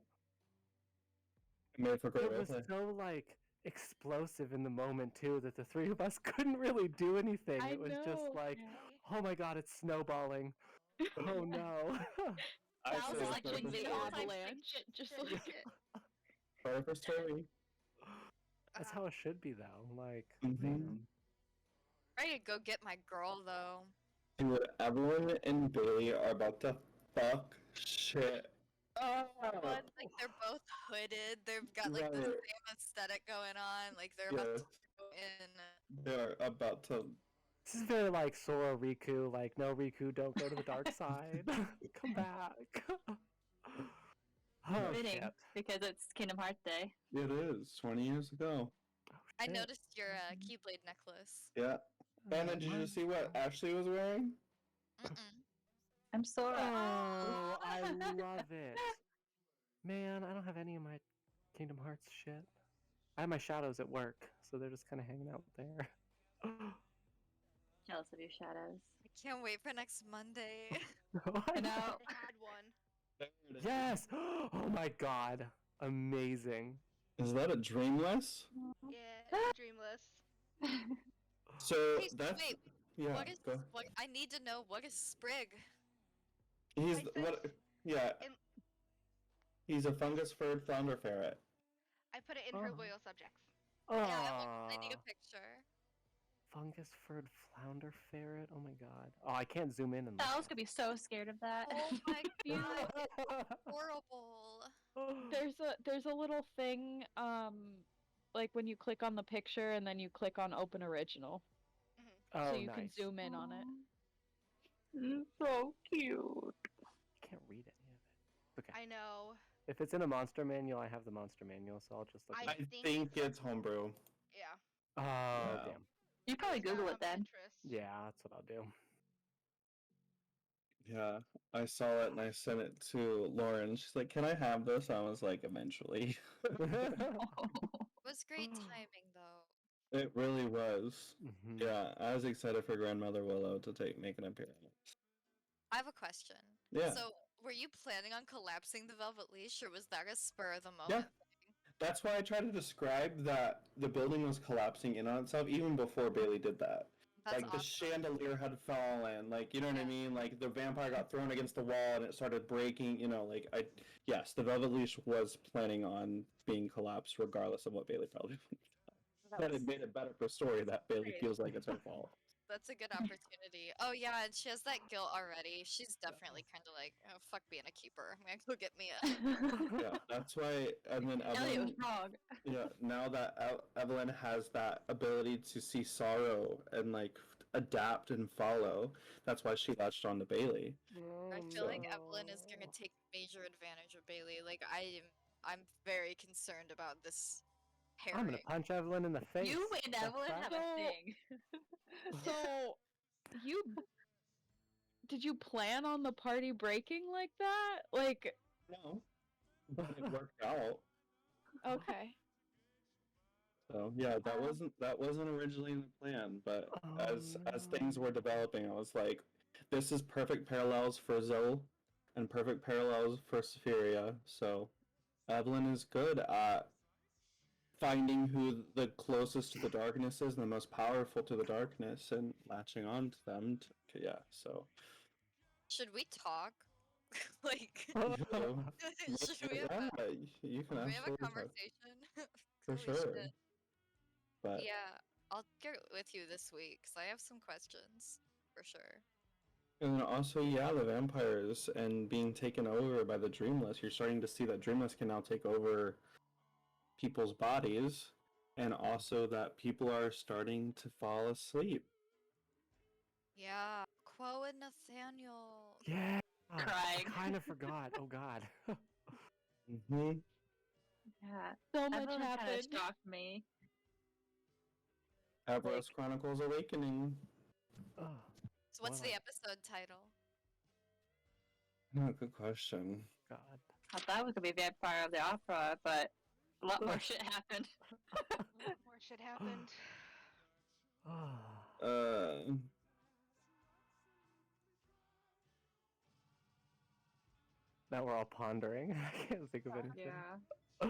Made for great It was roleplay. so like explosive in the moment too that the three of us couldn't really do anything. I It was just know. like, oh my god, it's snowballing. Oh no. I Thals say is like it's the better for story. avalanche. Just like Better for story. That's how it should be though. Like, Mhm. man. Ready to go get my girl though. Dude, Evelyn and Baili are about to fuck shit. But like they're both hooded. They've got like the Right. same aesthetic going on. Like they're about Yes, to go in. they're about to. This is very like Sora Riku, like, no, Riku, don't go to the dark side. Come back. Oh, Fitting, shit. because it's Kingdom Hearts Day. It is 20 years ago. I Shit. noticed your Keyblade necklace. Yeah. And then Uh, did you mine- see what Ashley was wearing? Mm-mm. I'm Sora. Oh, I love it. Man, I don't have any of my Kingdom Hearts shit. I have my shadows at work, so they're just kind of hanging out there. Jealous of your shadows. I can't wait for next Monday. I know. They had one. There it is. Yes! Oh my god. Amazing. Is that a dreamless? Yeah, dreamless. So Hey, that's wait, yeah. what is? Go. What I need to know. What is Sprig? He's I said what? Yeah. in- He's a fungus-furred flounder ferret. I put it in her Oh. loyal subjects. Yeah, I need a picture. Fungus furred flounder ferret. Oh my god. Oh, I can't zoom in and look. Thal's gonna be so scared of that. Oh my You- god, horrible. There's a little thing, like when you click on the picture and then you click on open original, Oh, so you nice. can zoom in on it. So cute. I can't read any of it. Okay. I know. If it's in a monster manual, I have the monster manual, so I'll just look I at it. I think think it's homebrew. Yeah. Oh, Yeah. damn. You probably Now Google it I'm then. interested. Yeah, that's what I'll do. Yeah, I saw it and I sent it to Lauren. She's like, "Can I have this?" I was like, "Eventually." It was great timing though. It really was. Mhm. Yeah, I was excited for Grandmother Willow to make an appearance. I have a question. Yeah. So, were you planning on collapsing the Velvet Leash, or was that a spur of the moment? Yeah. That's why I tried to describe that the building was collapsing in on itself even before Baili did that. That's Like the awesome. chandelier had fallen, like you know what I Yeah. mean? Like the vampire got thrown against the wall and it started breaking, yes, the Velvet Leash was planning on being collapsed regardless of what Baili probably but it made it better for story that Baili Great. feels like it's her fault. That's a good opportunity. Oh yeah, and she has that guilt already. She's definitely kind of like, oh, fuck being a keeper. I'm gonna go get me a. Yeah, that's why and then Eliot was Evelyn wrong. yeah, now that Evelyn has that ability to see sorrow and like adapt and follow, that's why she latched on to Baili. I feel like Evelyn is Oh, gonna take major advantage of Baili. Like I'm very concerned about this I'm gonna pairing. punch Evelyn in the face. You and The Evelyn fuck? have a thing. So, you did you plan on the party breaking like that? Like, No, but it worked out. okay. So yeah, that wasn't originally in the plan, but Oh, as things no. were developing, I was like, this is perfect parallels for Zoe and perfect parallels for Sapphiria. So Evelyn is good at finding who the closest to the darkness is and the most powerful to the darkness and latching on to them. Yeah, so Should we talk? Like, so, should we have yeah, a, you can should we have a absolutely talk conversation? for Holy sure. shit. But Yeah, I'll get with you this week because I have some questions for sure. and then also, yeah, the vampires and being taken over by the Dreamless. You're starting to see that Dreamless can now take over people's bodies, and also that people are starting to fall asleep. Yeah, Kuo and Nathaniel. Yeah. Crying. I kind of forgot. Oh god. Mm-hmm. Yeah. So much Evelyn kind of happened. shocked me. Everas Chronicles Awakening. Oh, So what's the Wow. episode title? Oh, good question. god. I thought it was gonna be Vampire of the Opera, but a lot more shit happened. A lot more shit happened. Uh, Now we're all pondering. I can't think of anything. Yeah.